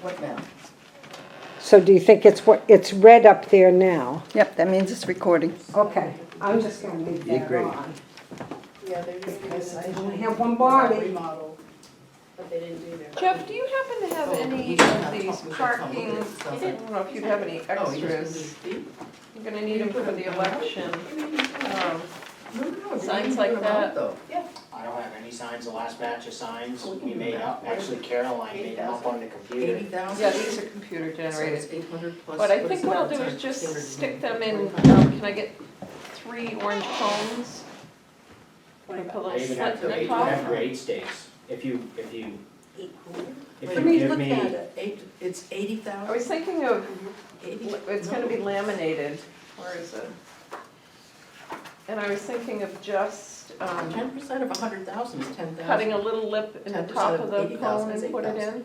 What now? So do you think it's red up there now? Yep, that means it's recording. Okay, I'm just gonna leave You that agree. on. Yeah, they're just doing Because I this only have one body. remodel, but they didn't do their. Jeff, do you happen to have any of these parking, I don't know if you have any extras. You're gonna need them for the election. Signs like that. I don't have any signs, the last batch of signs we made up, actually Caroline made them up on the computer. 80,000? Yeah, these are computer generated. 800 plus. But I think what I'll do is just stick them in, can I get 3 orange cones? And put a I little even slit have, in the I top? have grade stakes, if you Wait, give look me, at it. It's I 80,000? was thinking of, 80? it's gonna be laminated, where is it? And I was thinking of just 10% of 100,000 is 10,000. cutting a little lip in the 10% top of of the 80,000 cone is and put it 8,000. in? Or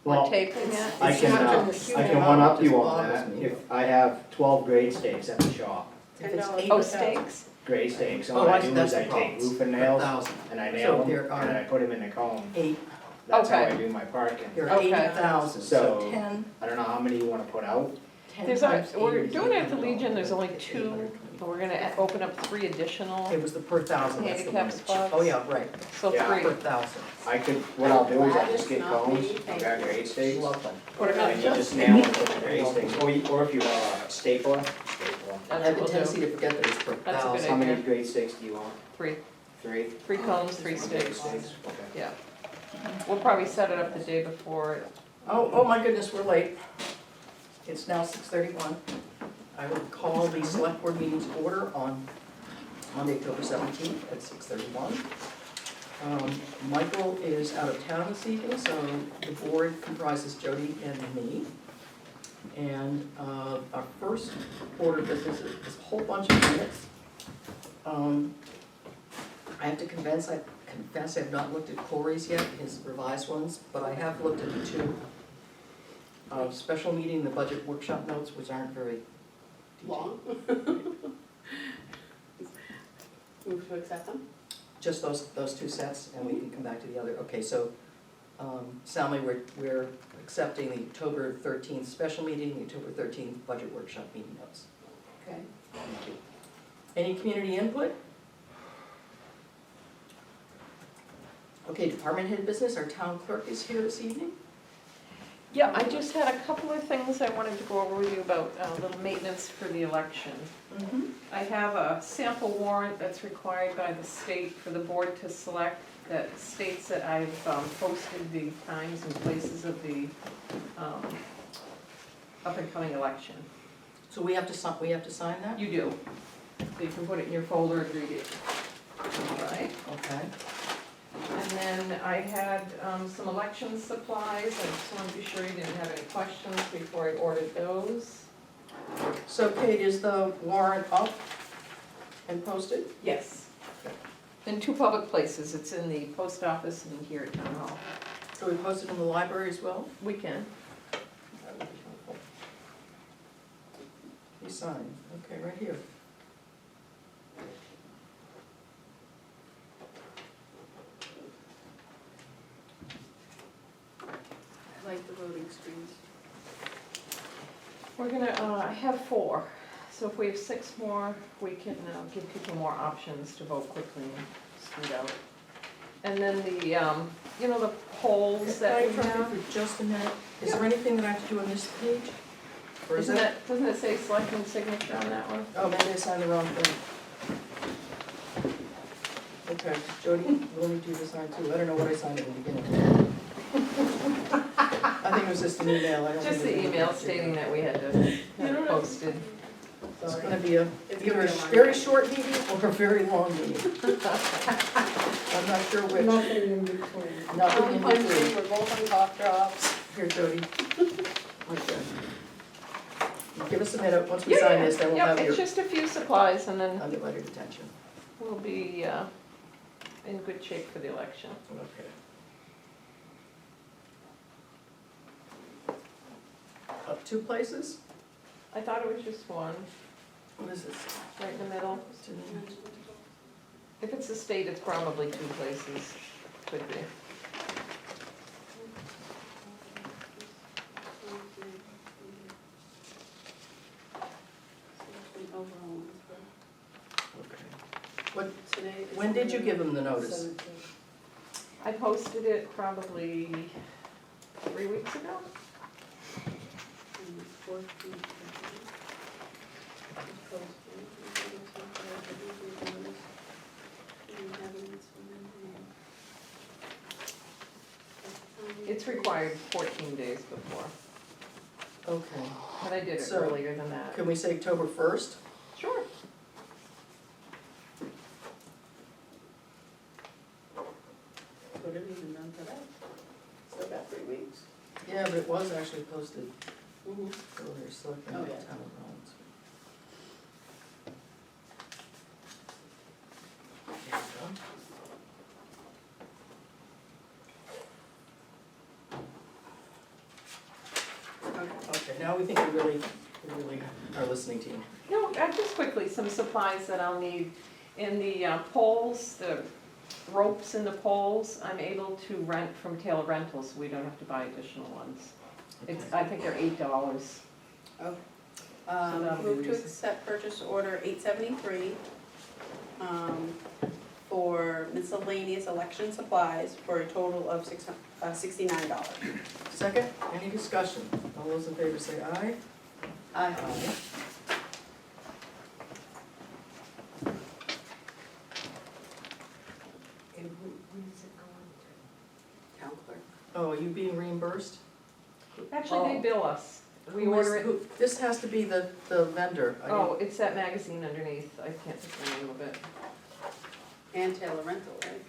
well, taping it? I It's can, not I a huge can amount, one up it just you on bothers that, me. if I have 12 grade stakes at the shop, If it's $10. 8 Oh, stakes? grade stakes, so Oh, what I I see, do that's is the I problem. take roof and nails, 1,000. and I So nail them, there and are then I put them in the cone, 8, that's how I Okay. do my parking. there are Okay. 80,000, so So- 10, I don't know how many you wanna put out, 10 There's times 80 we're is doing it at the 800. Legion, there's only It's 2, 820. but we're gonna open up 3 additional, It was the per thousand, that's the one. Handicap spots? Oh, yeah, right, so Yeah. 3. per thousand. I could, what I'll do is I'll just get Not cones, me, I've thank got you. grade stakes, Love them. Put it and you on, just nail them with the grade stakes, or if you want a stapler, staple them. I that's have a what we'll tendency do. to forget that it's per That's a good thousand. How many idea. grade stakes do you want? 3, 3? 3 cones, 3 Grade stakes, stakes, okay. yeah. We'll probably set it up the day before. Oh my goodness, we're late. It's now 6:31. I will call the select board meeting's order on Monday, October 17th at 6:31. Michael is out of town this evening, so the board comprises Jody and me. And our first order of business is a whole bunch of minutes. I have to confess I have not looked at Corey's yet, his revised ones, but I have looked at the 2 special meeting, the budget workshop notes, which aren't very Long. Move to accept them? just those 2 sets, and we can come back to the other. Okay, so, Salmi, we're accepting the October 13th special meeting, the October 13th budget workshop meeting notes. Okay. Thank you. Any community input? Okay, department head business, our town clerk is here this evening. Yeah, I just had a couple of things I wanted to go over with you about a little maintenance for the election. I have a sample warrant that's required by the state for the board to select that states that I've posted the times and places of the up and coming election. So we have to sign that? You do. So you can put it in your folder and read it. All right. Okay. And then I had some election supplies. I just wanted to be sure you didn't have any questions before I ordered those. So Kate, is the warrant up and posted? Yes. In 2 public places. It's in the post office and here at Town Hall. So we posted in the library as well? We can. That would be helpful. You signed, okay, right here. I like the voting screens. We're gonna, I have 4. So if we have 6 more, we can give people more options to vote quickly and scoot out. And then the, you know, the polls that we Can I have? interrupt you for just a minute? Is there anything that I have to do on this page? Or is Doesn't it say selectman signature on that one? Oh, maybe I signed the wrong thing. Okay, Jody, we'll need you to sign too. I don't know what I signed at the beginning. I think it was just an email, I don't think. Just it the was email anything. stating that we had to have it posted. It's gonna be a, It's either gonna a be a long very night. short meeting or a very long meeting. I'm not sure which. Nothing in between. Nothing in I'm hungry, between. we're both on cough drops. Here, Jody. Okay. Give us a minute, once we sign this, then we'll Yeah, have it's your just a few supplies and then undivided attention. we'll be in good shape for the election. Okay. Up 2 places? I thought it was just one, What is this? right in the middle. If it's the state, it's probably 2 places, could be. Today is When did you the give them the notice? 17th. I posted it probably 3 weeks ago. And the 14th. It's required 14 days before, Okay, but I did it So, earlier than that. can we say October 1st? Sure. Would have even done today. Still got 3 weeks. Yeah, but it was actually posted Mm-hmm. earlier, Selectmen, Oh, Town yeah. of Rollinsford. There you go. Okay, now we think we really are listening to you. No, just quickly, some supplies that I'll need. In the poles, the ropes in the poles, I'm able to rent from Taylor Rentals, so we don't have to buy additional ones. I think they're $8. Oh. that'll be Move to reason- accept purchase order 873 for miscellaneous election supplies for a total of $69. Second, any discussion? All those in favor say aye. Aye. And when is it going to? Town clerk. Oh, are you being reimbursed? Actually, they bill us. We Who is- order it. who- This has to be the vendor. I Oh, it's that magazine underneath. I can't think of the name of it. And Taylor Rental, right?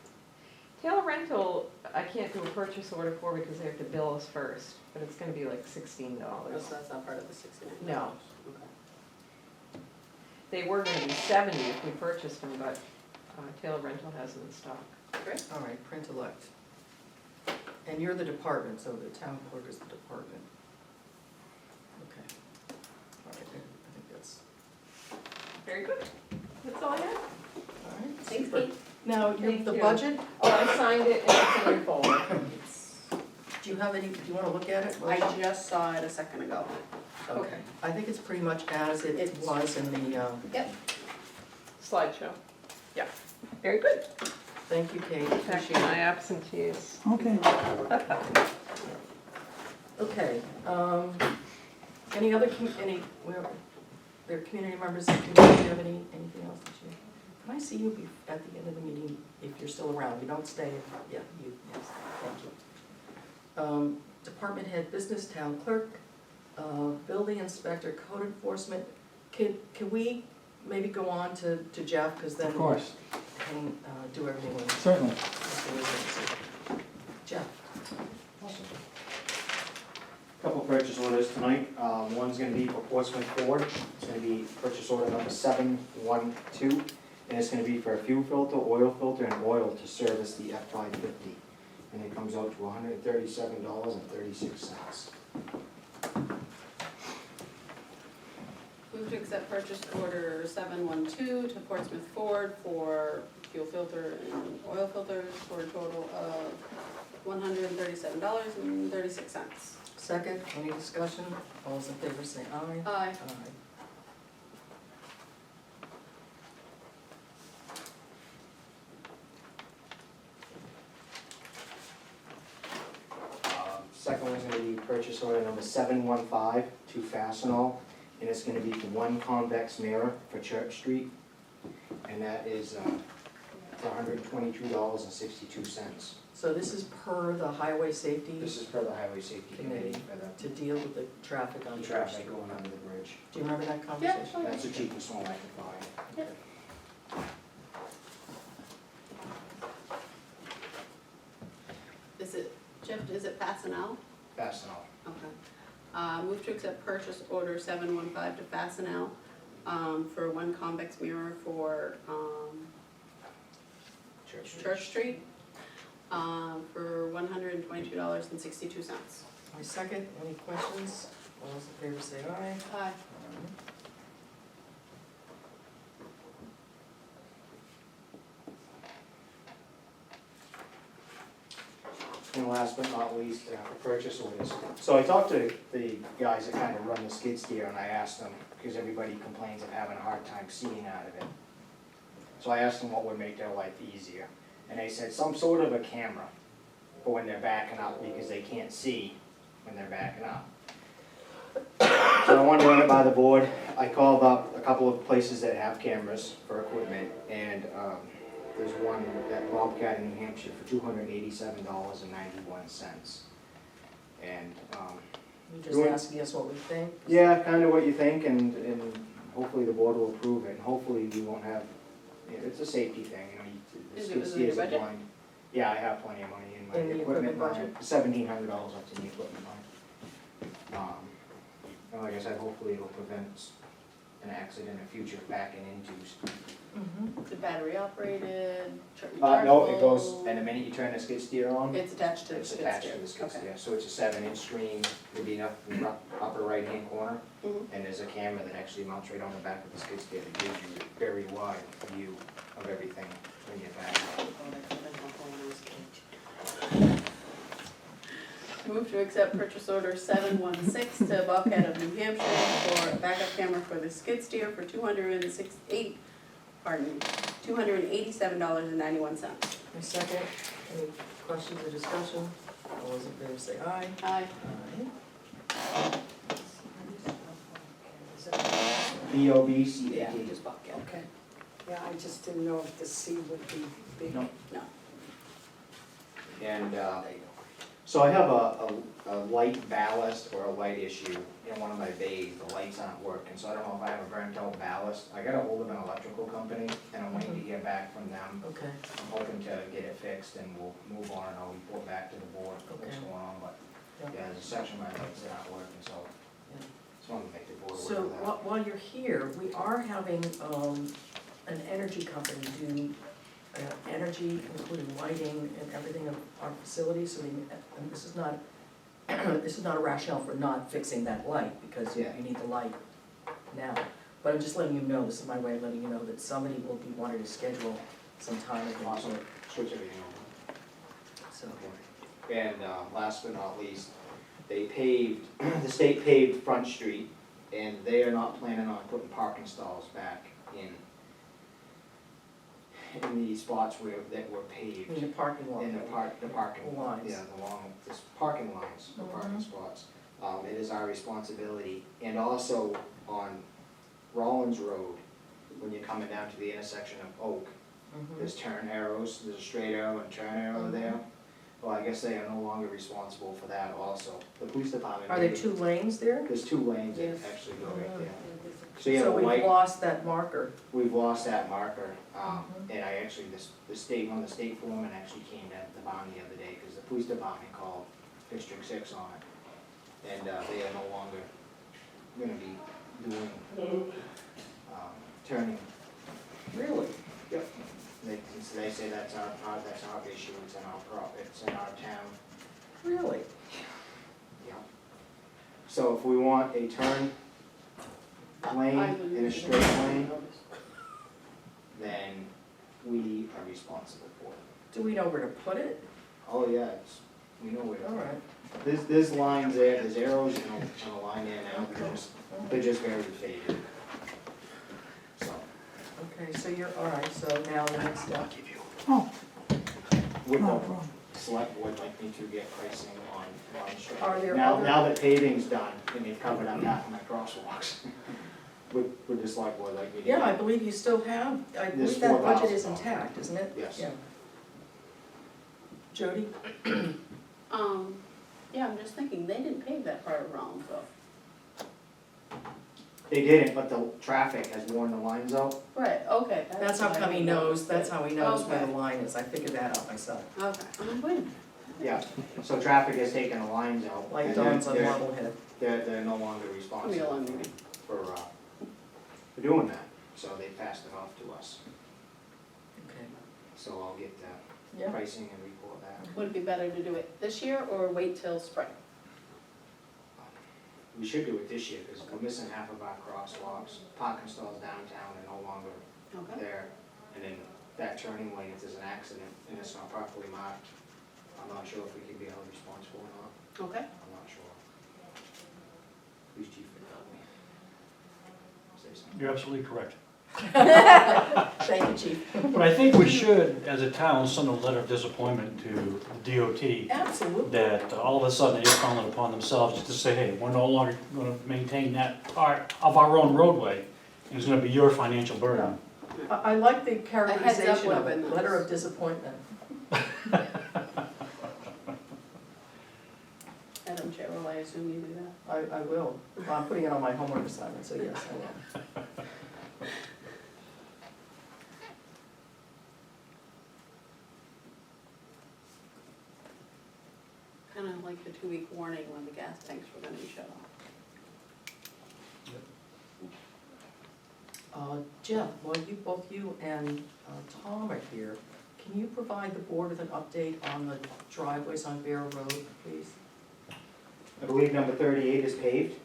Taylor Rental, I can't do a purchase order for because they have to bill us first, but it's gonna be like $16. Oh, so that's not part of the 69? No. Okay. They were gonna be 70 if we purchased them, but Taylor Rental has them in stock. Great. All right, print elect. And you're the department, so the town clerk is the department. Okay. All right, I think that's, Very good. That's all I have. all right. Thanks, super. Kate. Now, Thank the you. budget, Oh, I signed it and it's in your folder. do you have any, do you wanna look at it? I just saw it a second ago. Okay, I think it's pretty much as it It's- was in the, Yep. Slideshow. Yeah. Very good. thank you, Kate, Check appreciate my it. absentees. Okay. Okay, any other, where, there are community members, do you have anything else that you? Can I see you at the end of the meeting, if you're still around, you don't stay, yeah, you, yes, thank you. Department head, business, town clerk, building inspector, code enforcement, can we maybe go on to Jeff, because then Of course, we can do everything with certainly. Jeff. Couple purchase orders tonight. One's gonna be for Portsmouth Ford. It's gonna be purchase order number 712. And it's gonna be for a fuel filter, oil filter, and oil to service the F-550. And it comes out to $137.36. Move to accept purchase order 712 to Portsmouth Ford for fuel filter and oil filters for a total of $137.36. Second, any discussion? All those in favor say aye. Aye. Aye. Second one's gonna be purchase order number 715 to Fastenal. And it's gonna be for one convex mirror for Church Street. And that is for $122.62. So this is per the highway safety This is per the Highway Safety Committee for to deal with the traffic on the Church traffic Street. going under the bridge. Do you remember that conversation? That's the cheapest one I could find. Is it, Jeff, is it Fastenal? Fastenal. Okay. Move to accept purchase order 715 to Fastenal for one convex mirror for Church Street for $122.62. My second, any questions? All those in favor say aye. Aye. And last but not least, the purchase orders. So I talked to the guys that kind of run the skid steer and I asked them, because everybody complains of having a hard time seeing out of it. So I asked them what would make their life easier, and they said some sort of a camera for when they're backing up, because they can't see when they're backing up. So I wanted to run it by the board. I called up a couple of places that have cameras for equipment, and there's one at Bobcat in New Hampshire for $287.91. And You just Doing- asking us what we think? yeah, kind of what you think, and hopefully the board will approve it, and hopefully we won't have, it's a safety thing, you know, the Is it skid within steers your are budget? blind. Yeah, I have plenty of money in my In the equipment equipment line, budget? $1,700 up to the equipment line. And like I said, hopefully it'll prevent an accident in the future backing into. Mhm. Is it battery operated, No, it goes, and the minute you turn the skid steer on, It's attached to the it's skid attached steer. to the skid Okay. steer. So it's a 7-inch screen, would be enough in the upper right-hand corner. Mhm. And there's a camera that actually mounts right on the back of the skid steer that gives you a very wide view of everything when you're back. Move to accept purchase order 716 to Bobcat of New Hampshire for a backup camera for the skid steer for $287.91. A second, any questions or discussion? All those in favor say aye. Aye. Aye. BOBCAT. Just Bobcat. Okay. Yeah, I just didn't know if the C would be big. No. No. And, so I have a light ballast or a light issue in one of my bays, the lights aren't working, so I don't know if I have a burnt out ballast. I got a hold of an electrical company, and I'm waiting to hear back from them. Okay, I'm hoping to get it fixed, and we'll move on, and I'll report back to the board what's Okay. going on, but, Yeah. yeah, there's a section of my lights that aren't working, so Yeah. just wanted to make the board aware so of that. while you're here, we are having an energy company do energy, including lighting and everything of our facilities, so and this is not, this is not a rationale for not fixing that light, because you Yeah. need the light now. But I'm just letting you know, this is my way of letting you know that somebody will be wanting to schedule some time with Awesome, you, switch everything over. so. And last but not least, they paved, the state paved Front Street, and they are not planning on putting parking stalls back in the spots that were paved. In the parking lot. In the parking. Lines. Yeah, the long, this parking lines, the parking Mhm. spots. It is our responsibility, and also on Rollins Road, when you're coming down to the intersection of Oak, Mhm. there's turn arrows, there's a straight arrow and turn arrow there. Well, I guess they are no longer responsible for that also. The police department. Are there 2 lanes there? There's 2 lanes that Yes. actually go right there. So you have So a we've white, lost that marker. we've lost that marker. Mhm. And I actually, the state, one of the state foremen actually came down to the barn the other day, because the police department called District 6 on it. And they are no longer gonna be doing, turning. Really? Yep. They say that's our issue, it's in it's in our town. Really? Yeah. So if we want a turn lane in a straight lane, then we are responsible for it. Do we know where to put it? Oh, yeah, we know where All to. right. There's lines there, there's arrows, you know, on a line there now, they're just very faded. So, Okay, so you're, all right, so now the next step. would the select board like me to get pricing on straight? Are there Now, other- now that paving's done, and they've covered up half of my crosswalks, would the select board like me to? Yeah, I get- believe you still have, I There's believe that budget is $4,000. intact, isn't it? Yes. Yeah. Jody? Yeah, I'm just thinking, they didn't pave that part of Rollinsford. They didn't, but the traffic has worn the lines out. Right, okay. That's how why I come he didn't knows, that's how he knows where the Okay. line is, I figured that out myself. Okay, I'm like, wait a minute. Yeah, so traffic has taken the lines out. Like and dogs on they're- Marblehead. They're no longer It'll be a responsible long meeting. for doing that, so they passed it off to us. Okay. So I'll get the Yeah, pricing and report that. Would it be better to do it this year or wait till spring? We should do it this year, because we're missing half of our crosswalks. Parking stalls downtown are no longer Okay. there. And then that turning lane, if there's an accident and it's not properly marked, I'm not sure if we can be held responsible or not. Okay. I'm not sure. Police chief would help me. Say something. You're absolutely correct. Thank you, chief. But I think we should, as a town, send a letter of disappointment to the DOT Absolutely. that all of a sudden they found it upon themselves to say, hey, we're no longer gonna maintain that part of our own roadway. And it's gonna be your financial burden. I like the characterization would've of been it, nice. letter of disappointment. Madam Chair, will I assume you do that? I will. I'm putting it on my homework assignment, so yes, I will. Kind of like the 2-week warning when the gas tanks were gonna be shut off. Jeff, while both you and Tom are here, can you provide the board with an update on the driveways on Bear Road, please? I believe number 38 is paved.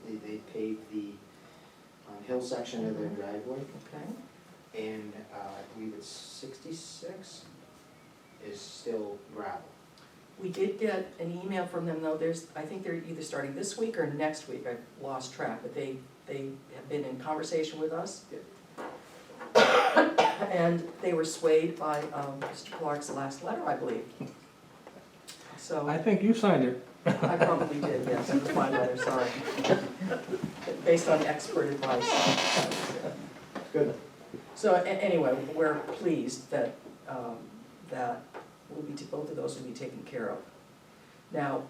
They paved the hill section of their driveway, Okay. and I believe it's 66 is still gravel. We did get an email from them, though, I think they're either starting this week or next week, I've lost track, but they have been in conversation with us. And they were swayed by Mr. Clark's last letter, I believe. So, I think you signed it. I probably did, yes, it was my letter, sorry. Based on expert advice. Good. So anyway, we're pleased that, that both of those will be taken care of. Now,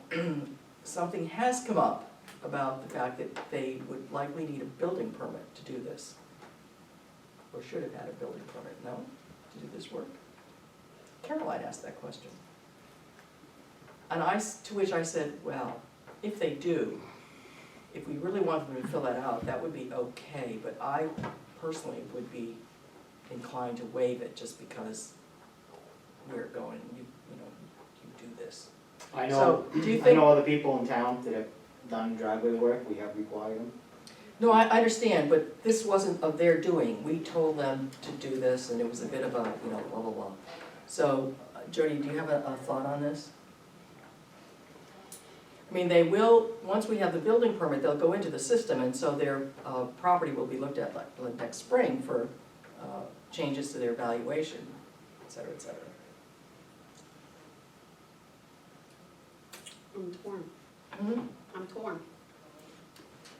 something has come up about the fact that they would likely need a building permit to do this. Or should have had a building permit, no, to do this work? Caroline asked that question. And to which I said, well, if they do, if we really want them to fill that out, that would be okay, but I personally would be inclined to waive it just because we're going, you do this. I know, So, do you I think- know other people in town that have done driveway work, we have required them. No, I understand, but this wasn't of their doing. We told them to do this, and it was a bit of a, blah, blah, blah. So, Jody, do you have a thought on this? I mean, they will, once we have the building permit, they'll go into the system, and so their property will be looked at like next spring for changes to their valuation, et cetera, et cetera. I'm torn. Mhm. I'm torn.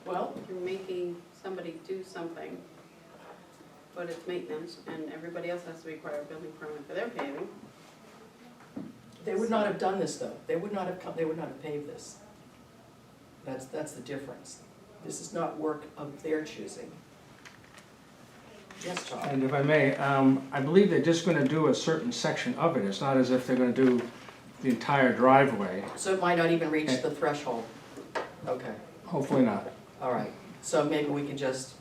Well, You're making somebody do something, but it's maintenance, and everybody else has to require a building permit for their paving. they would not have done this, though. They would not have paved this. That's the difference. This is not work of their choosing. Yes, Charlie? And if I may, I believe they're just gonna do a certain section of it. It's not as if they're gonna do the entire driveway. So it might not even reach the threshold? Okay, Hopefully not. all right. So maybe we can just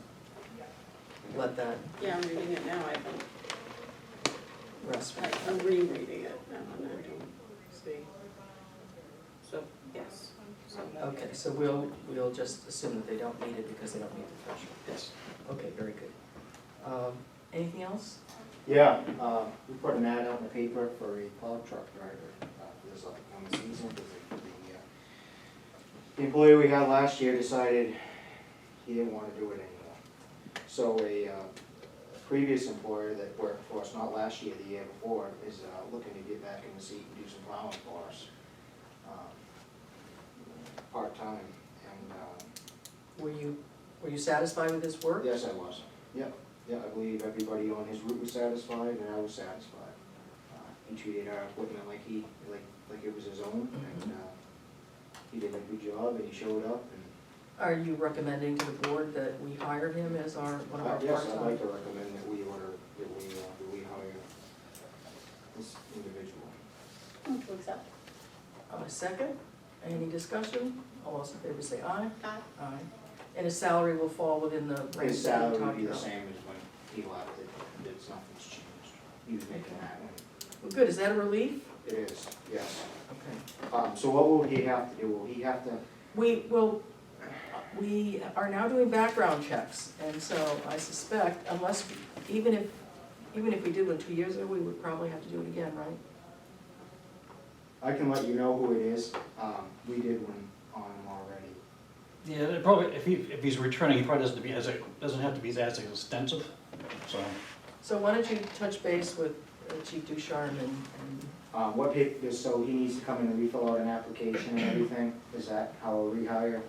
let that Yeah, I'm reading it now, I think. rest. I'm rereading it now, and I don't see. So, yes. So, Okay, so we'll just assume that they don't need it because they don't meet the threshold. Yes. Okay, very good. Anything else? Yeah, we put an ad out in the paper for a plow truck driver, for this upcoming season, because the employee we had last year decided he didn't wanna do it anymore. So a previous employer that worked for us, not last year, the year before, is looking to get back in the seat and do some plowing for us. Part-time, and, Were you satisfied with his work? yes, I was, yeah, I believe everybody on his route was satisfied, and I was satisfied. He treated our equipment like it was his own, and, he did a good job, and he showed up, and, Are you recommending to the board that we hire him as one of our yes, part-time? I'd like to recommend that we hire this individual. move to accept. Second, any discussion? All those in favor say aye. Aye. Aye. And his salary will fall within the range His that we salary would talked be the about? same as when he left, nothing's changed. He was making that one. Well, good, is that a relief? It is, yes. Okay. So what will he have to do? Will he have to, We are now doing background checks, and so I suspect, unless, even if we did one 2 years ago, we would probably have to do it again, right? I can let you know who it is. We did one on him already. Yeah, it probably, if he's returning, he probably doesn't have to be as extensive, so. So why don't you touch base with Chief Ducharme and, What paper, so he needs to come in and refill out an application and everything? Is that how a rehire?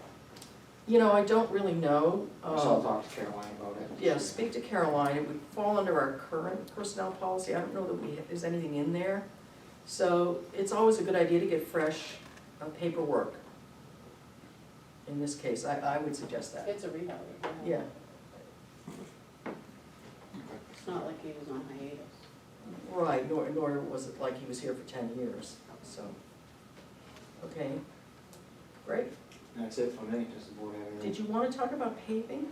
you know, I don't really know. So I'll talk to Caroline about it. Yeah, speak to Caroline, it would fall under our current personnel policy, I don't know that there's anything in there. So it's always a good idea to get fresh paperwork. In this case, I would suggest that, It's a rehire. yeah. It's not like he was on hiatus. Right, nor was it like he was here for 10 years, so. Okay, great. That's it for me, does the board have anything? Did you want to talk about paving?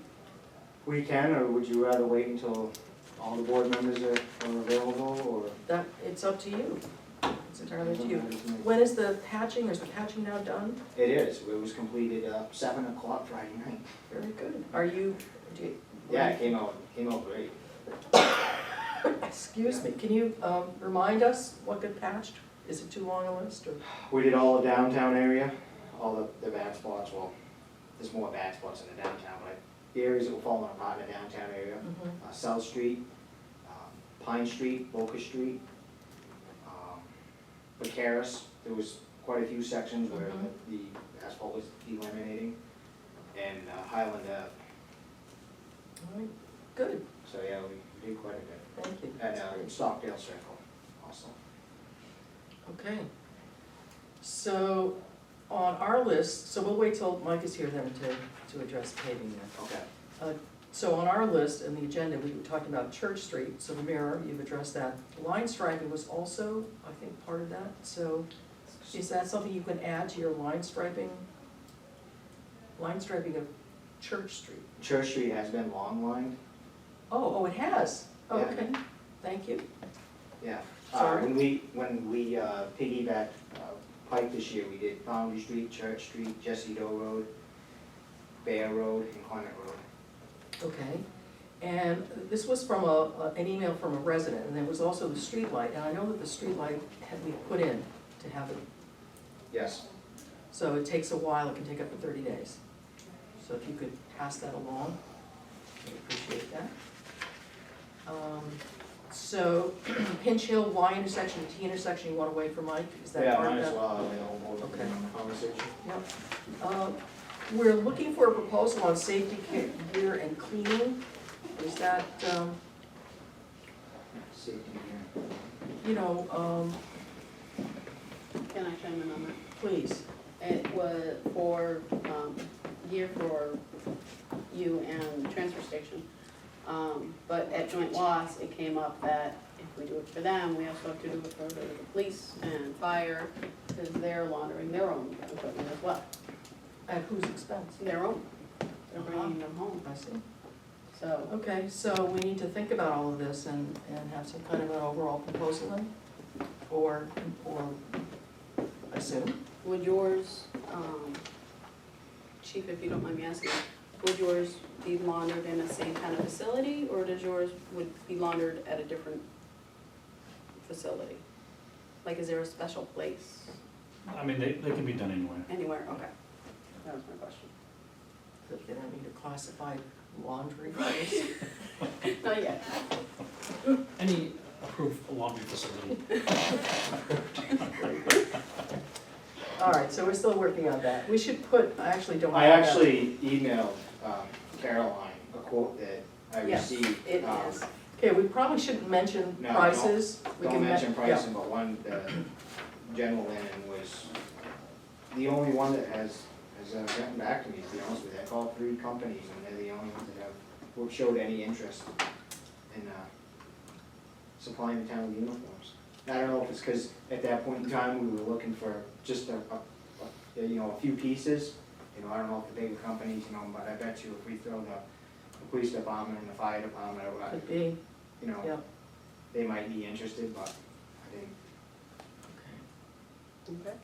We can, or would you rather wait until all the board members are available, or? That, it's up to you. It's entirely up to you. Doesn't matter to me. When is the patching, is the patching now done? It is, it was completed 7 o'clock Friday night. Very good. Are you, do you? Yeah, it came out great. Excuse me, can you remind us what got patched? Is it too long a list, or? We did all the downtown area, all the bad spots, well, there's more bad spots in the downtown, but the areas that were falling apart in the downtown area, South Street, Pine Street, Locust Street, Bucaris, there was quite a few sections where the asphalt was delaminating, and Highland Ave, All right, good, so yeah, we did quite a bit. thank you. And That's great. Stockdale Circle also. Okay. So, on our list, so we'll wait till Mike is here then to address paving then. Okay. So on our list and the agenda, we were talking about Church Street, so the mirror, you've addressed that. Line striping was also, I think, part of that, so is that something you can add to your line striping of Church Street? Church Street has been long lined, Oh, it has? Oh, Yeah. okay, thank you. yeah. Sorry. When we piggybacked Pike this year, we did Foundry Street, Church Street, Jesse Doe Road, Bear Road, and Clement Road. Okay, and this was from an email from a resident, and there was also the street light, and I know that the street light had to be put in to have it, Yes. so it takes a while, it can take up to 30 days. So if you could pass that along, I'd appreciate that. So Pinch Hill, Y intersection, T intersection, you want to wait for Mike? Is that Yeah, part of might that? as well, I mean, we'll Okay. on the conversation. Yep. We're looking for a proposal on safety gear and cleaning. Is that, Safety here. you know, Can I chime in on that? please. It was for, gear for you and the transfer station. But at joint loss, it came up that if we do it for them, we also have to do it for the police and fire, because they're laundering their own equipment as well. At whose expense? Their own, they're bringing them home, I see. so. Okay, so we need to think about all of this and have some kind of an overall proposal then? Or, I assume? Would yours, Chief, if you don't mind me asking, would yours be laundered in the same kind of facility, or does yours would be laundered at a different facility? Like, is there a special place I mean, they can be done anywhere. anywhere? Okay, that was my question. That they don't need a classified laundry place? Not yet. Any approved laundry facility. All right, so we're still working on that. We should put, I actually don't. I have that. actually emailed Caroline a quote that I Yes, received. it is. Okay, we probably shouldn't mention No, prices. We Don't can mention yeah. pricing, but one, the general linen was the only one that has gotten back to me, to be honest with you. I called 3 companies, and they're the only ones that have showed any interest in supplying the town with uniforms. I don't know if it's because at that point in time, we were looking for just a few pieces. I don't know if the bigger companies, but I bet you if we throw the police department and the fire department, Could be, yeah. they might be interested, but I think. Okay.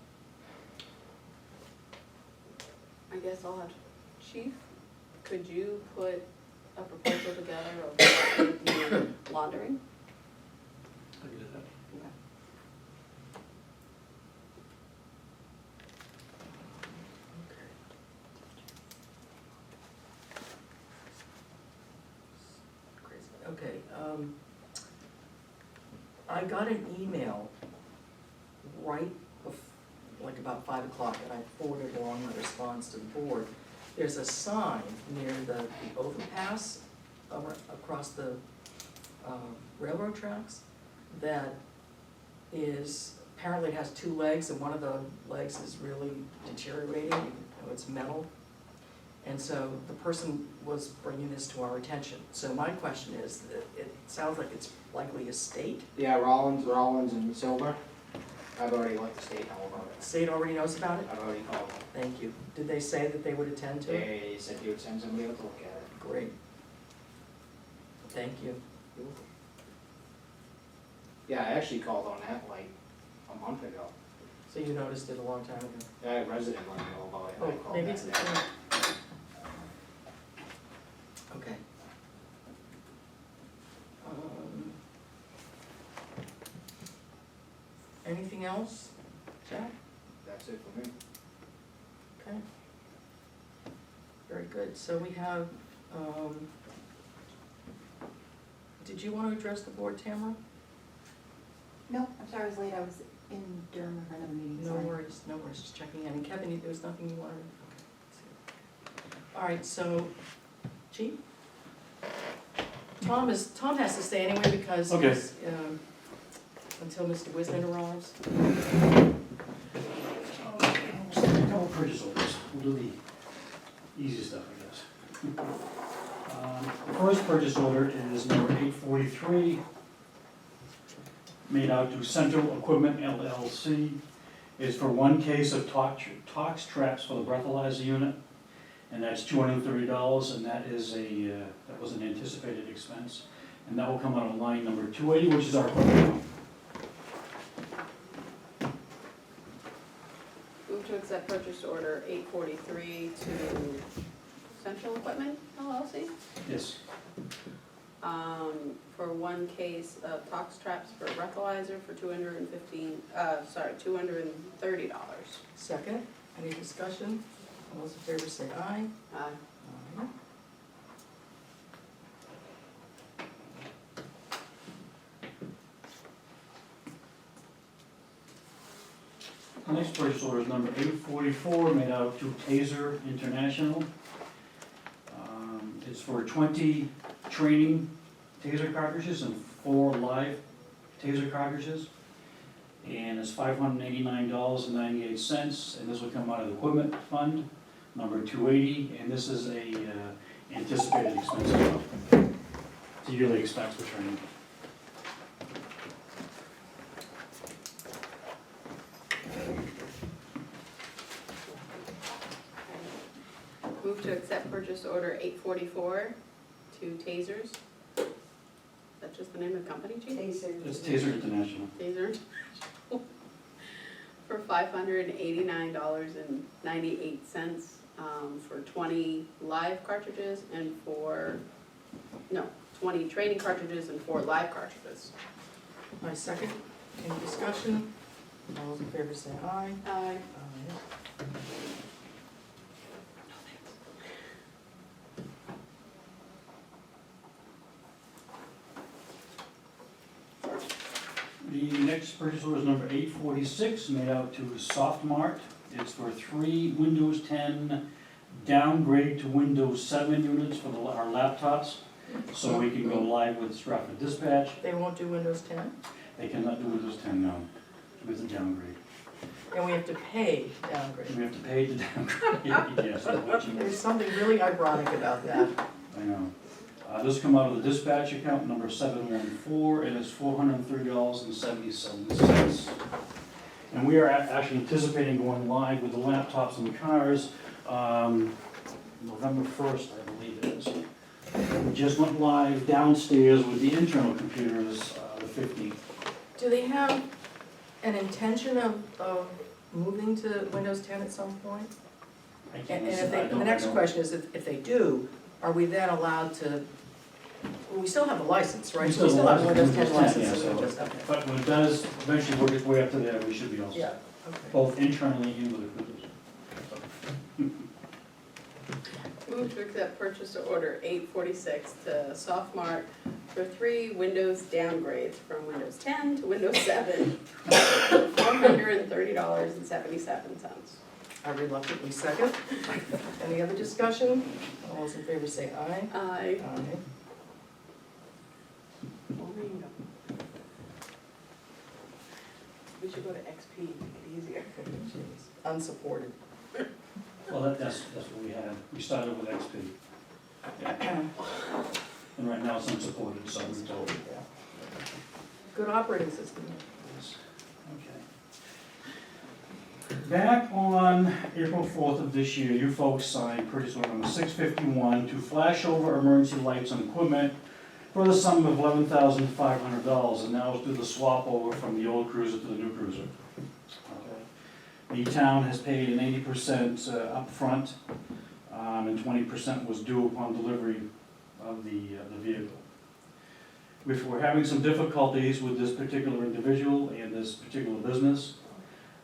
I guess I'll have, Chief, could you put a proposal together of what would be laundering? I can do that. Okay. Okay, I got an email right like about 5 o'clock, and I forwarded along my response to the board. There's a sign near the overpass across the railroad tracks that is, apparently it has 2 legs, and one of the legs is really deteriorating, it's metal. And so the person was bringing this to our attention. So my question is, that it sounds like it's likely a state. Yeah, Rollins and Silver. I've already let the state know about it. State already knows about it? I've already called them. Thank you. Did they say that they would attend to it? They said he would send somebody out to look at it. Great. Thank you. Yeah, I actually called on that like a month ago. So you noticed it a long time ago? A resident let me know about it. and I Oh, called maybe that it's the day. same. Okay. Anything else, Jack? That's it for me. Okay. Very good. So we have, did you want to address the board, Tamara? No, I'm sorry I was late, I was in Durham for another meeting, No sorry. worries, just checking in. And Kevin, there was nothing you wanted? Okay. All right, so, Chief? Tom has to stay anyway because Okay. he's, until Mr. Wisden arrives. A couple purchase orders, we'll do the easy stuff, I guess. The first purchase order is number 843, made out to Central Equipment LLC. It's for 1 case of Tox traps for the breathalyzer unit, and that's $230, and that is that was an anticipated expense. And that will come out of line number 280, which is our equipment. Move to accept purchase order 843 to Central Equipment LLC, Yes. for 1 case of tox traps for breathalyzer for $230. Second, any discussion? All those in favor say aye. Aye. Aye. The next purchase order is number 844, made out to Taser International. It's for 20 training Taser cartridges and 4 live Taser cartridges. And it's $589.98, and this will come out of the equipment fund, number 280, and this is a anticipated expense. It's a yearly expense for training. Move to accept purchase order 844 to Tasers. Is that just the name of the company, Chief? It's Taser International. Taser. For $589.98, for 20 live cartridges and 20 training cartridges and 4 live cartridges. My second, any discussion? All those in favor say aye. Aye. Aye. The next purchase order is number 846, made out to Softmart. It's for 3 Windows 10 downgrade to Windows 7 units for our laptops, so we can go live with Stratford Dispatch. They won't do Windows 10? They cannot do Windows 10 now, with the downgrade. And we have to pay downgrade. We have to pay to downgrade, yes, unfortunately. There's something really ironic about that. I know. This will come out of the dispatch account number 714, and it's $403.77. And we are actually anticipating going live with the laptops and the cars, November 1st, I believe it is. We just went live downstairs with the internal computers, the 15th. Do they have an intention of moving to Windows 10 at some point? I can't And if listen, they, I the don't- next I don't- question is, if they do, are we then allowed to, well, we still have a license, right? We So we still still have have a a Windows 10 Windows 10, license, yeah, so we so- just, okay. But when it does eventually work its way up to there, we should be all set. Yeah, okay. Both internally and with the computers. Move to accept purchase order 846 to Softmart for 3 Windows downgrades from Windows 10 to Windows 7, $430.77. I reluctantly second. Any other discussion? All those in favor say aye. Aye. Aye. We should go to XP, make it easier. Jeez. Unsupported. Well, that's what we had. We started with XP. And right now it's unsupported, so we're told. Yeah. Good operating system. Okay. Back on April 4th of this year, you folks signed purchase order number 651 to flash over emergency lights on equipment for the sum of $11,500, and that was due to the swap over from the old cruiser to the new cruiser. Okay. The town has paid an 80% upfront, and 20% was due upon delivery of the vehicle. We're having some difficulties with this particular individual and this particular business.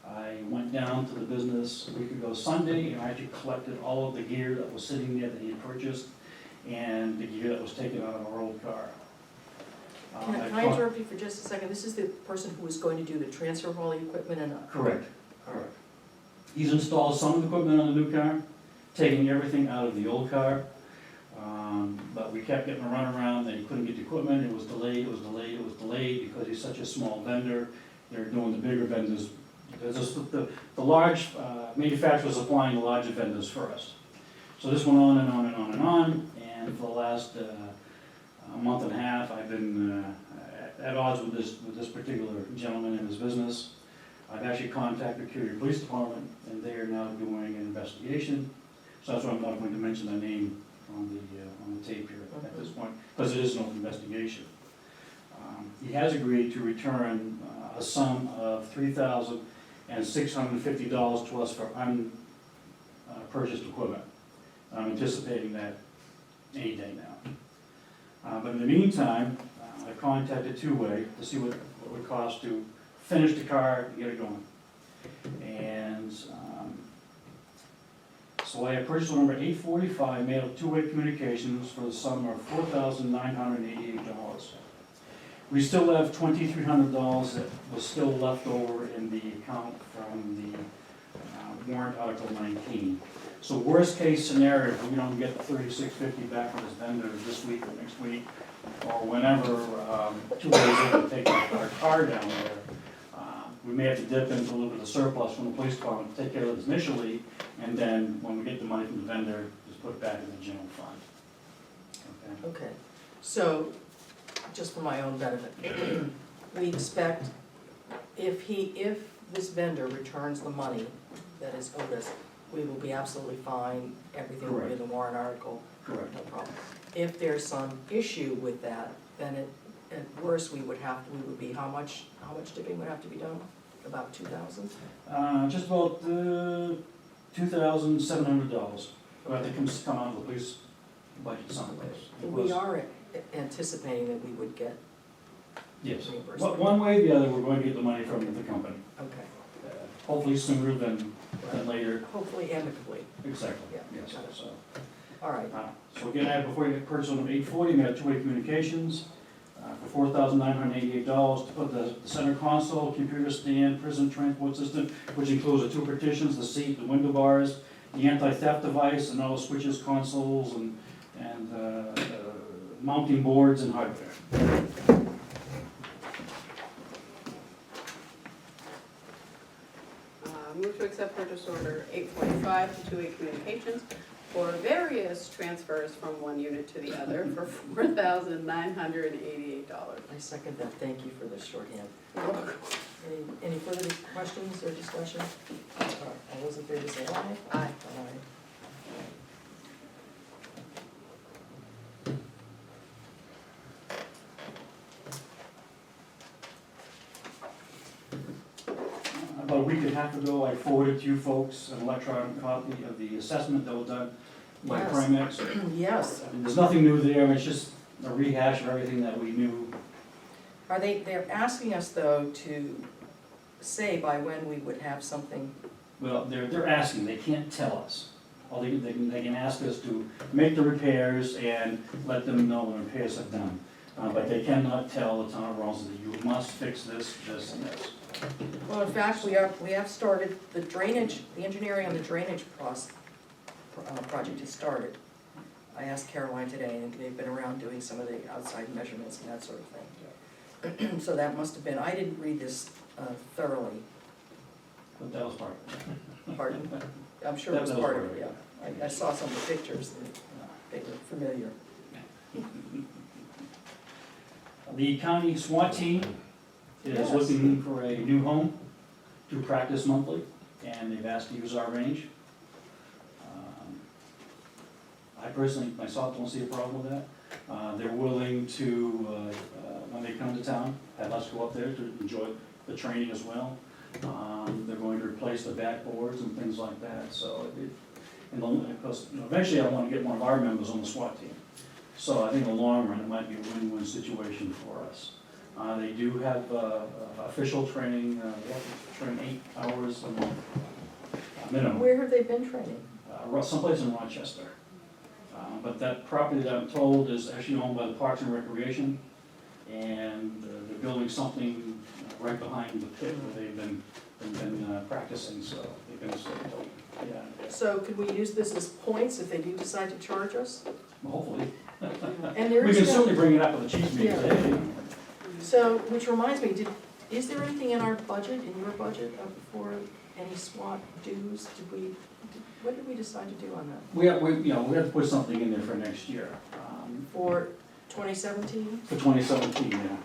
I went down to the business a week ago Sunday, and I actually collected all of the gear that was sitting there that he had purchased, and the gear that was taken out of our old car. Can I interrupt you for just a second? This is the person who is going to do the transfer of all the equipment and. Correct, correct. He's installed some of the equipment on the new car, taking everything out of the old car. But we kept getting a runaround that he couldn't get the equipment, it was delayed, it was delayed, it was delayed, because he's such a small vendor. They're doing the bigger vendors. The large manufacturers supplying the larger vendors first. So this went on and on and on and on, and for the last month and a half, I've been at odds with this particular gentleman and his business. I've actually contacted the Curia Police Department, and they are now doing an investigation. So that's why I'm not going to mention their name on the tape here at this point, because it is an open investigation. He has agreed to return a sum of $3,650 to us for unpurchased equipment. I'm anticipating that any day now. But in the meantime, I contacted Two-Way to see what it would cost to finish the car and get it going. And so I have purchase order number 845 made of Two-Way Communications for the sum of $4,988. We still have $2,300 that was still left over in the account from the warrant article 19. So worst case scenario, if we don't get the $3,650 back from this vendor this week or next week, or whenever Two-Way is able to take our car down there, we may have to dip into a little bit of surplus from the police department to take care of this initially, and then when we get the money from the vendor, just put it back in the general fund. Okay? Okay, so, just for my own benefit, we expect if this vendor returns the money that is owed us, we will be absolutely fine, everything will be in the warrant article, Correct. no problem. If there's some issue with that, then at worst, we would be, how much dipping would have to be done? About 2,000? Just about $2,700. We'll have to come out of the police budget someplace. We are anticipating that we would get Yes. reimbursement. One way or the other, we're going to get the money from the company. Okay, Hopefully sooner than later. hopefully amicably, Exactly, Yeah, yes, got it. so. all right. So again, before you get purchase order 840, we have Two-Way Communications for $4,988 to put the center console, computer stand, prison transport system, which includes the 2 partitions, the seat, the window bars, the anti-theft device, and all the switches, consoles, and mounting boards and hardware. Move to accept purchase order 845 to Two-Way Communications for various transfers from one unit to the other for $4,988. I second that, thank you for the shorthand. Any further questions or discussion? All those in favor say aye. Aye. Aye. About a week and a half ago, I forwarded to you folks an electronic copy of the assessment that was done by Yes. Primex. Yes, And there's nothing new there, it's just a rehash of everything that we knew. they're asking us though to say by when we would have something, Well, they're asking, they can't tell us. All they can ask us to make the repairs and let them know when repairs are done. But they cannot tell the town of Rollinsford that you must fix this, this, and this. Well, in fact, we have started the drainage, the engineering on the drainage project has started. I asked Caroline today, and they've been around doing some of the outside measurements and that sort of thing. So that must have been, I didn't read this thoroughly, But that was part of it. pardon? I'm sure it was That was part of part it, of yeah. it. I saw some of the pictures, and they were familiar. The county SWAT team is Yes. looking for a new home to practice monthly, and they've asked to use our range. I personally, myself, don't see a problem with that. They're willing to, when they come to town, have us go up there to enjoy the training as well. They're going to replace the backboards and things like that, so because eventually I want to get one of our members on the SWAT team. So I think in the long run, it might be a win-win situation for us. They do have official training, they have to train 8 hours a month, minimum. Where have they been training? Someplace in Rochester. But that property that I'm told is actually owned by the Parks and Recreation, and they're building something right behind the pit where they've been practicing, so they've been, yeah. So could we use this as points if they do decide to charge us? Hopefully. And there We is can no, certainly bring it up at the chief's meeting Yeah. today. so, which reminds me, is there anything in our budget, in your budget, for any SWAT dues? What did we decide to do on that? We have to put something in there for next year, For 2017? for 2017, yeah.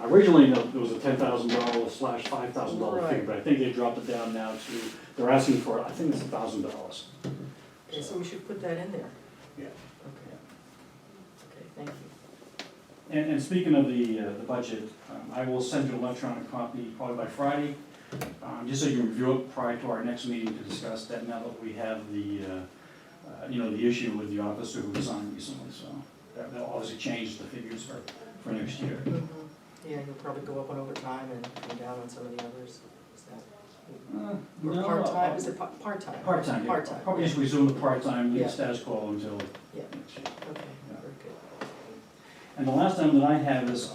Originally, there was a $10,000/$5,000 fee, Right. but I think they dropped it down now to, they're asking for, I think it's $1,000. Okay, so we should put that in there. Yeah. Okay. Okay, thank you. And speaking of the budget, I will send you an electronic copy probably by Friday, just so you can review it prior to our next meeting to discuss that now that we have the issue with the officer who resigned recently, so that'll obviously change the figures for next year. Yeah, you'll probably go up on overtime and come down on some of the others. Is that, or No, part-time, is it part-time? Part-time, yeah. Part-time. Probably just resume the part-time, Yeah. leave status quo until Yeah, next year. okay, very good. And the last item that I have is,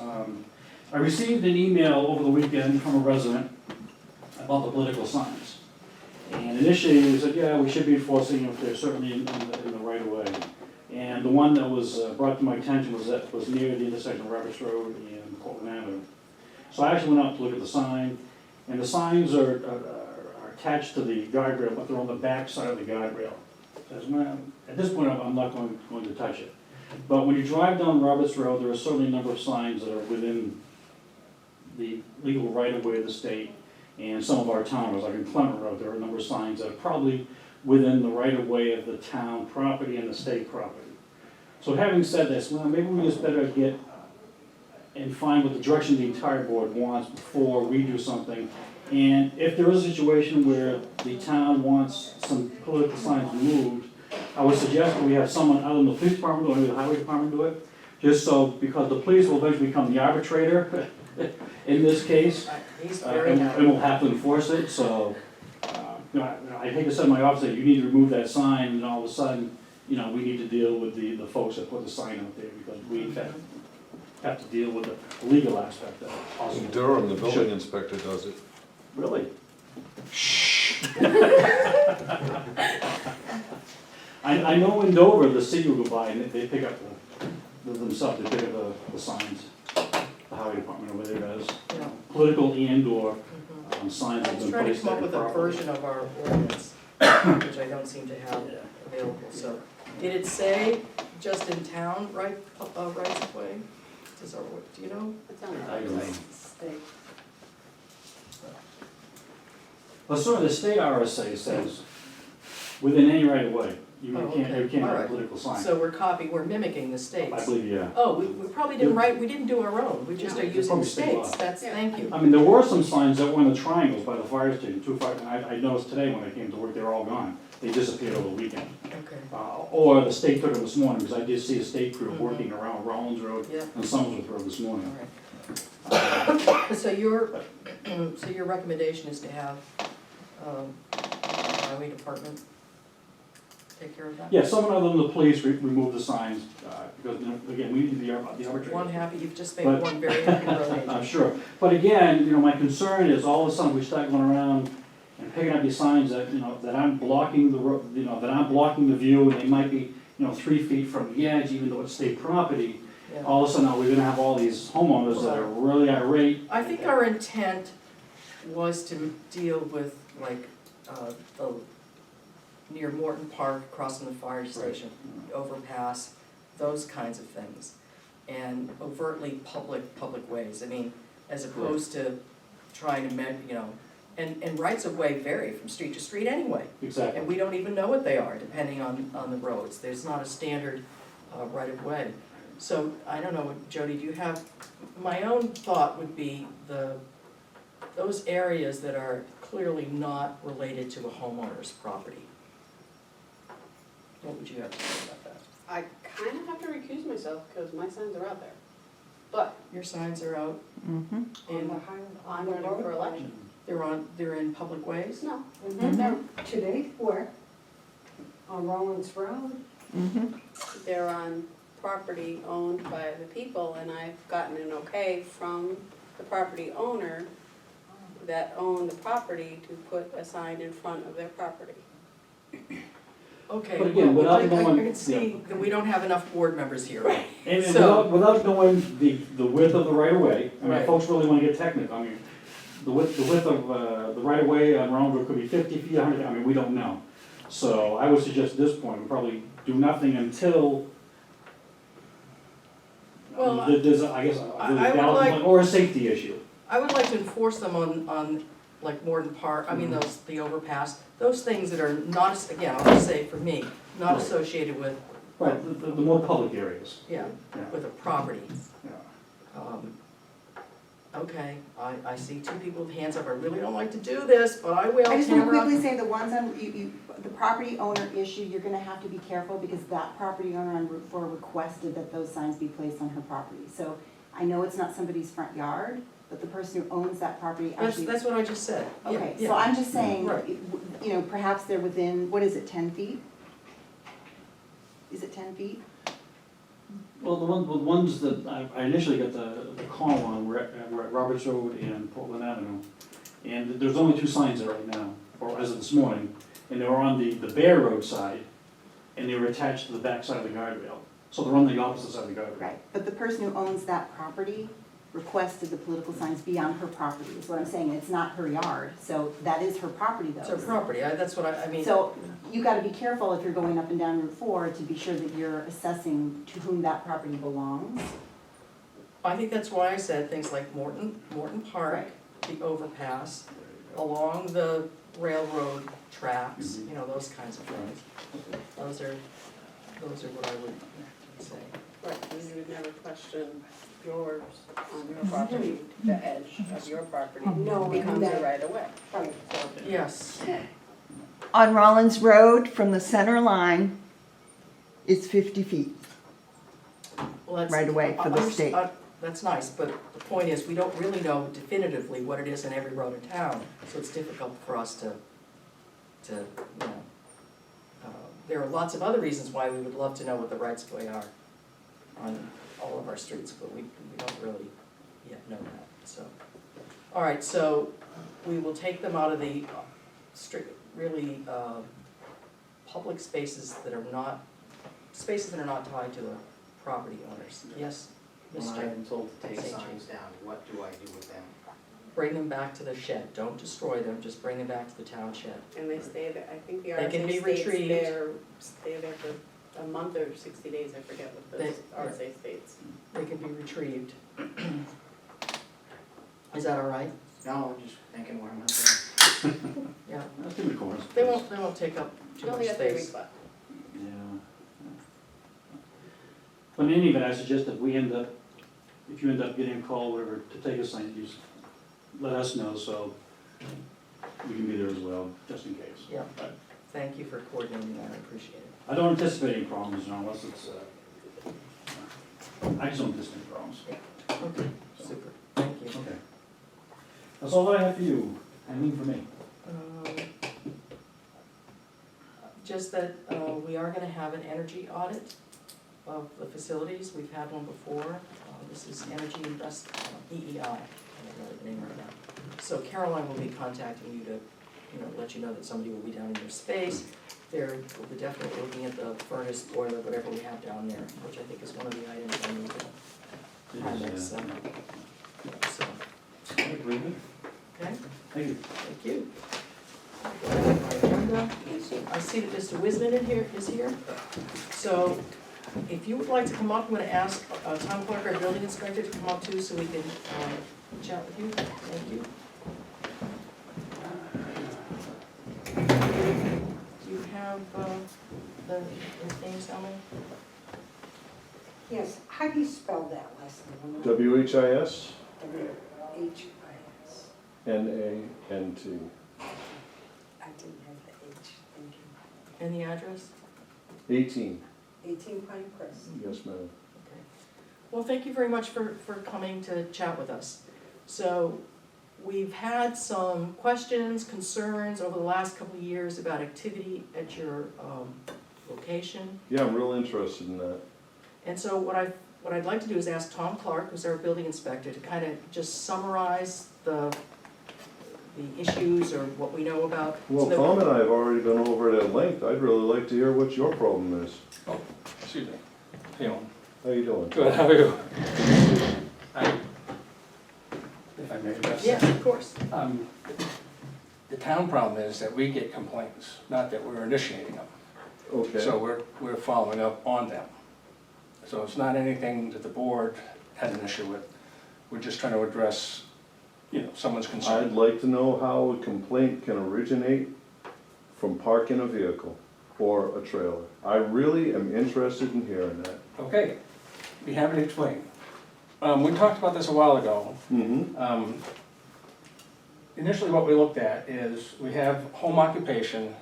I received an email over the weekend from a resident about the political signs. And initially, he said, yeah, we should be enforcing them if they're certainly in the right of way. And the one that was brought to my attention was near the intersection of Roberts Road and Portland Avenue. So I actually went out to look at the sign, and the signs are attached to the guardrail, but they're on the back side of the guardrail. At this point, I'm not going to touch it. But when you drive down Roberts Road, there are certainly a number of signs that are within the legal right-of-way of the state, and some of our town roads, like in Clement Road, there are a number of signs that are probably within the right-of-way of the town property and the state property. So having said this, well, maybe we just better get and find what the direction the entire board wants before we do something. And if there is a situation where the town wants some political signs removed, I would suggest that we have someone other than the police department or maybe the highway department do it, just so, because the police will eventually become the arbitrator in this case, He's very and happy. we'll have to enforce it, so, I hate to say to my office that you need to remove that sign, and all of a sudden, we need to deal with the folks that put the sign out there, because we in fact have to deal with the legal aspect of it. In Durham, the building inspector does it. Really? I know in Dover, the city will go by and they pick up themselves, they pick up the signs. The highway department over there does, Yeah. political and/or signs I that have was been trying to placed come up there with a properly. version of our ordinance, which I don't seem to have available, so. Did it say just in town rights of way? Do you know? It's on I don't know. the state. Well, sort of the state RSA says, within any right of way, you Oh, can't okay. have All a right. political sign. So we're mimicking the states. I believe, yeah. Oh, we probably didn't write, we didn't do our own, we just No. are using Probably the state states, law. that's, Yeah. thank you. I mean, there were some signs that were in the triangles by the fire station, I noticed today when I came to work, they were all gone. They disappeared over the weekend. Okay, Or the state took them this morning, because I did see a state crew Mhm. working around Rollins Road yeah, and Somersworth Road this all morning. right. So your recommendation is to have highway department take care of that? Yeah, someone other than the police remove the signs, because, you know, again, we need to be the arbitrators. One happy, you've just made But- one very happy road I'm agent. sure, but again, you know, my concern is all of a sudden we start going around and picking up these signs that, you know, that I'm blocking the road, you know, that I'm blocking the view, and they might be, you know, 3 feet from the edge, even though it's state property. Yeah. All of a sudden, we're gonna have all these homeowners that are really irate. I think our intent was to deal with like, the, near Morton Park, across from the fire station, overpass, those kinds of things. And overtly public ways, I mean, as opposed to trying to you know, and rights of way vary from street to street anyway. Exactly. And we don't even know what they are, depending on the roads, there's not a standard, right of way. So, I don't know, Jody, do you have, my own thought would be those areas that are clearly not related to a homeowner's property. What would you have to say about that? I kind of have to recuse myself because my signs are out there. But Your signs are out Mm-hmm. in, I'm running for election. they're in public ways? No, Mhm. they're, Today, where? On Rollinsford? Mm-hmm. they're on property owned by the people, and I've gotten an okay from the property owner that owned the property to put a sign in front of their property. Okay, But again, well, I without knowing- can see that we don't have enough board members here. And So- without knowing the width of the right of way, I mean, Right. folks really wanna get technical, I mean, the width of, the right of way on Round could be 50 feet, 100, I mean, we don't know. So I would suggest at this point, we probably do nothing until, Well, there's, I guess, I there's a would valid like- complaint or a safety issue. I would like to enforce them on like Morton Park, I mean, those, the overpass, those things that are not, again, I'll just say for me, not Right. associated with, Right, the more public areas, yeah, yeah, with a property. yeah. Okay, I see two people with hands up, I really don't like to do this, but I will, I just want to Tamara. quickly say the ones on, the property owner issue, you're gonna have to be careful because that property owner on Route 4 requested that those signs be placed on her property. So I know it's not somebody's front yard, but the person who owns that property actually. That's what I just said. Yeah, Okay, yeah. so I'm just saying, Right. you know, perhaps they're within, what is it, 10 feet? Is it 10 feet? Well, the ones that I initially got the call on were at Roberts Road and Portland Avenue. And there's only 2 signs there right now, or as of this morning, and they were on the Bear Road side, and they were attached to the back side of the guardrail. So they're on the opposite side of the guardrail. Right, but the person who owns that property requested the political signs be on her property, is what I'm saying, it's not her yard, so that is her property though. It's our property, that's what I mean. So you gotta be careful if you're going up and down Route 4 to be sure that you're assessing to whom that property belongs. I think that's why I said things like Morton Park, Right. the overpass, along the railroad tracks, Mhm. you know, those kinds of things. Those are what I would say. Right, because you would never question yours on your property, the edge of your property becomes a right of way. Yes, On Rollins Road, from the center line, it's 50 feet. well, that's. Right away for the state. That's nice, but the point is, we don't really know definitively what it is in every road in town, so it's difficult for us to, you know. There are lots of other reasons why we would love to know what the rights of way are on all of our streets, but we don't really yet know that, so. All right, so we will take them out of the really, public spaces that are not tied to the property owners. Yes, When I Mr. am told to take St. signs down, what do I do with them? Bring them back to the shed, don't destroy them, just bring them back to the town shed. And they stay there, I think the They can be RSA states retrieved. stay there for a month or 60 days, I forget what the They- RSA states. They can be retrieved. Is that all right? No, I'm just thinking where I'm at. Yeah, That's in the corners. they won't take up too You only much got 3 space. weeks left. Yeah. But in any event, I suggest that if you end up getting a call, whatever, to take a sign, you just let us know, so we can be there as well, just in case. Yeah. But Thank you for coordinating that, I appreciate it. I don't anticipate any problems, you know, unless it's, I just don't anticipate any problems. Okay, super, thank you. Okay. That's all I have for you. Anything for me? Um, just that we are gonna have an energy audit of the facilities. We've had one before. This is Energy Invest, EEI, I don't know the name right now. So Caroline will be contacting you to, let you know that somebody will be down in your space. We'll be definitely looking at the furnace, boiler, whatever we have down there, which I think is one of the items I need to have next summer. So, I agree with you. okay, Thank you. thank you. I see that Mr. Wisman is here. So if you would like to come up, I'm going to ask town clerk or building inspector to come up too so we can chat with you. Thank you. Do you have his names down there? Yes, how do you spell that last name? WHIS, W-H-I-S. NANT. I didn't have the H, thank you. And the address? 18, 18 Pine Crest. yes, ma'am. Okay. Well, thank you very much for coming to chat with us. So we've had some questions, concerns over the last couple of years about activity at your location. Yeah, I'm real interested in that. And so what I'd like to do is ask Tom Clark, who's our building inspector, to kind of just summarize the issues or what we know about. Well, so that- Tom and I have already been over it at length. I'd really like to hear what your problem is. Excuse me. Hey, on. How you doing? Good, how are you? If I may address Yes, that. of course. The town problem is that we get complaints, not that we're initiating them. Okay. So we're following up on them. So it's not anything that the board has an issue with. We're just trying to address, someone's I'd concern. like to know how a complaint can originate from parking a vehicle or a trailer. I really am interested in hearing that. Okay, be happy to explain. We talked about this a while ago. Mm-hmm. Initially, what we looked at is we have home occupation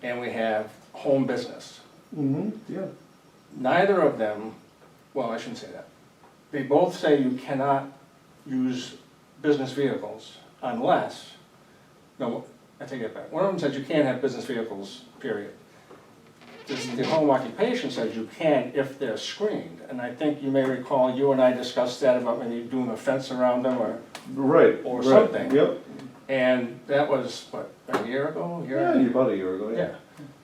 and we have home business. Mm-hmm, yeah. Neither of them, well, I shouldn't say that. They both say you cannot use business vehicles unless, no, I take it back. One of them says you can't have business vehicles, period. The home occupation says you can if they're screened. And I think you may recall, you and I discussed that about maybe doing a fence around them Right. or right, something. Yep. And that was, what, a year ago? Yeah, about a year ago, yeah. Yeah.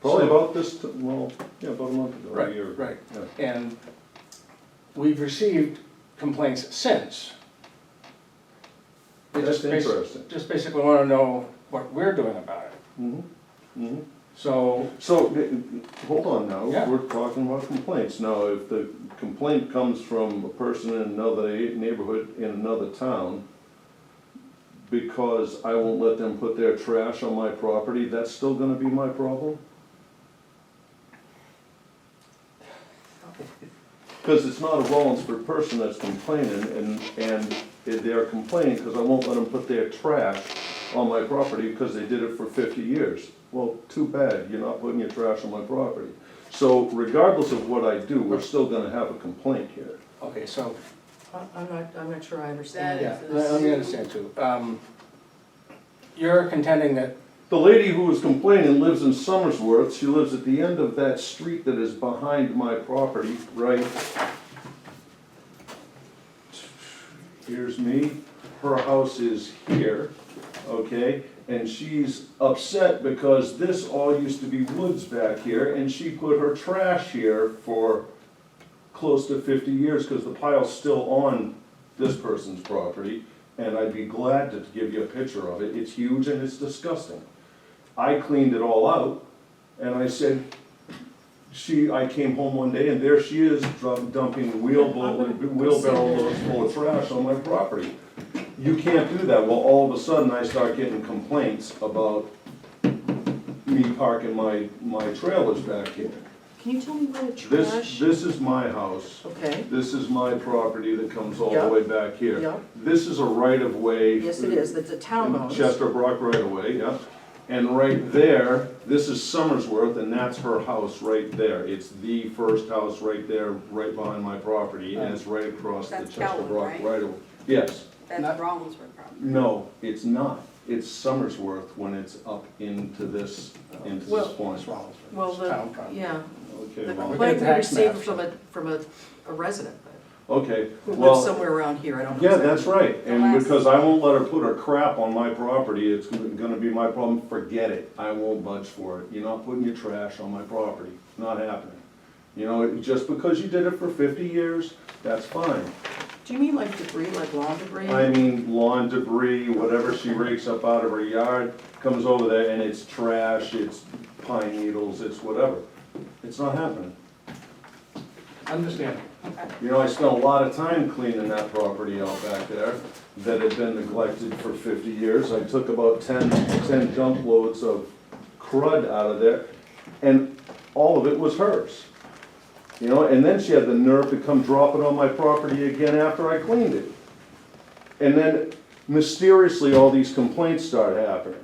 Probably So- about this, about a month ago, a Right, year ago. right. Yeah. And we've received complaints since. They That's just basi- interesting. Just basically want to know what we're doing about it. Mm-hmm, mm-hmm. So, So, hold on now, Yeah. we're talking about complaints. Now, if the complaint comes from a person in another neighborhood in another town, because I won't let them put their trash on my property, that's still gonna be my problem? Because it's not a Rollinsford person that's complaining, and they're complaining because I won't let them put their trash on my property because they did it for 50 years. Well, too bad, you're not putting your trash on my property. So regardless of what I do, we're still gonna have a complaint here. okay, so, I'm not sure I understand. yeah, let me understand too. You're contending that, The lady who was complaining lives in Somersworth. She lives at the end of that street that is behind my property, right? Here's me. Her house is here, okay? And she's upset because this all used to be woods back here, and she put her trash here for close to 50 years because the pile's still on this person's property. And I'd be glad to give you a picture of it. It's huge and it's disgusting. I cleaned it all out, and I said, I came home one day and there she is dumping wheelbarrows full of trash on my property. You can't do that. Well, all of a sudden I start getting complaints about me parking my trailers back here. Can you tell me where the trash? This is my house. Okay, This is my property that comes all Yeah. the way back here. yeah, This is a right-of-way. yes it is, that's a town owns. Chester Brook right-of-way, yeah. And right there, this is Somersworth, and that's her house right there. It's the first house right there, right behind my property, and it's right across the That's Chester Calvin, Brook right? right-of-way. Yes, That's Not- Rollinsford property. no, it's not. it's Summersworth when it's up into this Well- point. It's Rollinsford. Well, It's the, town property. yeah, Okay, the well, complaint we tax received map, from a resident okay, who lives well, somewhere around here, I don't know. yeah, exactly. that's right, The and last- because I won't let her put her crap on my property, it's gonna be my problem, forget it, I won't budge for it. You're not putting your trash on my property, not happening. You know, just because you did it for 50 years, that's fine. Do you mean like debris, like lawn debris? I mean, lawn debris, whatever she rakes up out of her yard, comes over there and it's trash, it's pine needles, it's whatever. It's not happening. Understand. You know, I spent a lot of time cleaning that property out back there that had been neglected for 50 years. I took about 10 dump loads of crud out of there, and all of it was hers. You know, and then she had the nerve to come drop it on my property again after I cleaned it. And then mysteriously, all these complaints started happening.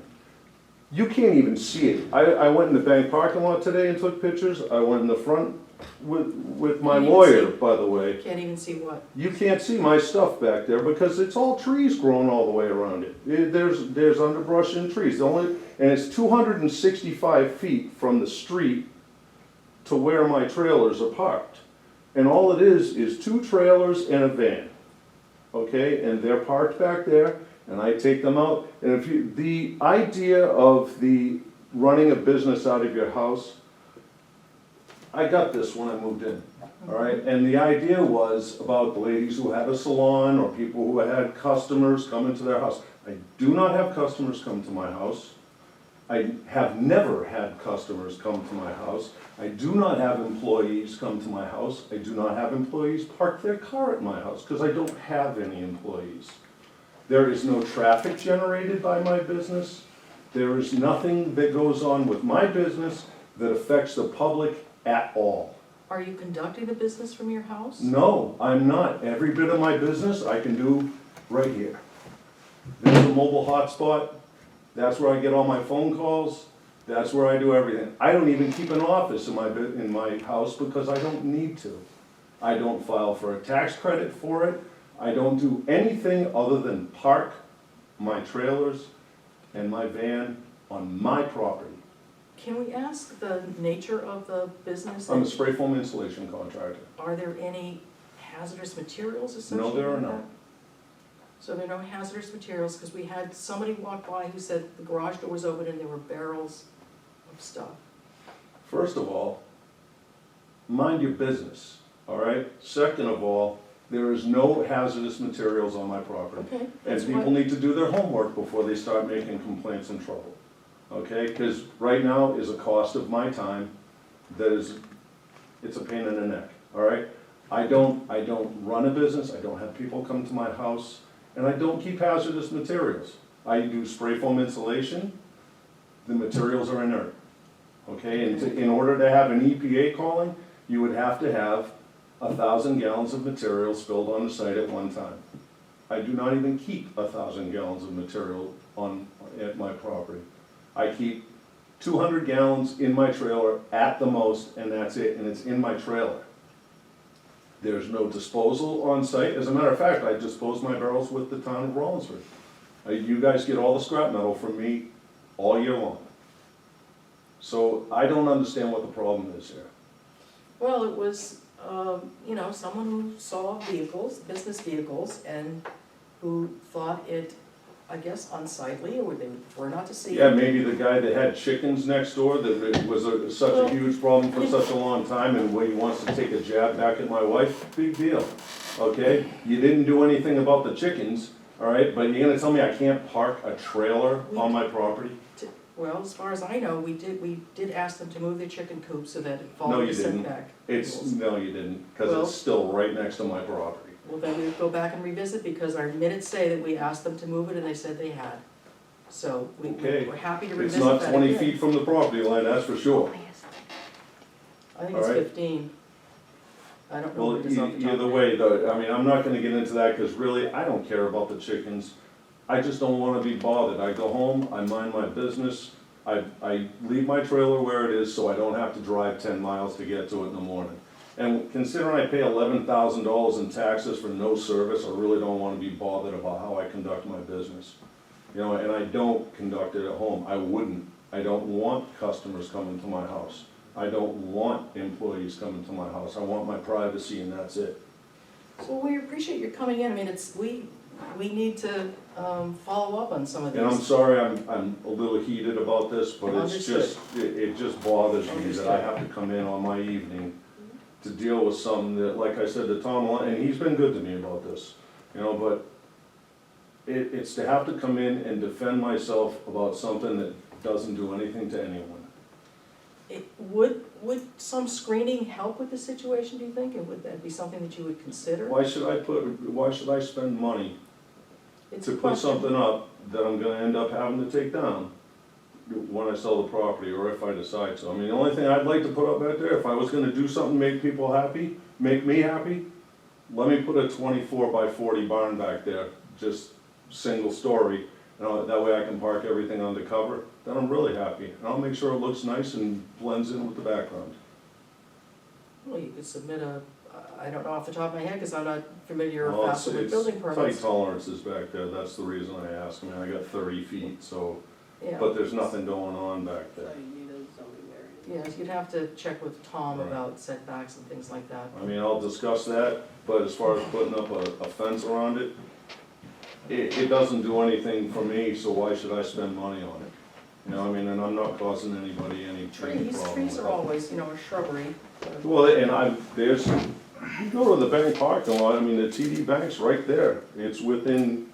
You can't even see it. I went in the bank parking lot today and took pictures. I went in the front with my Can't even lawyer, see. by the way. Can't even see what? You can't see my stuff back there because it's all trees growing all the way around it. There's underbrush and trees. And it's 265 feet from the street to where my trailers are parked. And all it is 2 trailers and a van. Okay, and they're parked back there, and I take them out. And the idea of the running a business out of your house, I got this when I moved in, all right? And the idea was about the ladies who had a salon or people who had customers come into their house. I do not have customers come to my house. I have never had customers come to my house. I do not have employees come to my house. I do not have employees park their car at my house because I don't have any employees. There is no traffic generated by my business. There is nothing that goes on with my business that affects the public at all. Are you conducting the business from your house? No, I'm not. Every bit of my business I can do right here. There's a mobile hotspot. That's where I get all my phone calls. That's where I do everything. I don't even keep an office in my house because I don't need to. I don't file for a tax credit for it. I don't do anything other than park my trailers and my van on my property. Can we ask the nature of the business? I'm a spray foam insulation contractor. Are there any hazardous materials associated No, with there that? are not. So there are no hazardous materials, because we had somebody walk by who said the garage door was open and there were barrels of stuff. First of all, mind your business, all right? Second of all, there is no hazardous materials on my property. Okay, And that's people what, need to do their homework before they start making complaints and trouble, okay? Because right now is a cost of my time that is, it's a pain in the neck, all right? I don't run a business, I don't have people come to my house, and I don't keep hazardous materials. I do spray foam insulation, the materials are inert, okay? And in order to have an EPA calling, you would have to have 1,000 gallons of material spilled on the site at one time. I do not even keep 1,000 gallons of material at my property. I keep 200 gallons in my trailer at the most, and that's it, and it's in my trailer. There's no disposal on site. As a matter of fact, I dispose my barrels with the town of Rollinsford. You guys get all the scrap metal from me all year long. So I don't understand what the problem is here. well, it was, you know, someone who saw vehicles, business vehicles, and who thought it, I guess, unsightly, or they prefer not to see it. Yeah, maybe the guy that had chickens next door, that it was such a huge problem for such a long time, and when he wants to take a jab back at my wife, big deal, okay? You didn't do anything about the chickens, all right, but you're gonna tell me I can't park a trailer on my property? Well, as far as I know, we did ask them to move their chicken coop so that it No, followed you the didn't. setback. It's, rules. no, you didn't, because Well- it's still right next to my property. Well, then we would go back and revisit, because our minutes say that we asked them to move it and they said they had. So Okay. we're happy to It's revisit not that 20 again. feet from the property line, that's for sure. I think it's All right. 15. I don't know Well, what it is off the top either of my way, though, I mean, I'm not gonna get into that, because really, I don't care about the chickens. I just don't wanna be bothered. I go home, I mind my business, I leave my trailer where it is, so I don't have to drive 10 miles to get to it in the morning. And considering I pay $11,000 in taxes for no service, I really don't wanna be bothered about how I conduct my business. You know, and I don't conduct it at home. I wouldn't. I don't want customers coming to my house. I don't want employees coming to my house. I want my privacy and that's it. So we appreciate your coming in. I mean, we need to follow up on some of these. And I'm sorry, I'm a little heated about this, but it's just, it just bothers me that I have to come in on my evening to deal with something that, like I said to Tom, and he's been good to me about this, you know, but it's to have to come in and defend myself about something that doesn't do anything to anyone. Would some screening help with the situation, do you think? And would that be something that you would consider? Why should I spend money It's to a put question. something up that I'm gonna end up having to take down when I sell the property, or if I decide to? I mean, the only thing I'd like to put up back there, if I was gonna do something, make people happy, make me happy, let me put a 24 by 40 barn back there, just single story, that way I can park everything undercover, then I'm really happy. And I'll make sure it looks nice and blends in with the background. Well, you could submit I don't know off the top of my head, because I'm not familiar Well, fast with building tight permits. tolerances back there, that's the reason I asked. I mean, I got 30 feet, so, Yeah. but there's nothing going on back So there. you need a zoning variance. Yes, you'd have to check with Tom Right. about setbacks and things like that. I mean, I'll discuss that, but as far as putting up a fence around it, it doesn't do anything for me, so why should I spend money on it? You know, I mean, and I'm not causing anybody any tree Trees problem. are always, a shrubbery. Well, and you go to the bank parking lot, I mean, the TD Bank's right there. It's within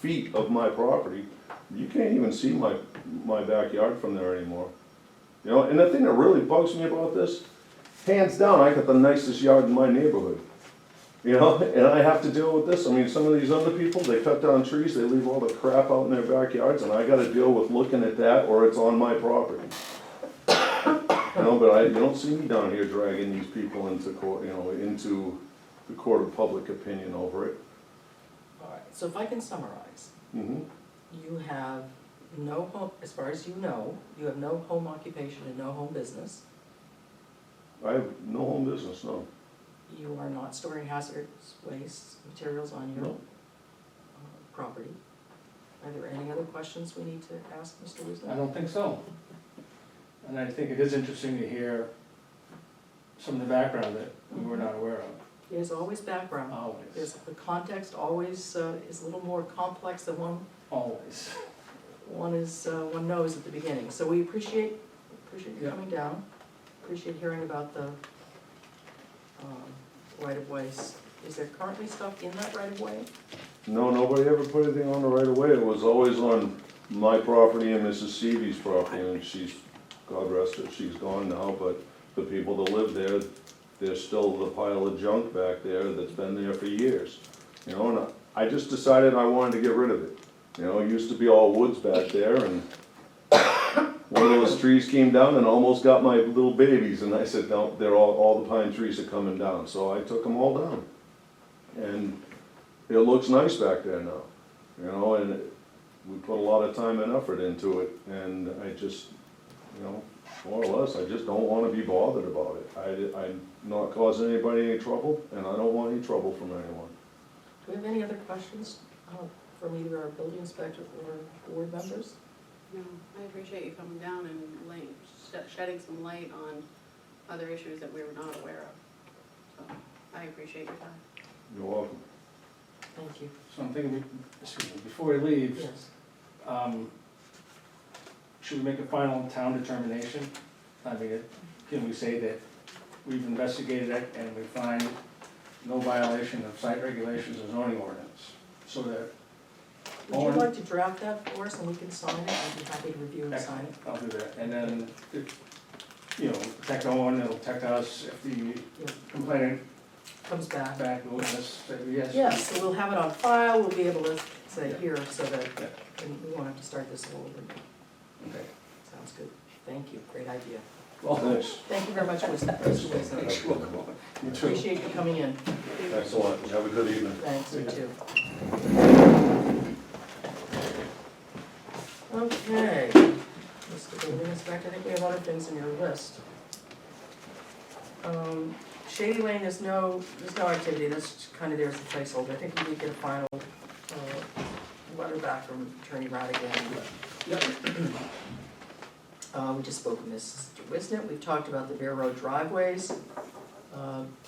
feet of my property. You can't even see my backyard from there anymore. You know, and the thing that really bugs me about this, hands down, I got the nicest yard in my neighborhood. You know, and I have to deal with this. I mean, some of these other people, they cut down trees, they leave all the crap out in their backyards, and I gotta deal with looking at that, or it's on my property. You know, but you don't see me down here dragging these people into court, into the court of public opinion over it. All right, so if I can summarize, Mhm. you have no home, as far as you know, you have no home occupation and no home business. I have no home business, no. You are not storing hazardous waste materials on your No. property. Are there any other questions we need to ask Mr. I Wisdom? don't think so. And I think it is interesting to hear some of the background that we were not aware of, There's always background. always, The context always is a little more complex than always. one knows at the beginning. So we appreciate you Yeah. coming down, appreciate hearing about the right-of-ways. Is there currently stuff in that right-of-way? No, nobody ever put anything on the right of way. It was always on my property and Mrs. Seavy's property, and she's, God rest her, she's gone now, but the people that live there, there's still the pile of junk back there that's been there for years. You know, and I just decided I wanted to get rid of it. You know, it used to be all woods back there, and one of those trees came down and almost got my little babies, and I said, no, they're all the pine trees are coming down, so I took them all down. And it looks nice back there now, and we put a lot of time and effort into it, and I just, more or less, I just don't wanna be bothered about it. I'm not causing anybody any trouble, and I don't want any trouble from anyone. Do we have any other questions from either our building inspector or board members? No, I appreciate you coming down and shedding some light on other issues that we were not aware of. So I appreciate your time. You're welcome. Thank you. So I'm thinking, before we leave, Yes. should we make a final town determination? I mean, can we say that we've investigated it and we find no violation of site regulations or zoning ordinance? So that, Would you like to draft that for us and we can sign it? I'd be happy to review and sign it. I'll do that, and then, protect Owen, it'll protect us if the complainant Comes back. back will let us say yes. Yes, so we'll have it on file, we'll be able to say Yeah. here so that Yeah. and we won't have to start this all over again. Okay. Sounds good. Thank you, great idea. Well, Thanks. Thank you very much, Mr. Wisdom. you too. Appreciate you coming in. Excellent. Have a good evening. Thanks, you too. Okay, Mr. Building Inspector, I think we have other things in your list. Shady Lane, there's no activity, that's kind of there as a placeholder. I think we did get a final letter back from Attorney Radigan. Yep. We just spoke with Mr. Wisnett, we've talked about the Bear Road driveways,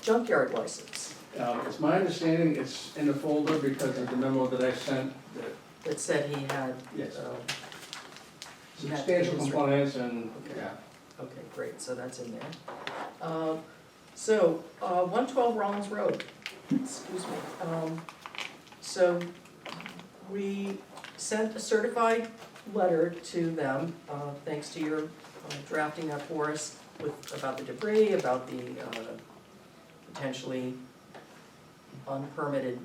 junkyard license It's my understanding it's in the folder because of the memo that I sent, that that said he had. Yes. He had substantial things- compliance and, Okay. yeah. Okay, great, so that's in there. 112 Rollins Road, excuse me. So we sent a certified letter to them, thanks to your drafting that for us about the debris, about the potentially unpermitted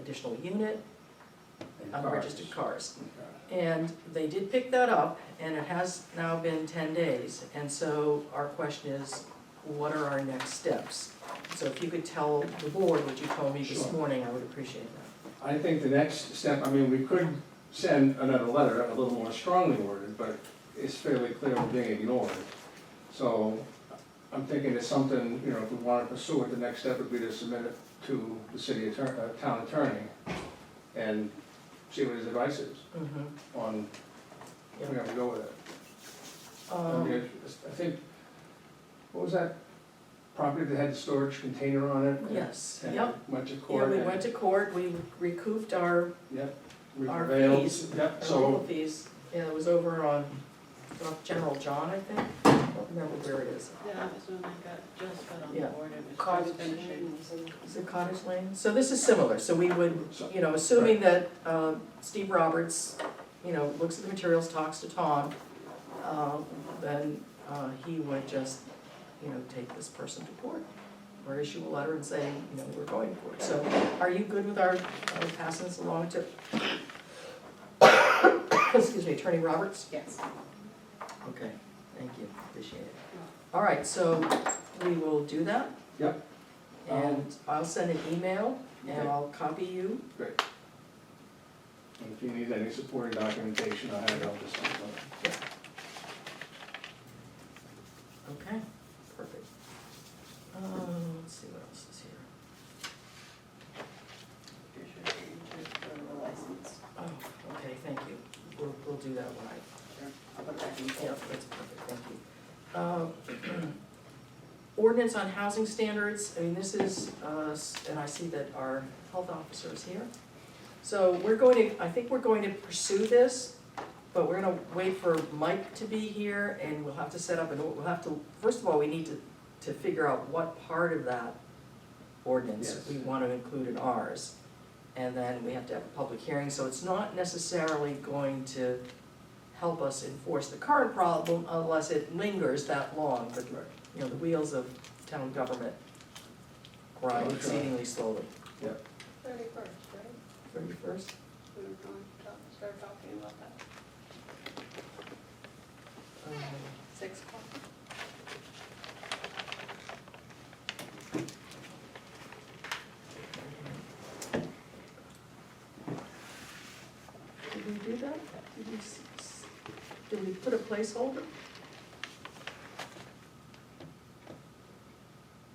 additional unit, And unregistered cars. Okay. And they did pick that up, and it has now been 10 days. And so our question is, what are our next steps? So if you could tell the board what you told me this Sure. morning, I would appreciate that. I think the next step, I mean, we could send another letter, a little more strongly worded, but it's fairly clear we're being ignored. So I'm thinking it's something, you know, if we want to pursue it, the next step would be to submit it to the city attorney, town attorney, and see what his advice is on Yeah. where to go with it. I think, what was that property that had the storage container on it? Yes, And yep. went to Yeah, court? we and- went to court, we recouped our Yep. We our prevailed. fees. Yep, legal so, fees. Yeah, it was over on General John, I think. I don't remember where it is. Yeah, that was when I just got on Yeah. board, it was Cottage just finishing. Is it Cottage Lane? So this is similar, so we would, So- you know, assuming that Steve Roberts, you know, looks at the materials, talks to Tom, then he would just, you know, take this person to court or issue a letter and say, you know, we're going to court. So are you good with our passing this along to, excuse me, Attorney Roberts? Yes. Okay, thank you, appreciate it. All right, so we will do that. Yep. And I'll send an email and Okay. I'll copy you. great. And if you need any supporting documentation, I have it, I'll just send it. Okay, perfect. Let's see what else is here. Here's your signature for the license. Oh, okay, thank you. We'll do that when I, Sure. I'll put that in. yeah, that's perfect, thank you. Ordinance on housing standards, I mean, this is, and I see that our health officer is here. So we're going to, I think we're going to pursue this, but we're gonna wait for Mike to be here, and we'll have to set up, we'll have to, first of all, we need to figure out what part of that ordinance Yes. we want to include in ours. And then we have to have a public hearing, so it's not necessarily going to help us enforce the current problem unless it lingers that long, but, you know, the wheels of town government grind Oh, sure. exceedingly slowly. 31st, right? 31st? We were going to start talking about that. 6 o'clock. Did we do that? Did we put a placeholder?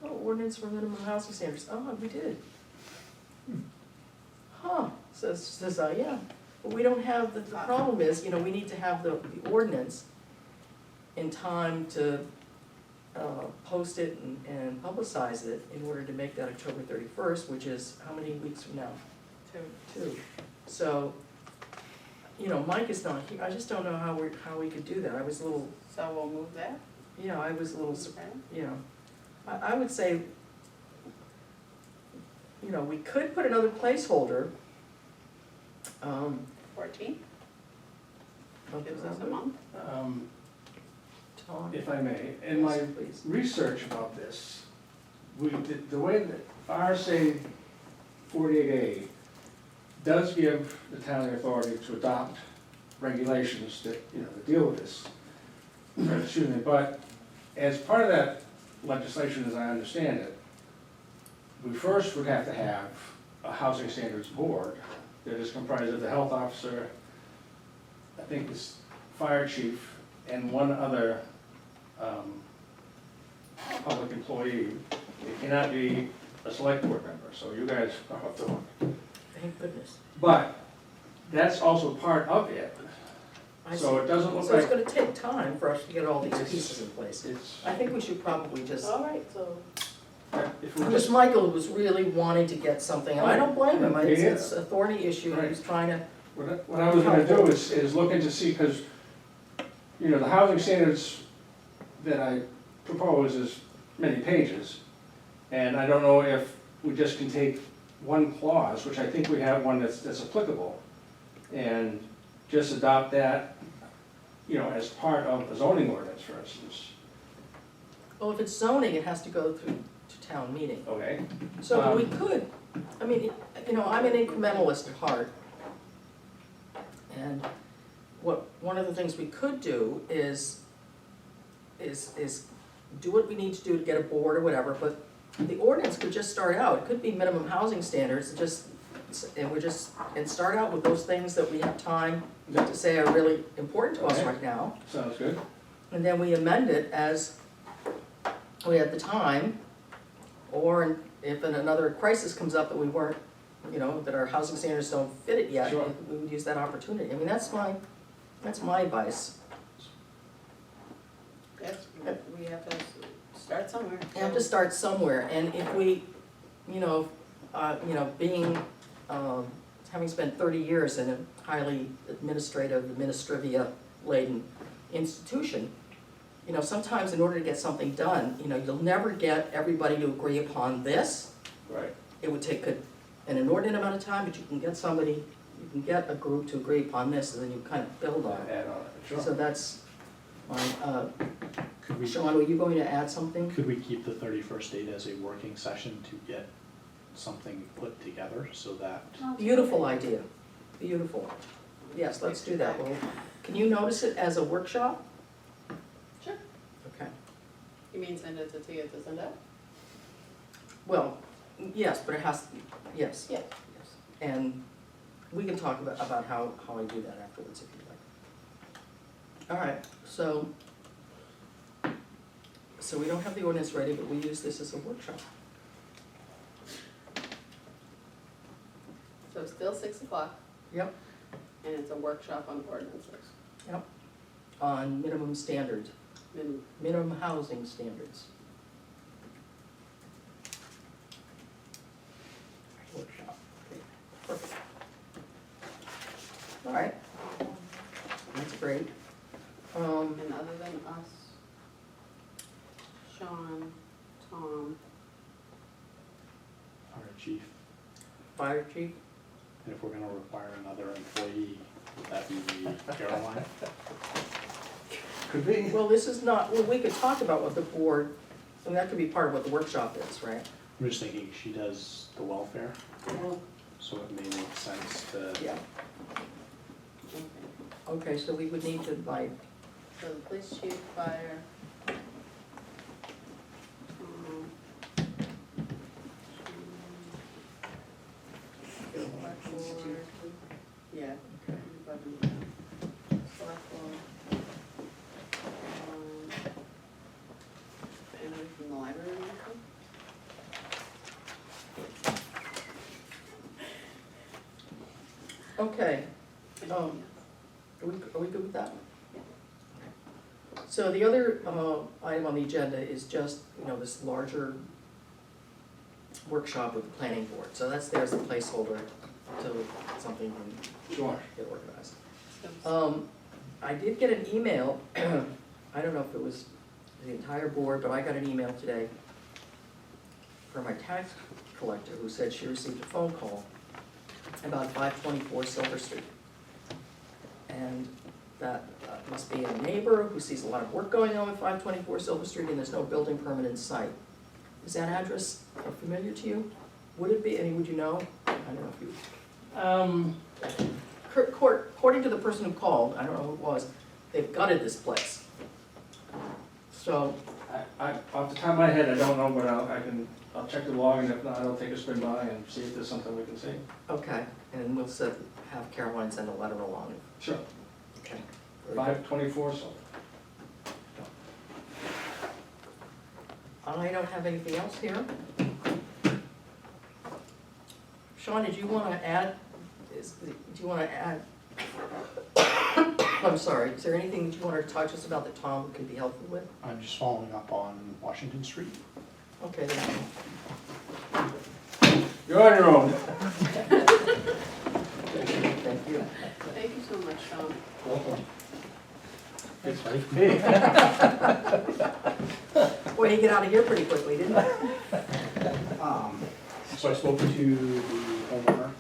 Oh, ordinance for minimum housing standards, oh, we did. Huh, says I, yeah, but we don't have, the problem is, you know, we need to have the ordinance in time to post it and publicize it in order to make that October 31st, which is how many weeks from now? 2. So, you know, Mike is not here, I just don't know how we could do that. I was a little, So we'll move that, yeah, I was a little, okay? you know, I would say, you know, we could put another placeholder. 14th, What gives does us that a mean? month. Tom? If I may, in my Yes, please. research about this, the way that RSA 48A does give the town the authority to adopt regulations that, you know, that deal with this. Excuse me, but as part of that legislation, as I understand it, we first would have to have a housing standards board that is comprised of the health officer, I think it's fire chief, and one other public employee. It cannot be a select board member, so you guys are off the hook. Thank goodness. But that's also part of it. I So see. it doesn't look So it's like gonna take time for us to get all these It's- pieces in place. it's, I think we should probably just, All right, so if we because just, Michael was really wanting to get something, and I don't blame him, Me neither. it's a thorny issue, Right. he's trying to, what I was gonna do is look into see, because, you know, the housing standards that I propose is many pages. And I don't know if we just can take one clause, which I think we have one that's applicable, and just adopt that, you know, as part of the zoning ordinance, for instance, well, if it's zoning, it has to go through to town meeting. okay? So we could, I mean, you know, I'm an incrementalist at heart. And one of the things we could do is do what we need to do to get a board or whatever, but the ordinance could just start out, it could be minimum housing standards, and start out with those things that we have time to say are really important to us Okay. right now. Sounds good. And then we amend it as we have the time, or if another crisis comes up that we weren't, you know, that our housing standards don't fit it yet, Sure. we would use that opportunity. I mean, that's my advice. yes, we have to start somewhere. You have to start somewhere, and if we, being, having spent 30 years in a highly administrivia laden institution, you know, sometimes in order to get something done, you know, you'll never get everybody to agree upon this. Right. It would take an inordinate amount of time, but you can get a group to agree upon this, and then you kind of build on it. Add on it, So sure. that's my, Could we, Sean, were you going to add something? could we keep the 31st date as a working session to get something put together so that, Beautiful idea, beautiful. Yes, let's do that. Well, can you notice it as a workshop? Sure. Okay. You mean send it to Tia to send out? Well, yes, but it has, yes. Yeah. Yes. And we can talk about how I do that afterwards if you'd like. All right, so we don't have the ordinance ready, but we use this as a workshop. So it's still 6 o'clock, Yep, and it's a workshop on ordinances. yep. On minimum standards, Min- minimum housing standards. Workshop, okay, perfect. All right, that's great. And other than us, Sean, Tom, our chief, Fire chief? and if we're gonna require another employee, would that be Caroline? Could be. Well, this is not, well, we could talk about what the board, and that could be part of what the workshop is, right? I'm just thinking she does the welfare, Well, so it may make sense to, yeah, okay. okay, so we would need to invite, So the police chief, fire. Select board. Yeah. okay. Select board. Anybody from the library? Okay, are we good with that? So the other item on the agenda is just, you know, this larger workshop with the planning board. So that's there as a placeholder until something can Sure. get organized. So, I did get an email, I don't know if it was the entire board, but I got an email today from my tax collector who said she received a phone call about 524 Silver Street. And that must be a neighbor who sees a lot of work going on with 524 Silver Street and there's no building permit in sight. Is that address familiar to you? Would it be, would you know? I don't know if you. According to the person who called, I don't know who it was, they've gutted this place. So, I, off the top of my head, I don't know, but I'll check the log, and if not, I'll take a spin by and see if there's something we can see. okay, and we'll have Caroline send a letter along. Sure. Okay. Very good. 524, so. I don't have anything else here. Sean, did you want to add do you wanna add? I'm sorry, is there anything that you wanna talk to us about that Tom could be helpful with? I'm just following up on Washington Street. Okay, then. You're on your own. Thank you. Thank you so much, Sean. It's ready for me. Boy, you get out of here pretty quickly, didn't you? So I spoke to the homeowner.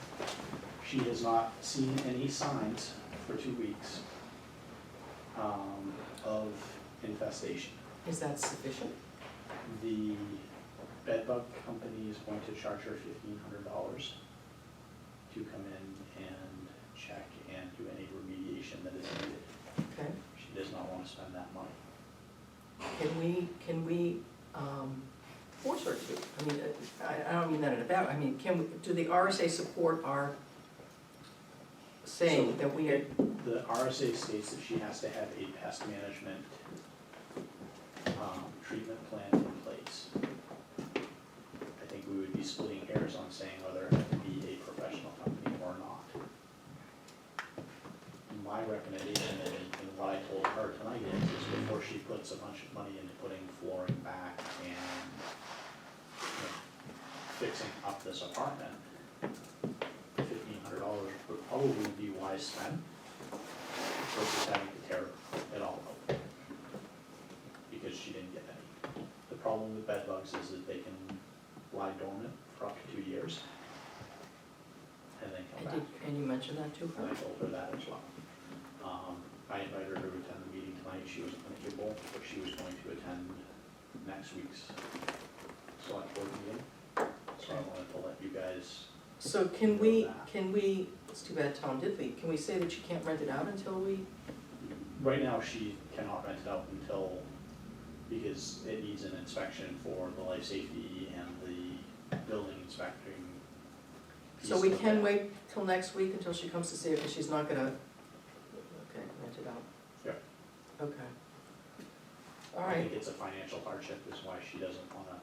She has not seen any signs for 2 weeks of infestation. Is that sufficient? The bedbug company is going to charge her $1,500 to come in and check and do any remediation that is needed. Okay. She does not want to spend that money. Can we force her to? I mean, I don't mean that in a bad, I mean, do the RSA support our saying that we are, The RSA states that she has to have a pest management treatment plan in place. I think we would be splitting hairs on saying whether it had to be a professional company or not. My recommendation and what I told her tonight is before she puts a bunch of money into putting flooring back and fixing up this apartment, $1,500 would probably be wise spend versus having to tear it all out because she didn't get any. The problem with bed bugs is that they can lie dormant for up to 2 years and then come back. and you mentioned that to And her? I told her that as well. I invited her to attend the meeting tonight. She wasn't able, but she was going to attend next week's select board meeting. So I wanted to let you guys. So can we, it's too bad Tom did leave, can we say that she can't rent it out until we, Right now, she cannot rent it out until, because it needs an inspection for the life safety and the building inspecting. so we can wait till next week until she comes to see it, because she's not gonna, okay, rent it out? Yep. Okay. All I right, think it's a financial hardship is why she doesn't wanna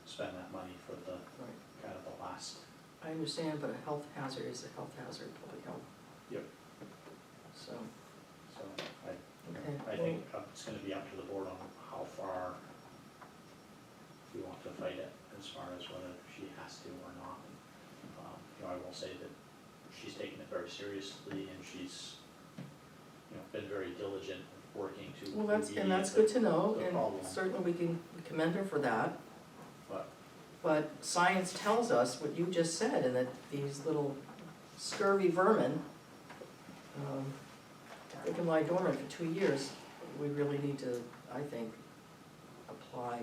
spend that money for the, right. kind of the last. I understand, but a health hazard is a health hazard, public health. Yep. So, So okay. I think it's gonna be up to the board on how far we want to fight it as far as whether she has to or not. I will say that she's taken it very seriously and she's, been very diligent working to. Well, that's remediate good to know, the and problem. certainly we commend her for that. But But science tells us what you just said, and that these little scurvy vermin, they can lie dormant for 2 years. We really need to, I think, apply,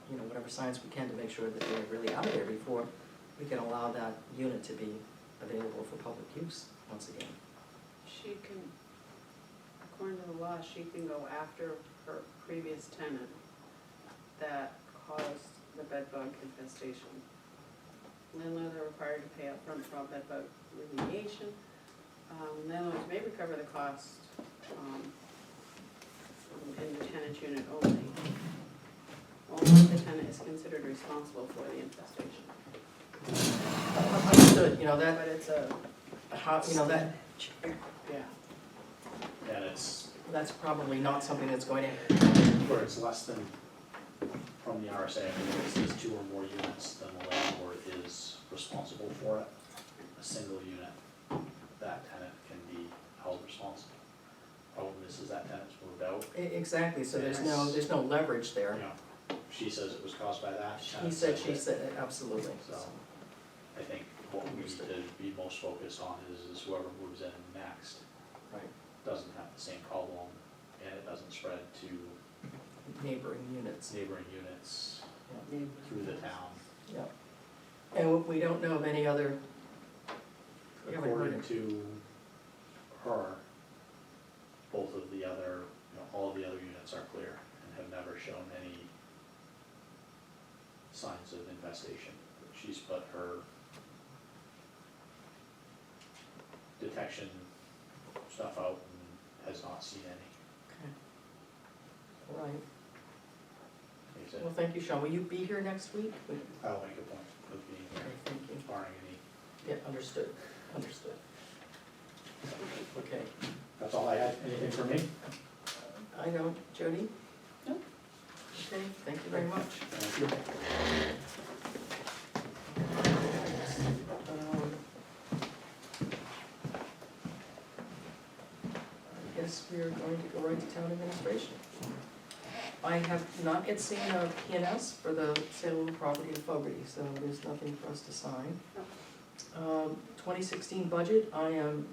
whatever science we can to make sure that they're really out of there before we can allow that unit to be available for public use once again. She can, according to the law, she can go after her previous tenant that caused the bedbug infestation. Landlords are required to pay upfront for all bedbug remediation. Landlords may recover the cost in the tenant unit only. Only if the tenant is considered responsible for the infestation. Understood, But it's a, yeah, it's, that's probably not something that's going to, where it's less than, from the RSA, I mean, it says 2 or more units, then the landlord is responsible for it. A single unit, that tenant can be held responsible. Problem is that tenant's moved out. exactly, so there's no leverage there. She says it was caused by that. He said, she said, absolutely. So, I think what we need to be most focused on is whoever moves in next Right, doesn't have the same problem, and it doesn't spread to neighboring units. neighboring units Yeah. through the town. Yeah. And we don't know of any other, we haven't heard According it. to her, both of the other, all of the other units are clear and have never shown any signs of infestation. She's put her detection stuff out and has not seen any. Okay. All right. Like I said, Well, thank you, Sean. Will you be here next week? I'll make a point of being here. Okay, thank you. barring any, Yeah, understood, understood. Okay, that's all I had. Anything for me? I know, Jody? No. Okay, thank you very much. Thank you. Um, I guess we are going to go right to town administration. I have not yet seen a P&S for the sale of the property in Fogarty, so there's nothing for us to sign. 2016 budget, I am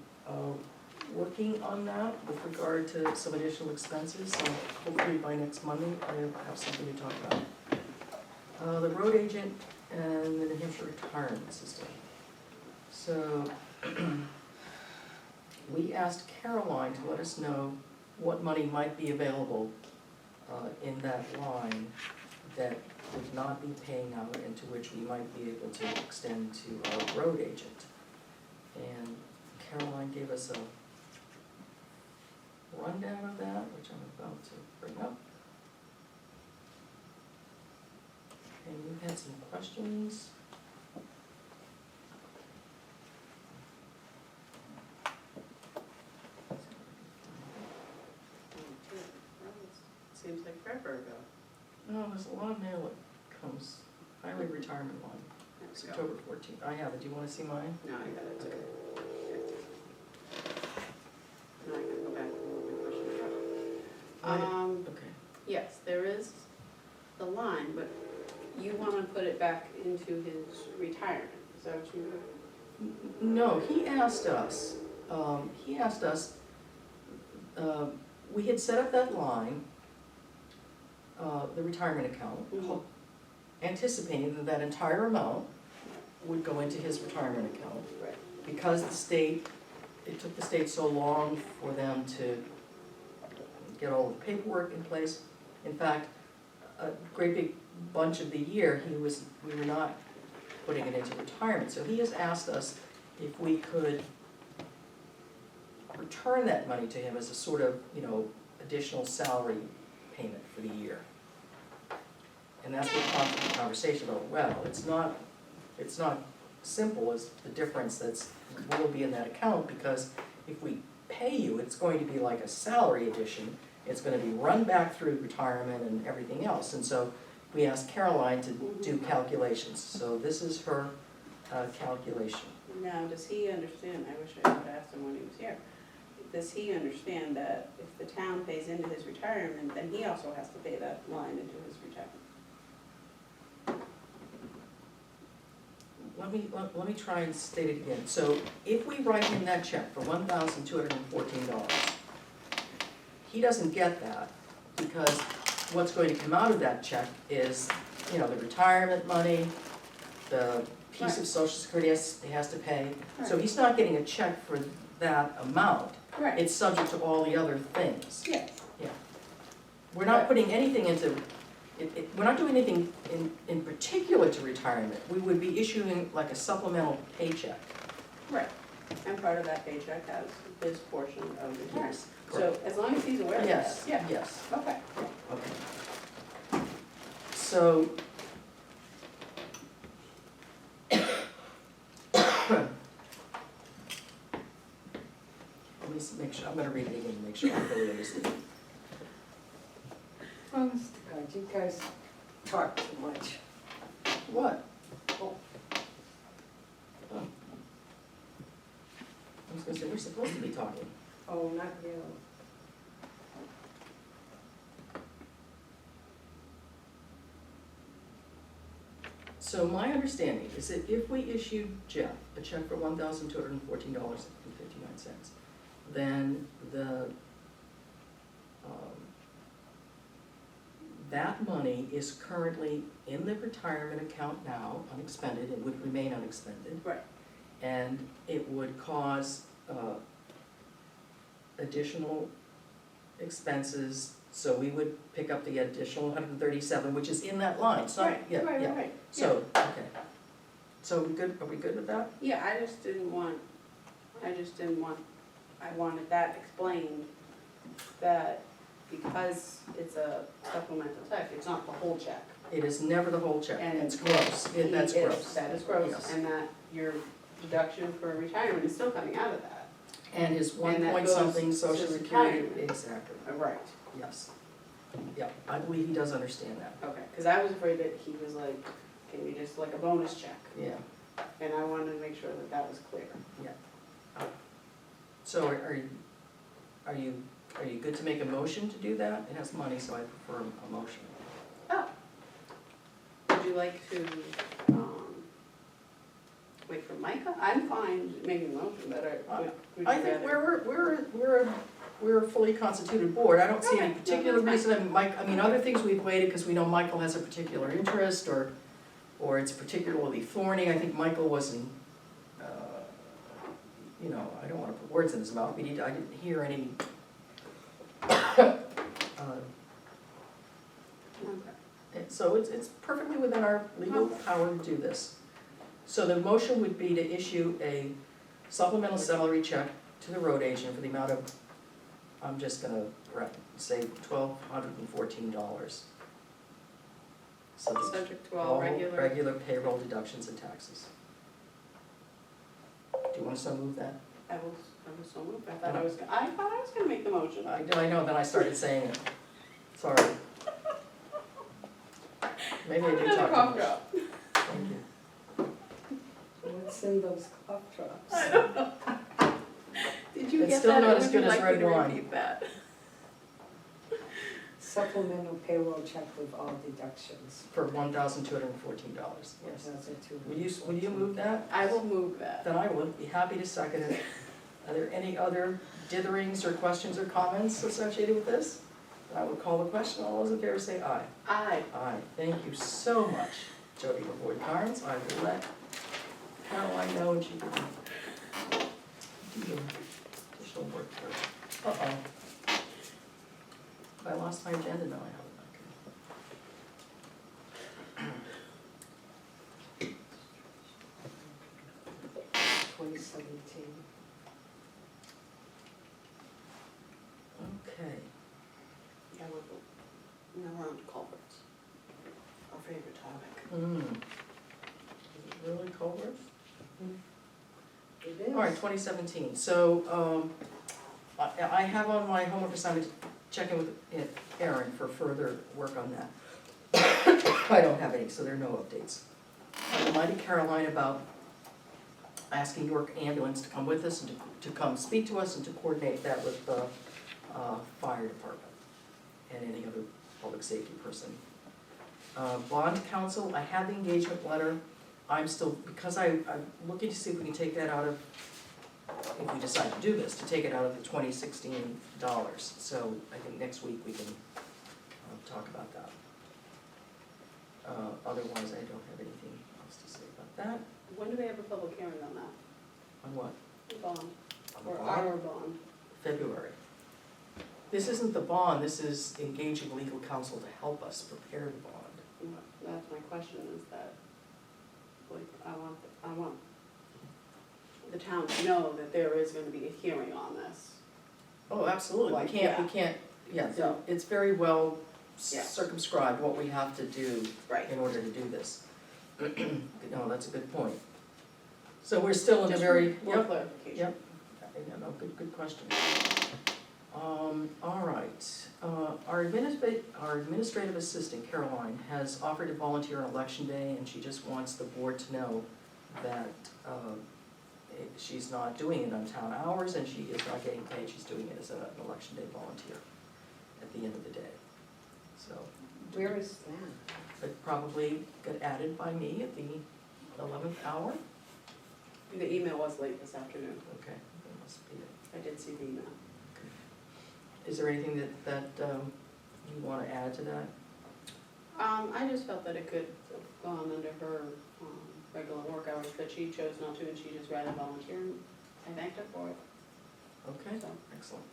working on that with regard to some additional expenses, so hopefully by next Monday, I have something to talk about. The road agent and the New Hampshire retirement system. So, we asked Caroline to let us know what money might be available in that line that would not be paying out and to which we might be able to extend to our road agent. And Caroline gave us a rundown of that, which I'm about to bring up. And we've had some questions. Seems like forever ago. No, there's a lot of mail that comes, highway retirement line, There it's we go. October 14th. I have it, do you wanna see mine? No, I got it, okay. Now I gotta go back and look at my question. Okay. Yes, there is the line, but you wanna put it back into his retirement, is that what you? No, he asked us, we had set up that line, the retirement account, Mhm. anticipating that that entire amount would go into his retirement account. Right. Because the state, it took the state so long for them to get all the paperwork in place. In fact, a great big bunch of the year, we were not putting it into retirement. So he has asked us if we could return that money to him as a sort of, additional salary payment for the year. And that's what prompted the conversation about, well, it's not simple as the difference will be in that account, because if we pay you, it's going to be like a salary addition. It's gonna be run back through retirement and everything else. And so we asked Caroline to do calculations. So this is her calculation. Now, does he understand, I wish I would have asked him when he was here, does he understand that if the town pays into his retirement, then he also has to pay that line into his retirement? Let me try and state it again. So if we write him that check for $1,214, he doesn't get that, because what's going to come out of that check is, the retirement money, the piece of Social Security he has to pay. So he's not getting a check for that amount. Right. It's subject to all the other things. Yes. Yeah. We're not putting anything into, we're not doing anything in particular to retirement. We would be issuing like a supplemental paycheck. Right, and part of that paycheck has his portion of the retirement. Yes, So as long as he's aware of that, Yes, yeah, yes. okay. Okay. So. Let me make sure, I'm gonna read it again to make sure I fully understand. Honest to God, you guys talk too much. What? Oh. I was gonna say, we're supposed to be talking. Oh, not really. So my understanding is that if we issued Jeff a check for $1,214.59, then that money is currently in the retirement account now, unexpended, it would remain unexpended. Right. And it would cause additional expenses, so we would pick up the additional 137, which is in that line, it's not, Right, yeah, right, yeah. right, right. So, okay. So we good, are we good with that? Yeah, I wanted that explained, that because it's a supplemental check, it's not the whole check. It is never the whole check, And it's gross, that's He is- gross. That is gross, Yes. and that your deduction for retirement is still coming out of that. And his one And that point goes something to social security, retirement. exactly, Right, yes. Yeah, I believe he does understand that, okay, because I was afraid that he was like, can you just like a bonus check? yeah. And I wanted to make sure that that was clear. So are you good to make a motion to do that? It has money, so I prefer a motion. Would you like to, wait for Micah? I'm fine making a motion, but would you I think rather- we're a fully constituted board, I don't see any Okay, no, particular that's reason, other things we've waited, because we know Michael has a particular interest, or it's particularly thorny, I think Michael wasn't, I don't wanna put words in his mouth, but I didn't hear any, Okay. so it's perfectly within our legal power to do this. So the motion would be to issue a supplemental salary check to the road agent for the amount of, I'm just gonna say $1,214. Subject to all regular. Regular payroll deductions and taxes. Do you want to so move that? I was so moved. I thought I was gonna make the motion. I know, then I started saying it. Sorry. Maybe I did Another talk cough too much. drop. Thank you. What's in those cough drops? I don't know. Did you It's get still that, not or as would you good as like me red to wine. repeat that? Supplemental payroll check with all deductions. For $1,214, yes. Those are two. Will you move that? I will move that. Then I will be happy to second it. Are there any other ditherings or questions or comments associated with this? I will call the question. All those in favor say aye. Aye. Aye. Thank you so much, Jody LaVoy Carnes. I will let Caroline know, and she can do the additional work for. Uh-oh. I lost my agenda, now I have it back. 2017. Okay. Yeah, we're on to culverts. Our favorite topic. Is it really culverts? It is. All right, 2017. So I have on my homework assignment to check in with Erin for further work on that. I don't have any, so there are no updates. I reminded Caroline about asking York Ambulance to come with us and to come speak to us and to coordinate that with the fire department and any other public safety person. Bond council, I had the engagement letter. I'm still, because I'm looking to see if we can take that out of, if we decide to do this, to take it out of the 2016 dollars. So I think next week we can talk about that. Otherwise, I don't have anything else to say about that. When do we have a public hearing on that? On what? The bond, On the or bond? our bond? February. This isn't the bond, this is engaging legal counsel to help us prepare the bond. That's my question, is that, like, I want the town to know that there is gonna be a hearing on this. Oh, absolutely, Like, we can't, yeah, So- it's very well Yeah. circumscribed what we have to do Right. in order to do this. No, that's a good point. So we're still in a Just very, more yep, clarification. yep, no, good question. All right, our administrative assistant, Caroline, has offered to volunteer on election day, and she just wants the board to know that, she's not doing it on town hours, and she is not getting paid, she's doing it as an election day volunteer at the end of the day, so. Where is that? It probably got added by me at the 11th hour. The email was late this afternoon. Okay, that must be it. I did see the email. Is there anything that you want to add to that? I just felt that it could have gone under her regular work hours, but she chose not to, and she just rather volunteer, and I thanked her for it. Okay, So. excellent.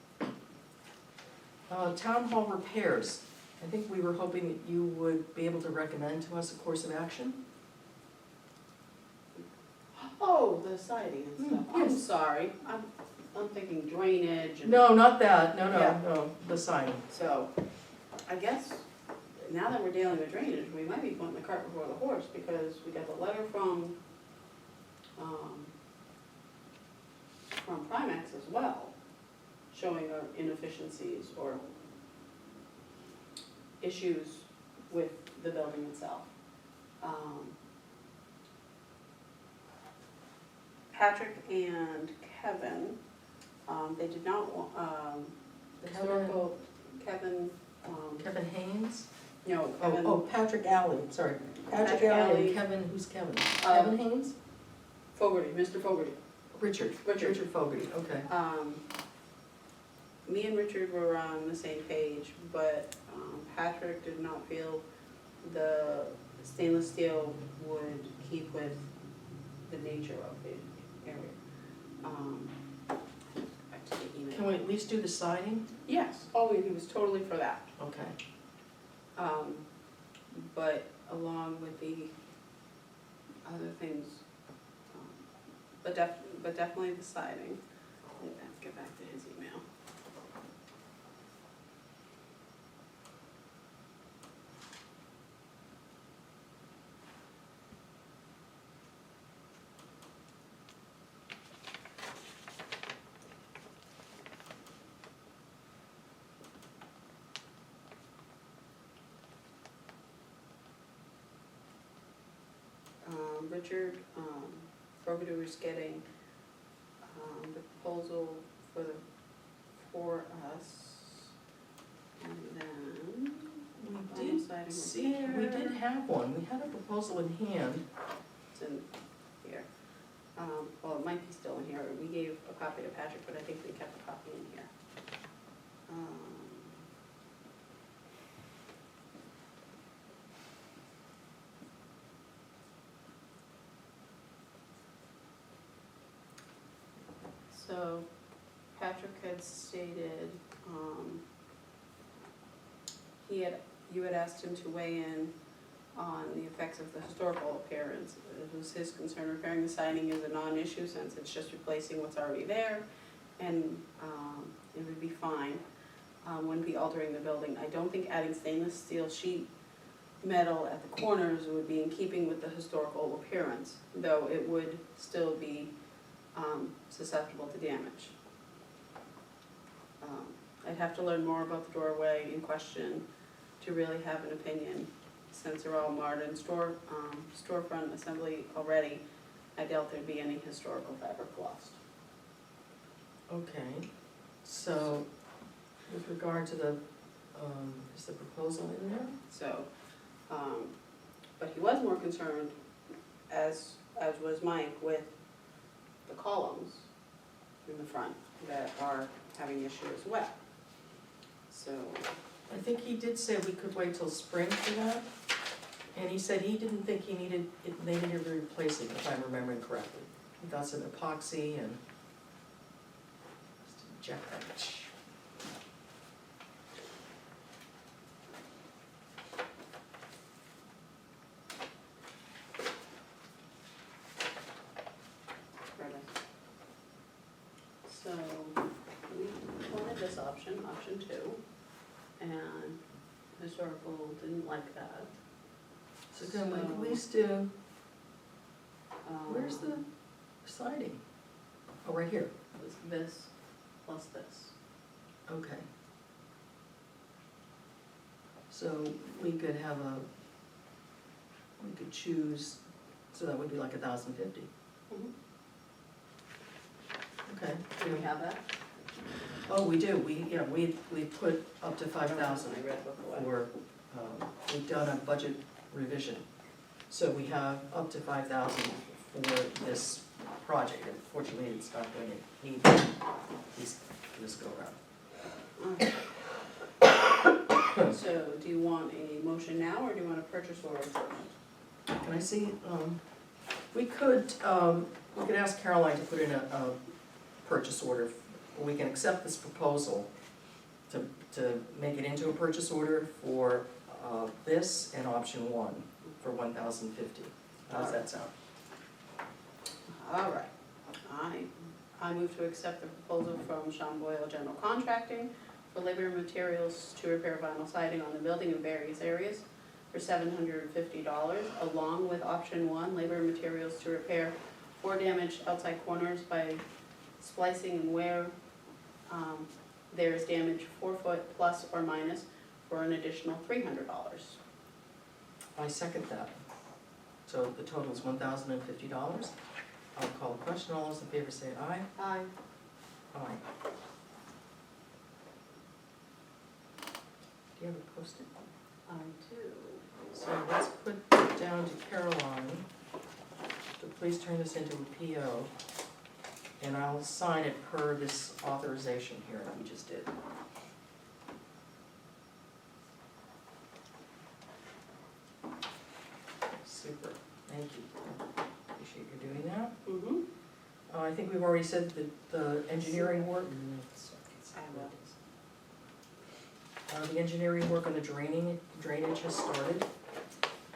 Town hall repairs. I think we were hoping that you would be able to recommend to us a course of action. Oh, the siding and stuff. I'm yes. sorry. I'm thinking drainage and. No, not that, Yeah. no, the signing. So, I guess now that we're dealing with drainage, we might be putting the cart before the horse, because we got the letter from Primex as well, showing our inefficiencies or issues with the building itself. Patrick and Kevin, they did not want, the historical, Kevin, Kevin Haynes? no, Oh, Kevin. oh, Patrick Alley, sorry. Patrick Patrick Alley Alley. and Kevin, who's Kevin? Kevin Haynes? Fogarty, Mr. Fogarty. Richard. Richard. Fogarty, okay. Me and Richard were on the same page, but Patrick did not feel the stainless steel would keep with the nature of the area. Back to the email. Can we at least do the siding? Yes, oh, he was totally for that. Okay. But along with the other things, but definitely the siding. Let's get back to his email. Richard, Fogarty was getting, the proposal for us, and then. We did see, we did have one, we had a proposal in hand. It's in here. Well, it might be still in here, we gave a copy to Patrick, but I think we kept a copy in here. So Patrick had stated, you had asked him to weigh in on the effects of the historical appearance. It was his concern, repairing the siding is a non-issue since it's just replacing what's already there, and it would be fine, wouldn't be altering the building. I don't think adding stainless steel sheet metal at the corners would be in keeping with the historical appearance, though it would still be susceptible to damage. I'd have to learn more about the doorway in question to really have an opinion, since they're all modern storefront assembly already. I doubt there'd be any historical fabric lost. Okay, so with regard to the, is the proposal in there? So, but he was more concerned, as was Mike, with the columns in the front that are having issue as well. So, I think he did say we could wait till spring for that, and he said he didn't think they needed replacing, if I'm remembering correctly. He thought some epoxy and just inject that. so we wanted this option 2, and historical didn't like that. So can we at least do, where's the siding? Oh, right here. It was this plus this. Okay. So we could have we could choose, so that would be like $1,050. Okay. Do we have that? Oh, we do, we put up to 5,000 I read before. for, we've done a budget revision. So we have up to 5,000 for this project. Unfortunately, it's not going to need this go around. So do you want a motion now, or do you want a purchase order first? Can I see, we could ask Caroline to put in a purchase order. We can accept this proposal to make it into a purchase order for this and option 1 for $1,050. How does that sound? All right. I move to accept the proposal from Sean Boyle General Contracting for labor and materials to repair vinyl siding on the building in various areas for $750, along with option 1, labor and materials to repair 4 damaged outside corners by splicing and where there is damage 4 foot plus or minus for an additional $300. I second that. So the total is $1,050. I'll call the question. All those in favor say aye. Aye. Aye. Do you have it posted? I do. So let's put it down to Caroline. So please turn this into a PO. And I'll sign it per this authorization here that we just did. Super, thank you. Appreciate you doing that. Mm-hmm. I think we've already said that the engineering work. The engineering work on the drainage has started.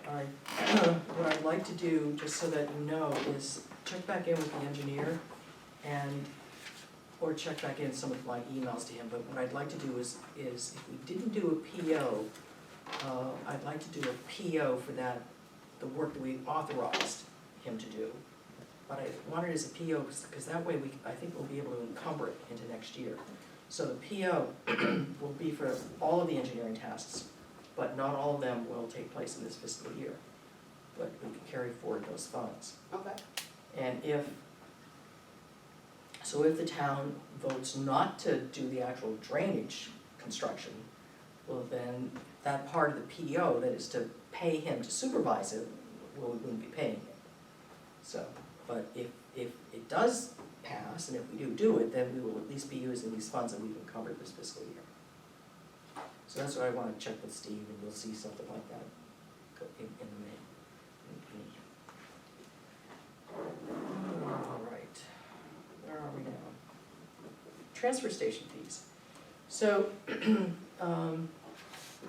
What I'd like to do, just so that you know, is check back in with the engineer or check back in some of my emails to him, but what I'd like to do is if we didn't do a PO, I'd like to do a PO for that, the work that we authorized him to do. But I want it as a PO, because that way I think we'll be able to encumber it into next year. So the PO will be for all of the engineering tasks, but not all of them will take place in this fiscal year. But we can carry forward those funds. Okay. And if the town votes not to do the actual drainage construction, well then, that part of the PO that is to pay him to supervise it, well, we wouldn't be paying him. So, but if it does pass, and if we do it, then we will at least be using these funds that we've encumbered this fiscal year. So that's what I want to check with Steve, and you'll see something like that in the May. All right, where are we now? Transfer station fees. So, the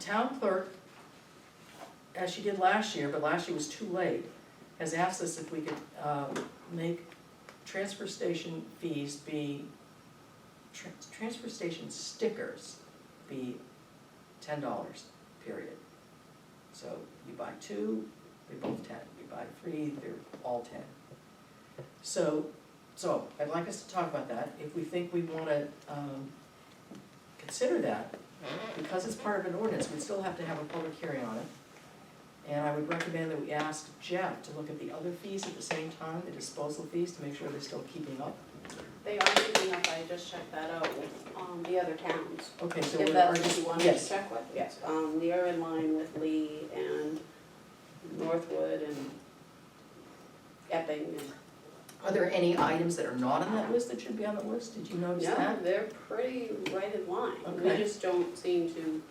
town clerk, as she did last year, but last year was too late, has asked us if we could make transfer station fees be, transfer station stickers be $10, period. So you buy 2, they're both 10. You buy 3, they're all 10. So I'd like us to talk about that. If we think we want to consider that, because it's part of an ordinance, we still have to have a public hearing on it. And I would recommend that we ask Jeff to look at the other fees at the same time, the disposal fees, to make sure they're still keeping up. They are keeping up, I just checked that out with the other towns. Okay, so If we're, that's what you wanted to yes, check with, yes. We are in line with Lee and Northwood and Epping and. are there any items that are not on that list that should be on the list? Did you notice No, that? they're pretty right in line. We Okay. just don't seem to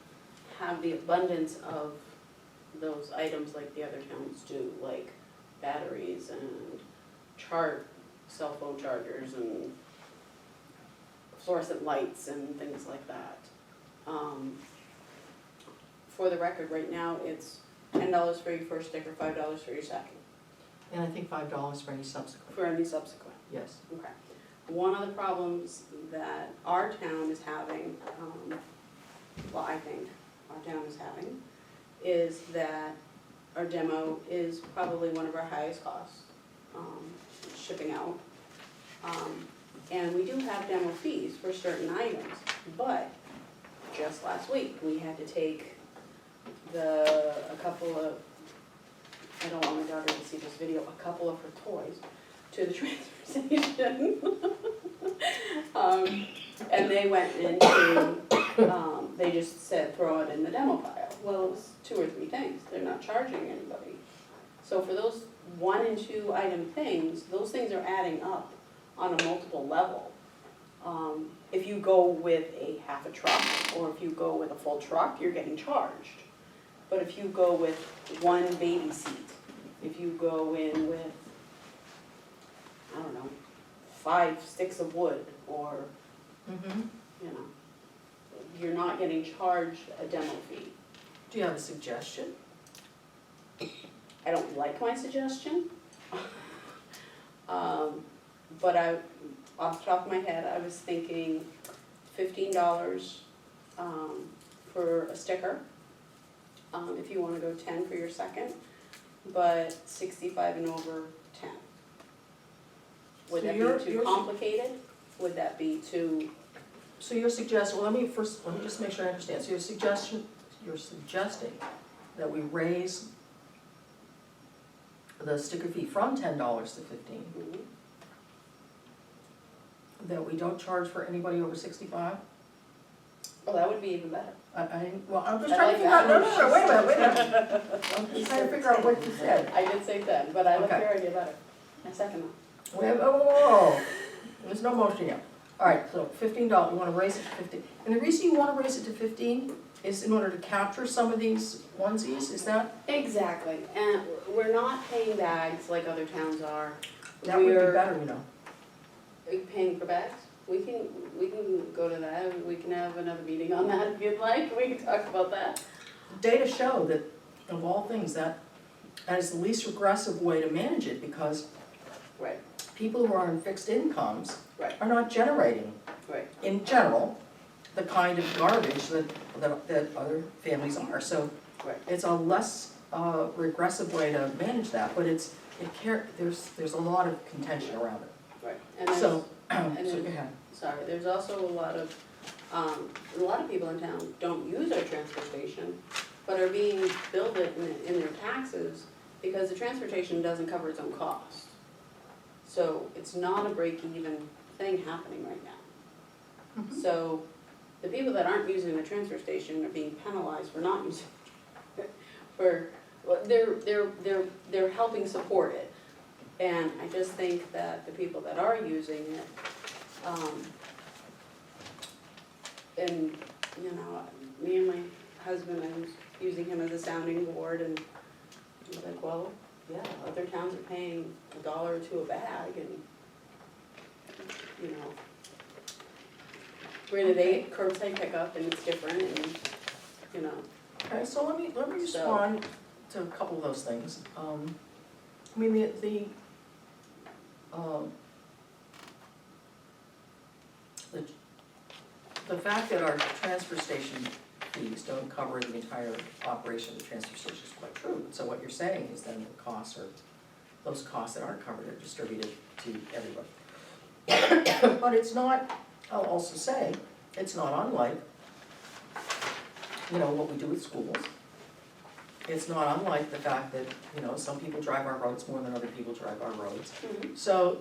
have the abundance of those items like the other towns do, like batteries and cell phone chargers and fluorescent lights and things like that. For the record, right now, it's $10 for your first sticker, $5 for your second, And I think $5 for any subsequent, for any subsequent. yes. Okay. One of the problems that our town is having, well, I think our town is having, is that our demo is probably one of our highest costs, shipping out. And we do have demo fees for certain items, but just last week, we had to take a couple of, I don't want my daughter to see this video, a couple of her toys to the transfer station. And they went into, they just said, throw it in the demo pile. Well, it was 2 or 3 things, they're not charging anybody. So for those 1 and 2 item things, those things are adding up on a multiple level. If you go with a half a truck, or if you go with a full truck, you're getting charged. But if you go with 1 baby seat, if you go in with, I don't know, 5 sticks of wood, or, Mm-hmm. you know, you're not getting charged a demo fee. Do you have a suggestion? I don't like my suggestion. But off the top of my head, I was thinking $15 for a sticker. If you wanna go 10 for your second, but 65 and over, 10. Would So that you're- be too you're- complicated? Would that be too, So your suggestion, well, let me just make sure I understand. So you're suggesting that we raise the sticker fee from $10 to $15, that we don't charge for anybody over 65? well, that would be even better. Well, I'm just I trying like to figure out, that. no, wait a minute. I'm just trying to figure out what you said. I did say 10, but I like Okay. your idea better. I second that. Whoa, there's no motion yet. All right, so $15, you wanna raise it to 15. And the reason you wanna raise it to 15 is in order to capture some of these onesies, is that? Exactly, and we're not paying bags like other towns are. That would be We're better, you know. paying for bags. We can go to that, we can have another meeting on that if you'd like, we can talk about that. Data show that, of all things, that is the least regressive way to manage it, because Right, people who are on fixed incomes Right. are not generating, right, in general, the kind of garbage that other families are. So right. it's a less regressive way to manage that, but there's a lot of contention around it. Right, and there's, So, and so then- go ahead. sorry, there's also a lot of people in town don't use our transfer station, but are being billed it in their taxes because the transfer station doesn't cover its own cost. So it's not a break-even thing happening right now. So the people that aren't using the transfer station are being penalized for not using it. Well, they're helping support it. And I just think that the people that are using it, and, you know, me and my husband, I was using him as a sounding board, and I was like, well, yeah, other towns are paying $1 or $2 a bag, and, you know, granted, they curbside pickup, and it's different, and, you know, Okay, so let me respond to a couple of those things. I mean, the fact that our transfer station fees don't cover the entire operation of the transfer station is quite true. So what you're saying is then the costs are, those costs that aren't covered are distributed to everybody. But it's not, I'll also say, it's not unlike, you know, what we do with schools. It's not unlike the fact that, you know, some people drive our roads more than other people drive our roads. So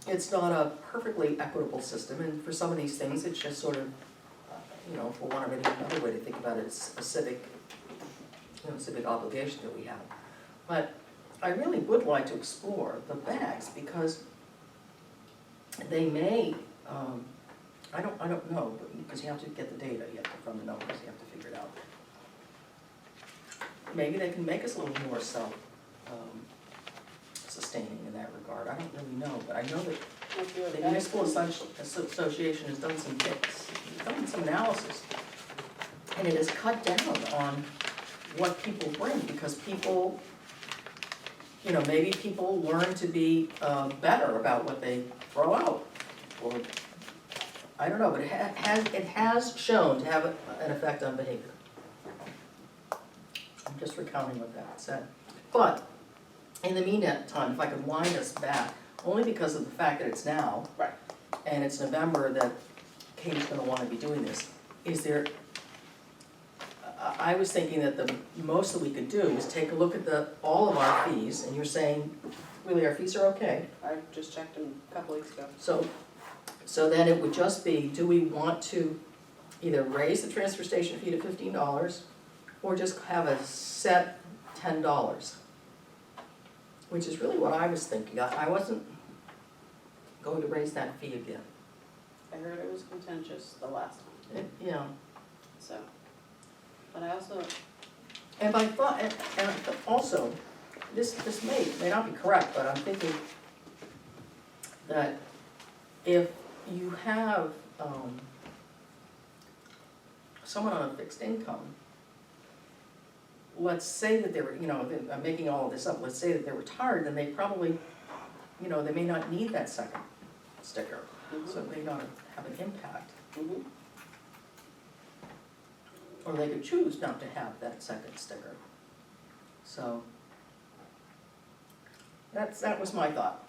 it's not a perfectly equitable system, and for some of these things, it's just sort of, you know, for want of another way to think about it, it's a civic, you know, civic obligation that we have. But I really would like to explore the bags, because they may, I don't know, because you have to get the data, you have to, from the numbers, you have to figure it out. Maybe they can make us a little more sustaining in that regard, I don't really know, but I know that the Municipal Association has done some kicks, done some analysis, and it has cut down on what people bring, because people, you know, maybe people learn to be better about what they throw out, or, I don't know, but it has shown to have an effect on behavior. I'm just recounting what that said. But, in the meantime, if I could wind us back, only because of the fact that it's now, Right. and it's November that Katie's gonna wanna be doing this, is there, I was thinking that the most that we could do is take a look at all of our fees, and you're saying, really, our fees are okay? I just checked them a couple weeks ago. So then it would just be, do we want to either raise the transfer station fee to $15, or just have a set $10? Which is really what I was thinking. I wasn't going to raise that fee again. I heard it was contentious the last time, Yeah. so. But I also, And I thought, and also, this may not be correct, but I'm thinking that if you have someone on a fixed income, let's say that they're, you know, I'm making all of this up, let's say that they're retired, then they probably, you know, they may not need that second sticker, so it may not have an impact. Or they could choose not to have that second sticker. So, that was my thought.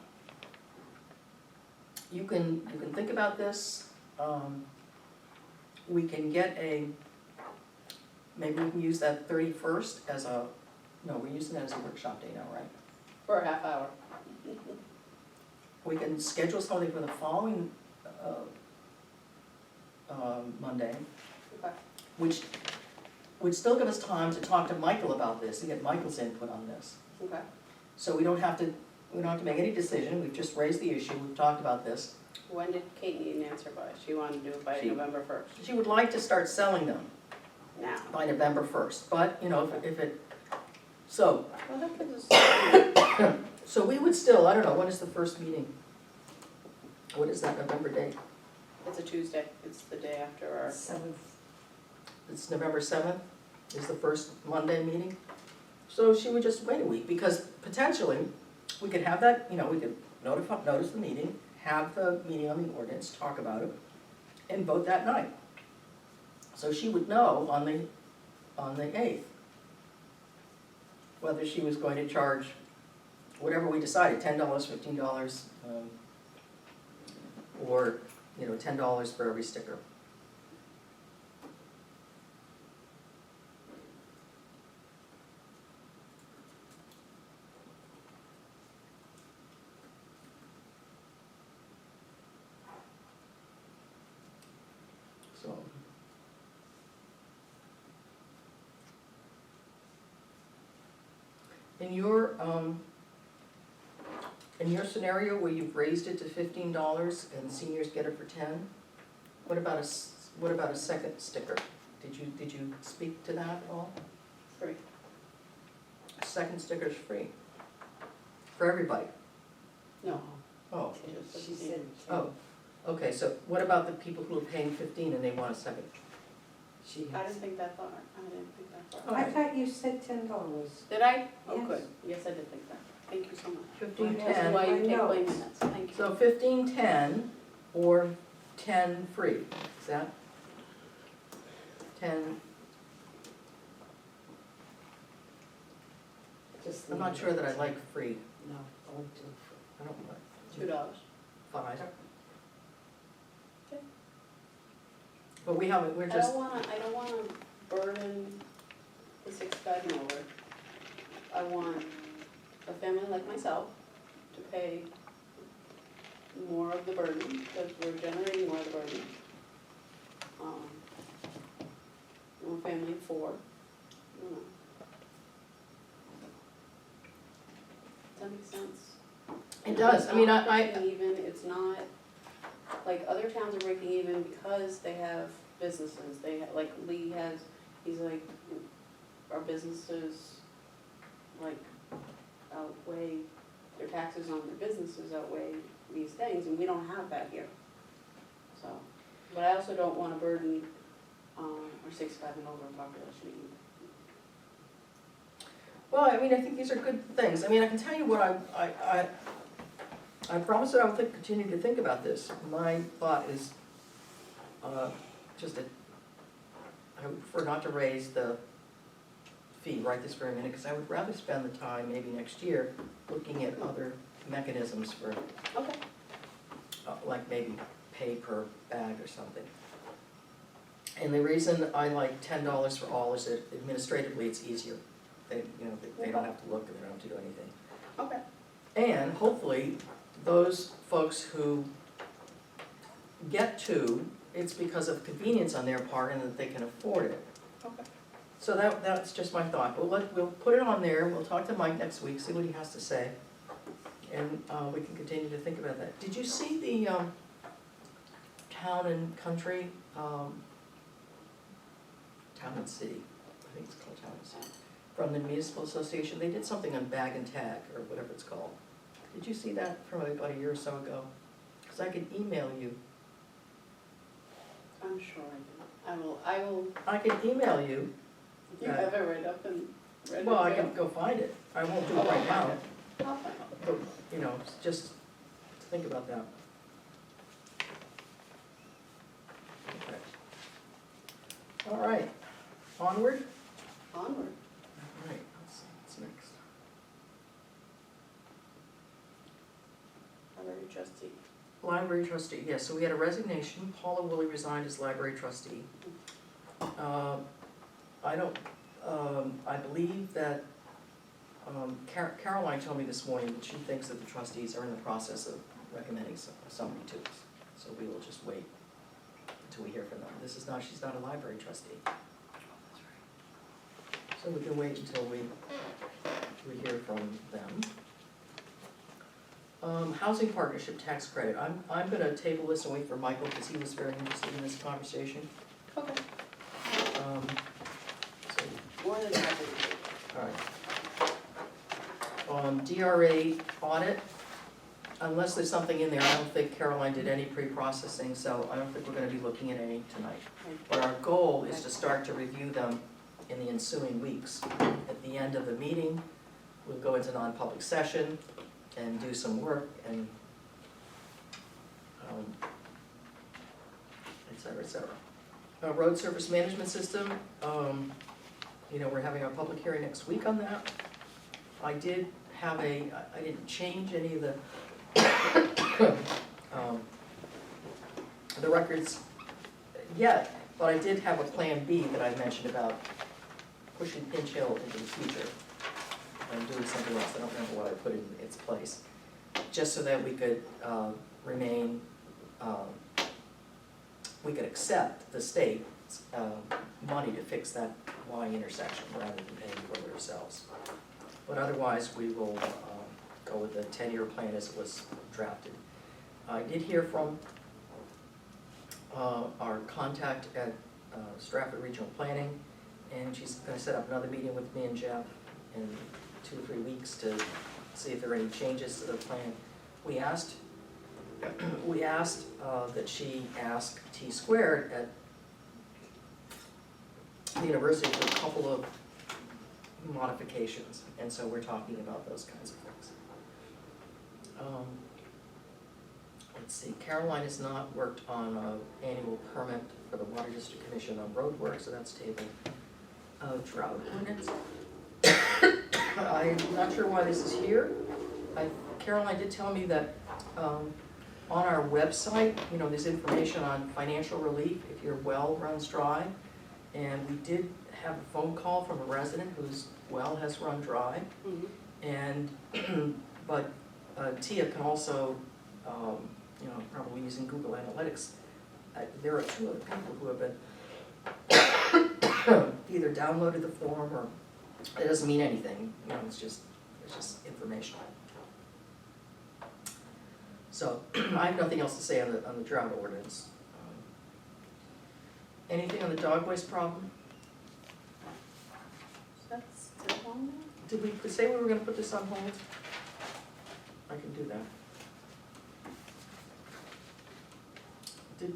You can think about this. We can get maybe we can use that 31st as no, we're using that as a workshop day now, right? For a half hour. We can schedule something for the following Monday, Okay. which would still give us time to talk to Michael about this and get Michael's input on this. Okay. So we don't have to make any decision, we've just raised the issue, we've talked about this. When did Kate need an answer by? She wanted to do it by She- November 1st. She would like to start selling them Now. by November 1st, but, if it, so, Well, that gives us, so we would still, I don't know, when is the first meeting? What is that, November date? it's a Tuesday. It's the day after our, It's November 7th, is the first Monday meeting. So she would just wait a week, because potentially, we could have that, we could notice the meeting, have the meeting on the ordinance, talk about it, and vote that night. So she would know on the 8th, whether she was going to charge whatever we decided, $10, $15, or, $10 for every sticker. So. In your scenario where you've raised it to $15 and seniors get it for 10, what about a second sticker? Did you speak to that at all? free. Second sticker's free for everybody. No. Oh, Just for the seniors. oh, okay, so what about the people who are paying 15 and they want a second? I didn't think that far. I didn't think that far. I thought you said $10. Did I? Oh, Yes. good. Yes, I did think that. Thank you so much. 15, This is 10. why you I take know. blame minutes. Thank you. So 15, 10, or 10 free, is that? 10, I'm not sure that I like free, No, I don't like $2. 5. Okay. But we're I just, don't wanna burden the 65 and over. I want a family like myself to pay more of the burden, because we're generating more of the burden. I'm a family of 4, you know. Does that make sense? it does, I mean, It's not I, breaking even, it's not, like, other towns are breaking even because they have businesses, like Lee has, he's like, our businesses, like, outweigh, their taxes on their businesses outweigh these things, and we don't have that here. So, but I also don't wanna burden, our 65 and over population either. well, I mean, I think these are good things, I mean, I can tell you what I promise that I will continue to think about this. My thought is, I would prefer not to raise the fee right this very minute, because I would rather spend the time, maybe next year, looking at other mechanisms for, Okay. like maybe pay per bag or something. And the reason I like $10 for all is that administratively it's easier. They don't have to look, and they don't have to do anything. Okay. And hopefully, those folks who get 2, it's because of convenience on their part and that they can afford it. Okay. So that's just my thought. We'll put it on there, we'll talk to Mike next week, see what he has to say. And we can continue to think about that. Did you see the Town and Country, Town and City, I think it's called Town and City, from the Municipal Association? They did something on bag and tag, or whatever it's called. Did you see that from about a year or so ago? Because I could email you. I'm sure I do. I will, I can email you. you have it right up and ready to Well, I go? can go find it. I won't do it Oh, right now, I'll find it. but, just think about that. Okay. All right. Onward? Onward. All right, let's see, what's next? Library trustee. Library trustee, yes, so we had a resignation, Paula Woolley resigned as library trustee. I don't, I believe that, Caroline told me this morning that she thinks that the trustees are in the process of recommending somebody to us. So we will just wait until we hear from them. She's not a library trustee. So we can wait until we hear from them. Housing partnership tax credit, I'm gonna table this and wait for Michael, because he was very interested in this conversation. Okay. So, More than happy. all right. DRA audit, unless there's something in there, I don't think Caroline did any pre-processing, so I don't think we're gonna be looking at any tonight. But our goal is to start to review them in the ensuing weeks. At the end of the meeting, we'll go into non-public session and do some work and et cetera, et cetera. Road surface management system, we're having our public hearing next week on that. I didn't change any of the records yet, but I did have a plan B that I mentioned about pushing Pinch Hill into the future and doing something else. I don't remember what I put in its place, just so that we could remain, we could accept the state's money to fix that Y intersection rather than paying for it ourselves. But otherwise, we will go with the 10-year plan as it was drafted. I did hear from our contact at Stratford Regional Planning, and she's gonna set up another meeting with me and Jeff in 2 or 3 weeks to see if there are any changes to the plan. We asked that she ask T Squared at the university for a couple of modifications, and so we're talking about those kinds of things. Let's see, Caroline has not worked on an annual permit for the Water District Commission on road work, so that's tabled. Drought ordinance. I'm not sure why this is here. Caroline did tell me that on our website, there's information on financial relief if your well runs dry. And we did have a phone call from a resident whose well has run dry. Mhm. And, but Tia can also, probably using Google Analytics, there are 2 other people who have been either downloaded the form or, it doesn't mean anything, it's just information. So I have nothing else to say on the drought ordinance. Anything on the dog waste problem? That's still on Did we say we were gonna put this on hold? I can do that.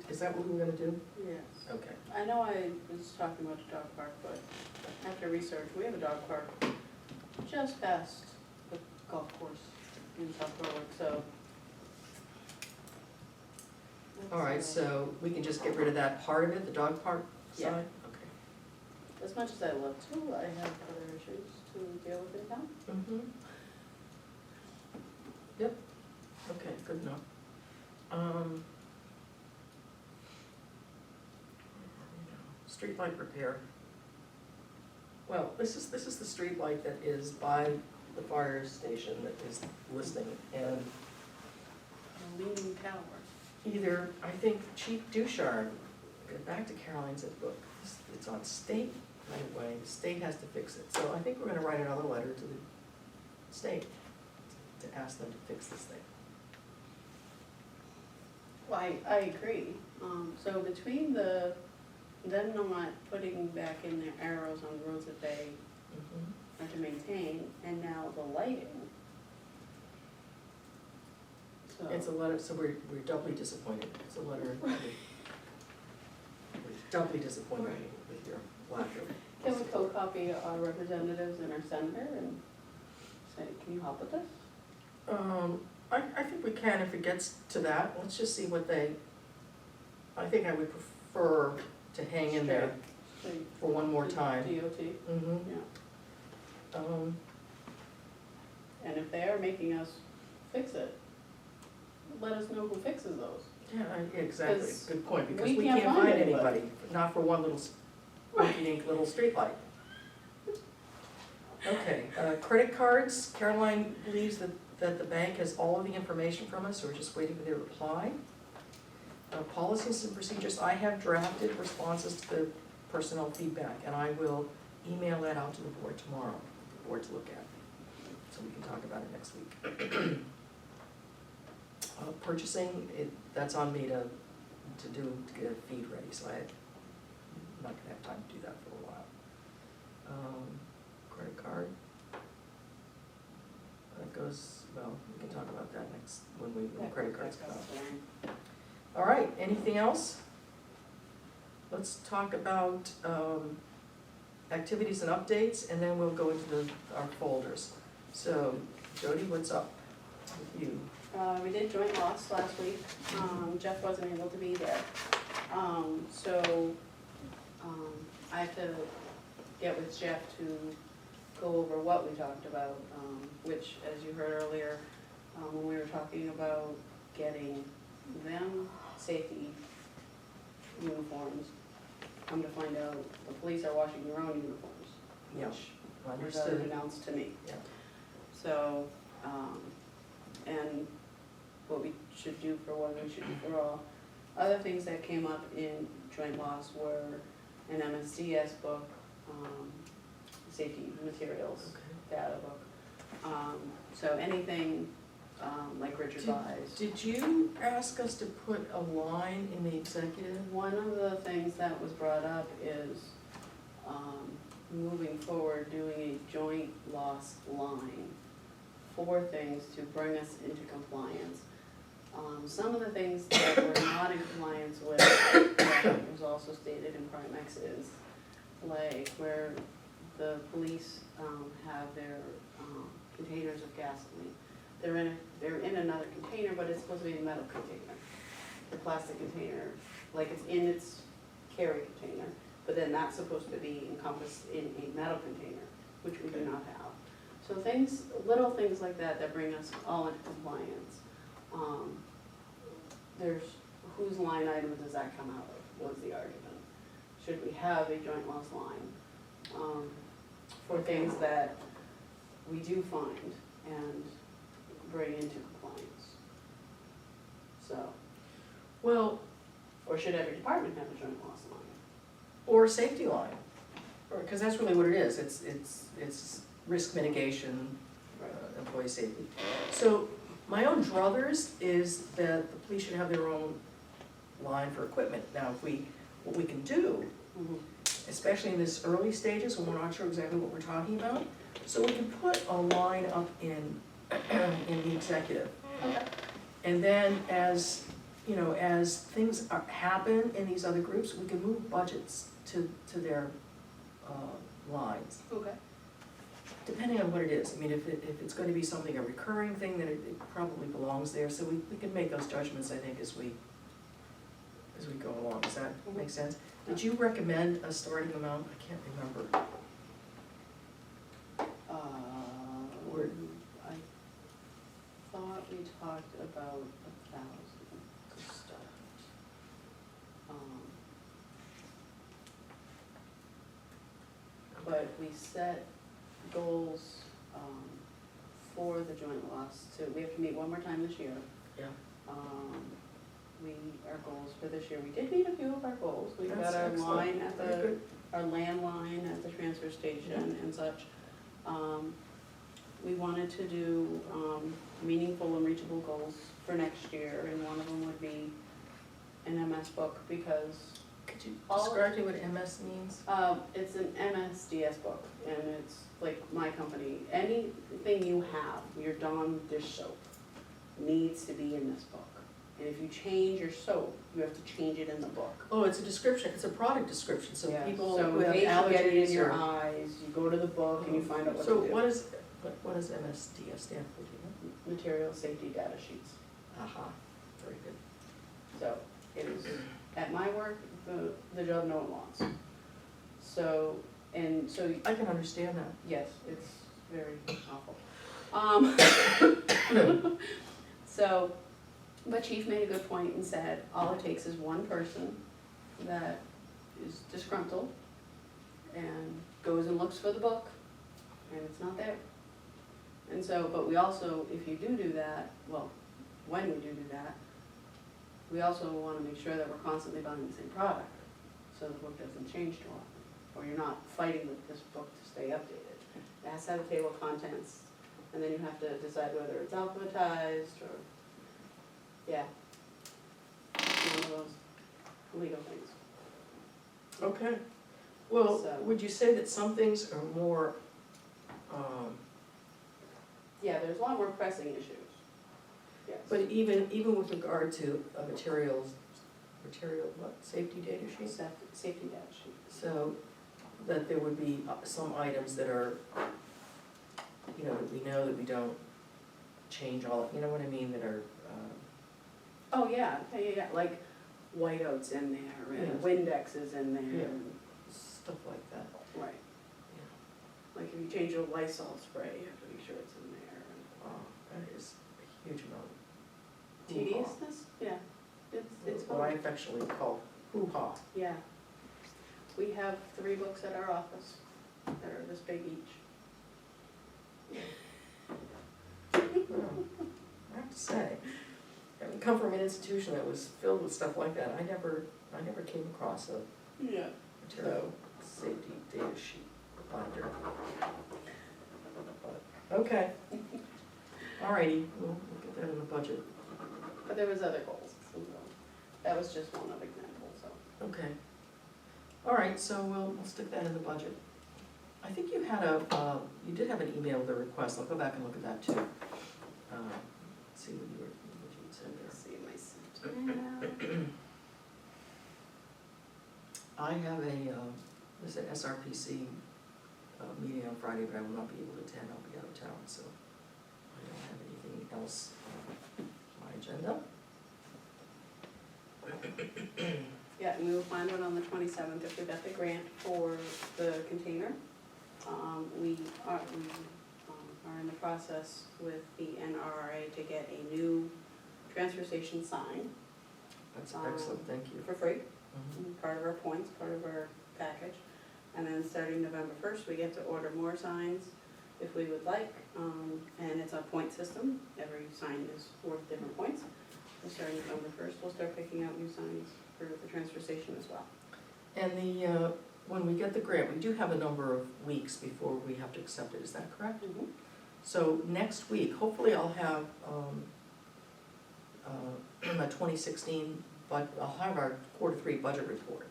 Is that what we were gonna do? there? Yes. Okay. I know I was talking about the dog park, but after research, we have a dog park just past the golf course in South Berwick, so. All right, so we can just get rid of that part of it, the dog park Yeah. side? Okay. As much as I love to, I have other issues to deal with in town. Mm-hmm. Yep, okay, good enough. Streetlight repair. Well, this is the streetlight that is by the fire station that is listing, and A leaning tower. either, I think Chief Duchard, back to Caroline's book, it's on state right away, the state has to fix it. So I think we're gonna write another letter to the state to ask them to fix this thing. Well, I agree. So between them not putting back in their arrows on the roads that they Mhm. are to maintain, and now the lighting. So. It's a letter, so we're doubly disappointed. It's a letter. We're doubly disappointed with your lack of. Can we co-copy our representatives and our senator and say, can you help with this? I think we can if it gets to that. Let's just see what I think I would prefer to hang in there for one more time. DOT, Mm-hmm. yeah. And if they are making us fix it, let us know who fixes those. Yeah, exactly, 'Cause good point, because we we can't can't find find anybody. anybody, not for one little, rinky-dink little streetlight. Okay, credit cards, Caroline believes that the bank has all of the information from us, we're just waiting for their reply. Policies and procedures, I have drafted responses to the personnel feedback, and I will email that out to the board tomorrow, for the board to look at, so we can talk about it next week. Purchasing, that's on me to get a feed ready, so I'm not gonna have time to do that for a while. Credit card. That goes, well, we can talk about that next, when the credit cards come out. All right, anything else? Let's talk about activities and updates, and then we'll go into our folders. So, Jody, what's up with you? We did joint loss last week, Jeff wasn't able to be there. So, I have to get with Jeff to go over what we talked about, which, as you heard earlier, when we were talking about getting them safety uniforms, come to find out the police are washing their own uniforms, Yeah, which was understood. announced to me. Yeah. So, and what we should do for one, we should do for all. Other things that came up in joint loss were an MSDS book, safety materials, Okay. data book. So anything, like Richard buys. Did you ask us to put a line in the executive? One of the things that was brought up is, moving forward, doing a joint loss line for things to bring us into compliance. Some of the things that we're not in compliance with, that was also stated in Primex, is like where the police, have their, containers of gasoline. They're in another container, but it's supposed to be a metal container. The plastic container, like it's in its carry container, but then that's supposed to be encompassed in a metal container, which we do not have. So things, little things like that that bring us all into compliance. There's, whose line item does that come out of, was the argument. Should we have a joint loss line, for things that we do find and bring into compliance? So, Well, or should every department have a joint loss line? or safety line, because that's really what it is, it's risk mitigation, employee safety. So, my own druthers is that the police should have their own line for equipment. Now, what we can do, especially in this early stages when we're not sure exactly what we're talking about, so we can put a line up in the executive. Okay. And then as, you know, as things happen in these other groups, we can move budgets to their lines, Okay. depending on what it is. I mean, if it's gonna be something, a recurring thing, then it probably belongs there, so we can make those judgments, I think, as we go along. Does that make sense? Did you recommend a starting amount? I can't remember. Or- I thought we talked about 1,000 to start. But we set goals, for the joint loss, we have to meet one more time this year. Yeah. Our goals for this year, we did meet a few of our goals. We've got That's our excellent. line at Very good. our landline at the transfer station and such. We wanted to do meaningful and reachable goals for next year, and one of them would be an MS book, because Could you All- describe to me what MS means? it's an MSDS book, and it's like my company. Anything you have, your Dawn dish soap, needs to be in this book. And if you change your soap, you have to change it in the book. Oh, it's a description, it's a product description, so Yeah, people so who in have case you get it in allergies your or. eyes, you go to the book and you find out what to So do. what does MSDS stand for, do you know? Material safety data sheets. Aha, very good. So it is, at my work, the job no one wants. So, and so, I can understand that. yes, it's very awful. So, but Chief made a good point and said, all it takes is one person that is disgruntled and goes and looks for the book, and it's not there. And so, but we also, if you do that, well, when we do that, we also wanna make sure that we're constantly buying the same product, so the book doesn't change too often, or you're not fighting with this book to stay updated. It has to have a table of contents, and then you have to decide whether it's alphabetized, or, yeah. One of those legal things. Okay. Well, So- would you say that some things are more, Yeah, there's a lot more pressing issues. Yes. but even with regard to material, what, safety data sheet? Safety data sheet. So that there would be some items that are, you know, that we know that we don't change all, you know what I mean, that are, Oh, yeah, like whiteouts in there, and Yes. Windex is in there, Yeah. and, stuff like that. right. Like if you change your Lysol spray, you have to make sure it's in there. Wow, that is a huge amount. Tediousness? Yeah, it's What I fun. affectionately call hoo-ha. Yeah. We have 3 books at our office that are this big each. I have to say, having come from an institution that was filled with stuff like that, I never came across a Yeah. material safety data sheet binder. But, okay. Alrighty, we'll get that in the budget. But there was other goals, so that was just one of example, so. Okay. Alright, so we'll stick that in the budget. I think you had you did have an email with a request, I'll go back and look at that too. See what you had said there. Let's see my sent. I have there's an SRPC meeting on Friday, but I will not be able to attend, I'll be out of town, so I don't have anything else on my agenda. Yeah, and we will find out on the 27th if we got the grant for the container. We are in the process with the NRA to get a new transfer station sign That's excellent, thank you. for free. Mhm. Part of our points, part of our package. And then starting November 1st, we get to order more signs if we would like. And it's a point system, every sign is worth different points. So starting November 1st, we'll start picking out new signs for the transfer station as well. And when we get the grant, we do have a number of weeks before we have to accept it, is that correct? So next week, hopefully I'll have a 2016, but I'll have our Q3 budget report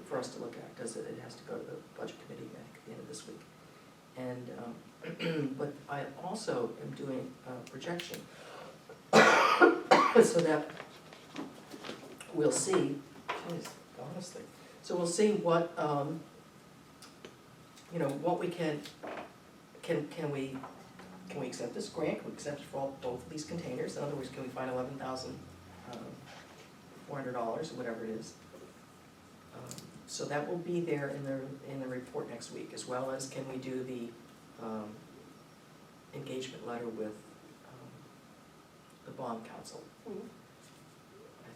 for us to look at, because it has to go to the budget committee, I think, at the end of this week. And, but I also am doing a projection, so that we'll see, geez, honestly, so we'll see what, you know, what we can we accept this grant, can we accept it for both of these containers, in other words, can we find $11,400 or whatever it is? So that will be there in the report next week, as well as can we do the engagement letter with the bond council. I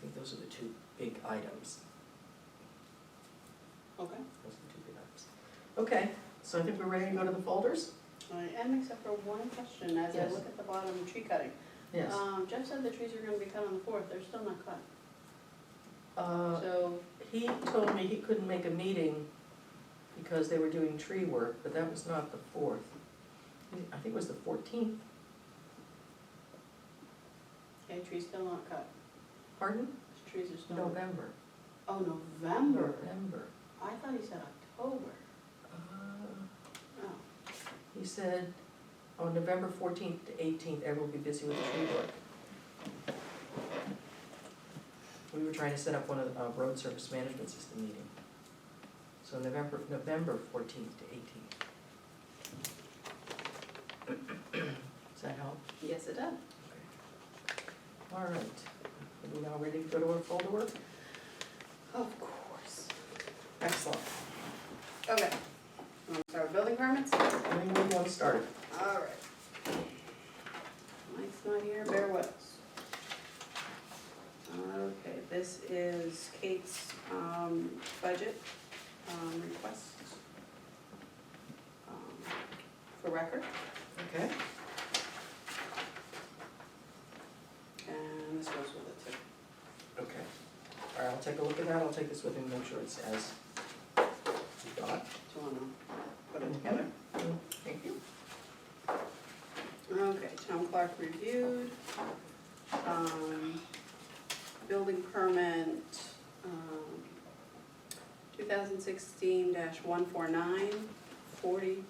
think those are the 2 big items. Okay. Those are the 2 big items. Okay, so I think we're ready to go to the folders? I am, except for one question, as I Yes. look at the bottom tree cutting. Yes. Jeff said the trees are gonna be cut on the 4th, they're still not cut. So, He told me he couldn't make a meeting because they were doing tree work, but that was not the 4th. I think it was the 14th. okay, trees still not cut, Pardon? trees are still. November. Oh, November, November. I thought he said October. Oh, He said on November 14th to 18th, everyone will be busy with the tree work. We were trying to set up one of the road surface management system meeting. So November 14th to 18th. Does that help? yes, it does. All right. Are we now ready to go to our folder work? Of course. Excellent. Okay. Want to start with building permits? Anyone want to start? All right. Mike's not here, bear with us. Okay, this is Kate's budget request for record, Okay. and this goes with it too. Okay. All right, I'll take a look at that. I'll take this with me and make sure it's as we got. Do you want to put it together? Thank you. Okay, town clerk reviewed. Building permit, 2016-149, 40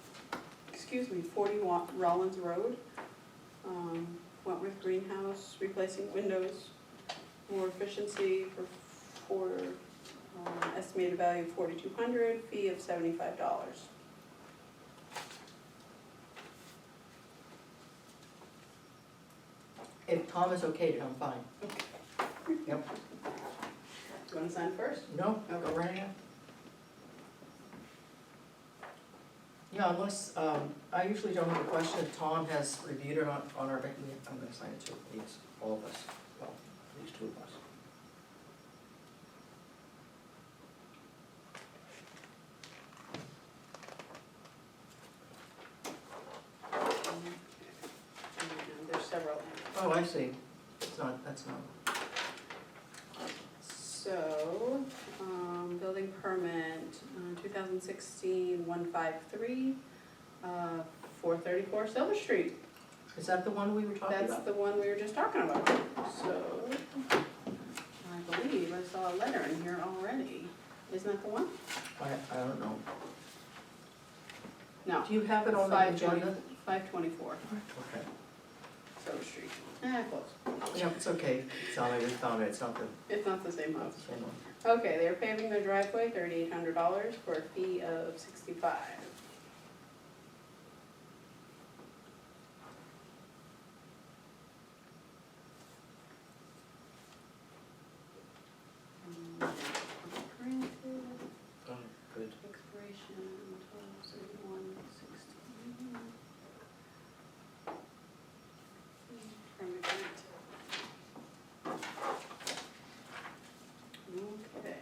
Rollins Road. Wentworth Greenhouse, replacing windows, more efficiency for estimated value of $4,200, fee of $75. If Tom is okay, I'm fine. Yep. Do you want to sign first? No, go right ahead. Yeah, unless, I usually don't have a question. If Tom has reviewed it on our, I'm gonna sign it too, please, all of us. Well, at least two of us. There's several. Oh, I see. It's not, that's not. So, building permit, 2016-153, 434 Silver Street. Is that the one we were talking That's about? the one we were just talking about. So, I believe I saw a letter in here already. Isn't that the one? I don't know. No. Do you have it on the agenda? 524 Okay. Silver Street. Close. Yeah, it's okay. It's not like we found it. It's not the, It's not the same not house. the same one. Okay, they're paving their driveway, $3,800 for a fee of $65. Printed, Oh, good. expiration, 12/31/16. Permit granted. Okay.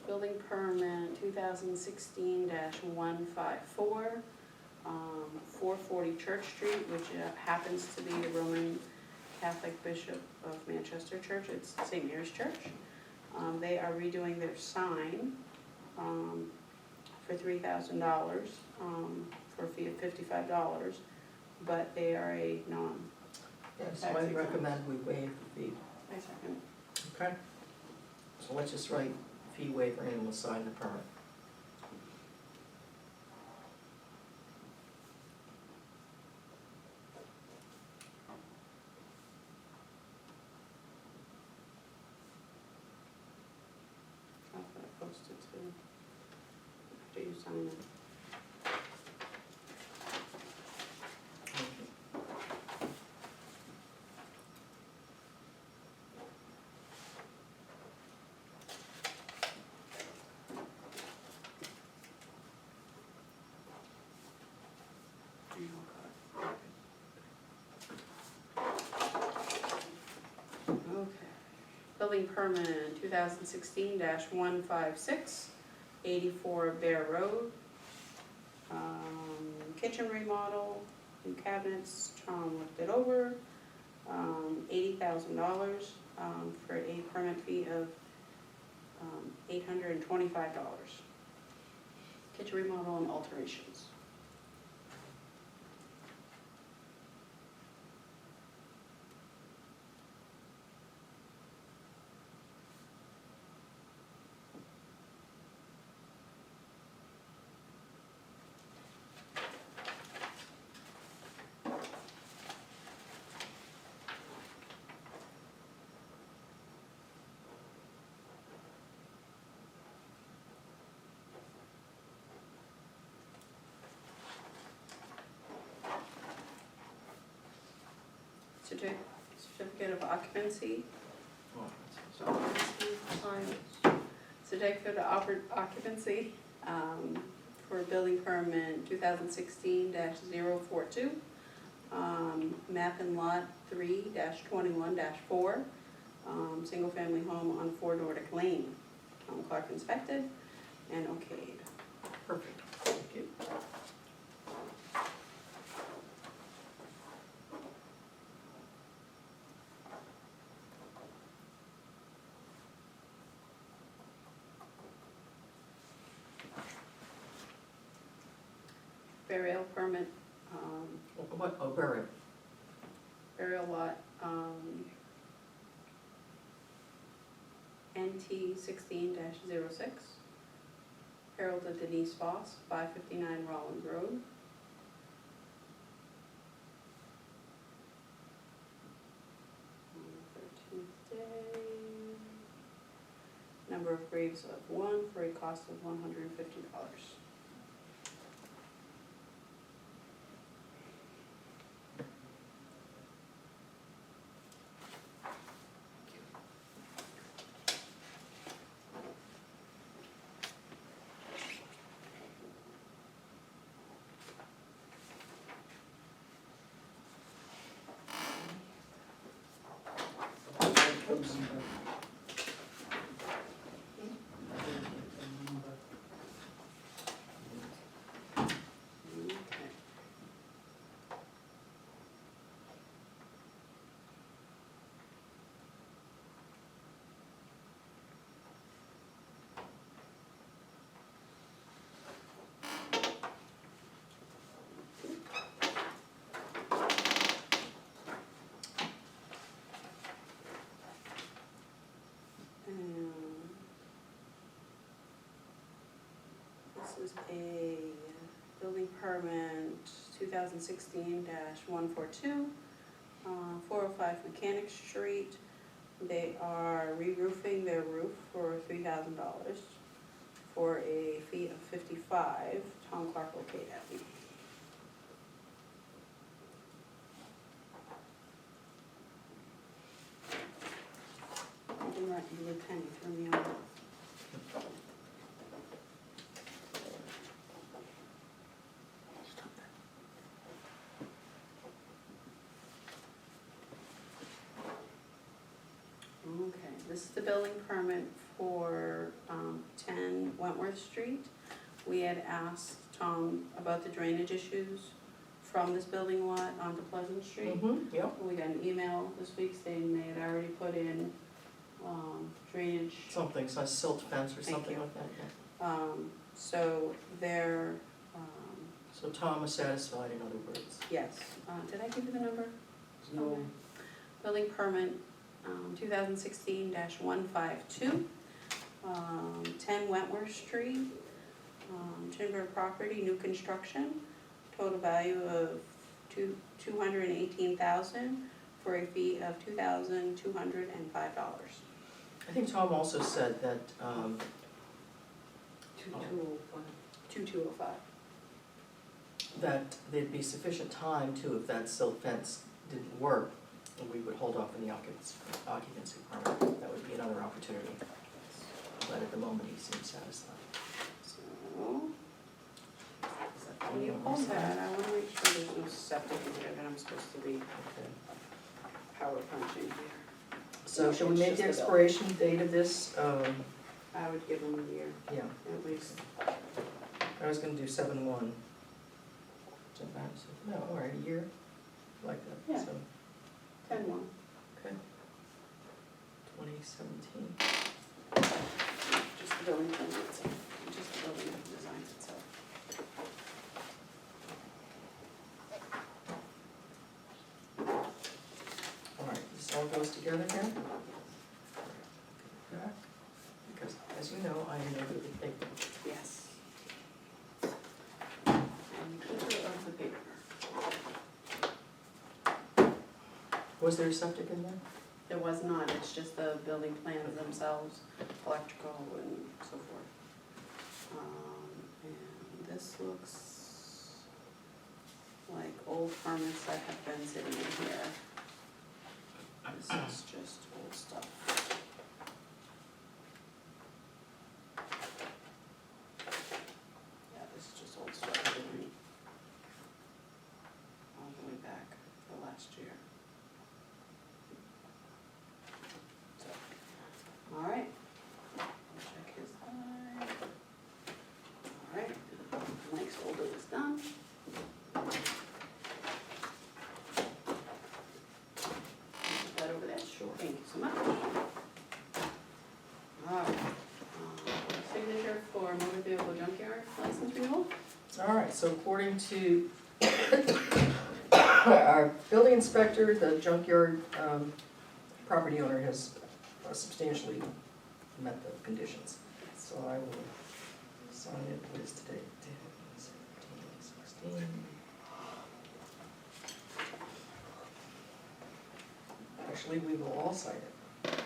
Building permit 2016-154, 440 Church Street, which happens to be the Roman Catholic Bishop of Manchester Church. It's St. Mary's Church. They are redoing their sign for $3,000 for a fee of $55, but they are a non. Yeah, so I recommend we waive the fee. I second. Okay. So let's just write fee waiver and we'll sign the permit. I'll put it posted too, after you sign it. Okay. Building permit 2016-156, 84 Bear Road. Kitchen remodel, new cabinets, Tom looked it over. $80,000 for a permit fee of $825. Kitchen remodel and alterations. Certificate of occupancy. Oh, So, sign certificate of occupancy, for building permit 2016-042, map and lot 3-21-4, single family home on 4 Nordic Lane. Town clerk inspected and okayed. Perfect, thank you. Burial permit, What, oh, burial. burial lot, NT 16-06. Harold and Denise Foss, 559 Rollins Road. On the 13th day. Number of graves of 1 for a cost of $150. This is a building permit 2016-142, 405 Mechanic Street. They are re-roofing their roof for $3,000 for a fee of $55. Tom Clark okayed that. I didn't write you a penny, threw me off. Okay, this is the building permit for 10 Wentworth Street. We had asked Tom about the drainage issues from this building lot onto Pleasant Street. Mm-hmm, yep. We got an email this week stating they had already put in drainage. Something, so a silt fence or Thank something you. like that, yeah. So they're, So Tom is satisfied, in other words. yes, did I give you the number? No. Building permit 2016-152, 10 Wentworth Street, timber property, new construction, total value of $218,000 for a fee of $2,205. I think Tom also said that, 2205. that there'd be sufficient time too, if that silt fence didn't work, and we would hold off on the occupancy permit. That would be another opportunity. But at the moment, he seems satisfied. So, when you hold that, I want to make sure there's no septic in here that I'm supposed to be Okay. power punching here. So shall we It's make just the the bill. expiration date of this, I would give them a year, yeah, at least. I was gonna do 7/1. No, all right, a year, like that, Yeah. so, 10-1. okay. 2017. Just the building permit itself, just the building designs itself. All right, this all goes together here? Back, because as you know, I am no good with paper. Yes. And keeper of the paper. Was there a septic in there? There was not, it's just the building plans themselves, electrical and so forth. And this looks like old permits that have been sitting in here. This is just old stuff. so much. All right, signature for motor vehicle junkyard license renewal? All right, so according to our building inspector, the junkyard property owner has substantially met the conditions. So I will sign it, what is today? 10, 17, 16. Actually, we will all sign it.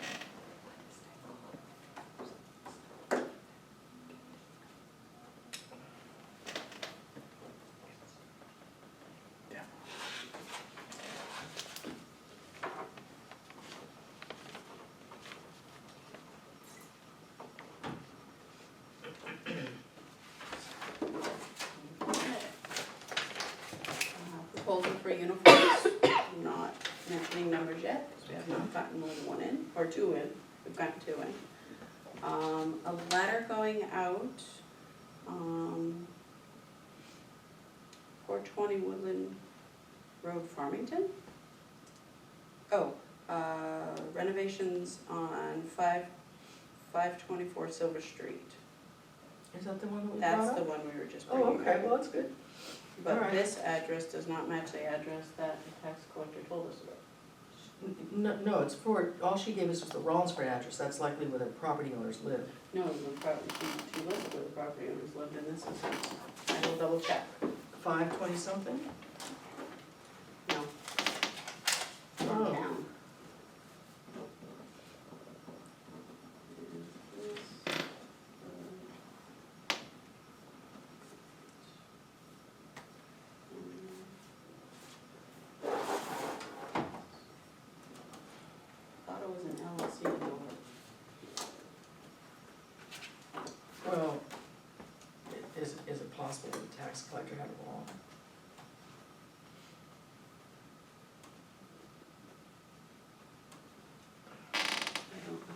Proposal for uniforms, not mentioning numbers yet, because we have not gotten more than one in, or two in, we've gotten two in. A letter going out, 420 Woodland Road, Farmington. Oh, renovations on 524 Silver Street. Is that the one that we brought That's up? the one we were just bringing Oh, up. okay, well, that's good. But Alright. this address does not match the address that the tax collector told us about. No, it's for, all she gave us was the Rollinsford address, that's likely where the property owners live. No, the property, she listed where the property owners lived in this instance. I will double check. 520 something? No. Oh. Town. Thought it was an LLC to go with. Well, is it possible that the tax collector had it wrong? I don't know.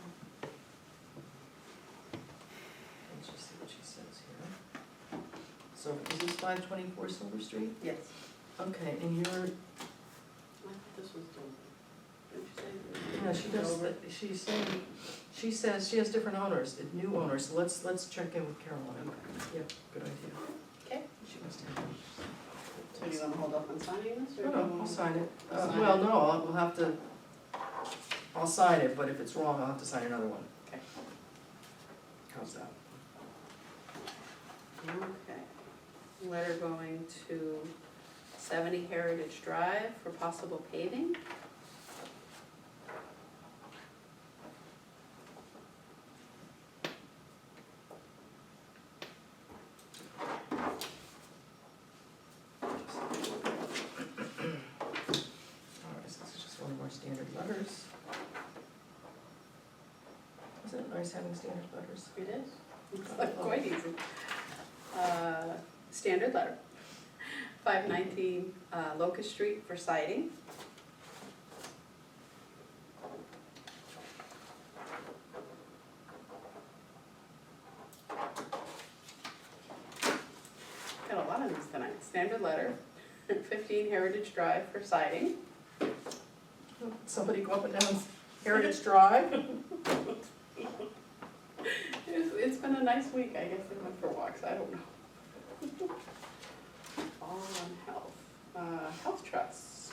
Let's just see what she says here. So is this 524 Silver Street? Yes. Okay, and you're, I thought this was Dover. Didn't you say? yeah, she does, she's saying, she says she has different owners, new owners, so let's check in with Caroline. Yeah, good idea. Okay. She must have. So do you want to hold up on signing this, or No, do you no, I'll want? sign it. Sign Well, it? no, we'll have to, I'll sign it, but if it's wrong, I'll have to sign another one. Okay. How's that? Okay. Letter going to 70 Heritage Drive for possible paving. Alright, so this is just one of our standard letters. Isn't it nice having standard letters? It is. It's like quite easy. Standard letter. 519 Locust Street for siding. Got a lot of these tonight. Standard letter. 15 Heritage Drive for siding. Somebody go up and down Heritage Drive? It's been a nice week, I guess they went for walks, I don't know. All on health, health trust.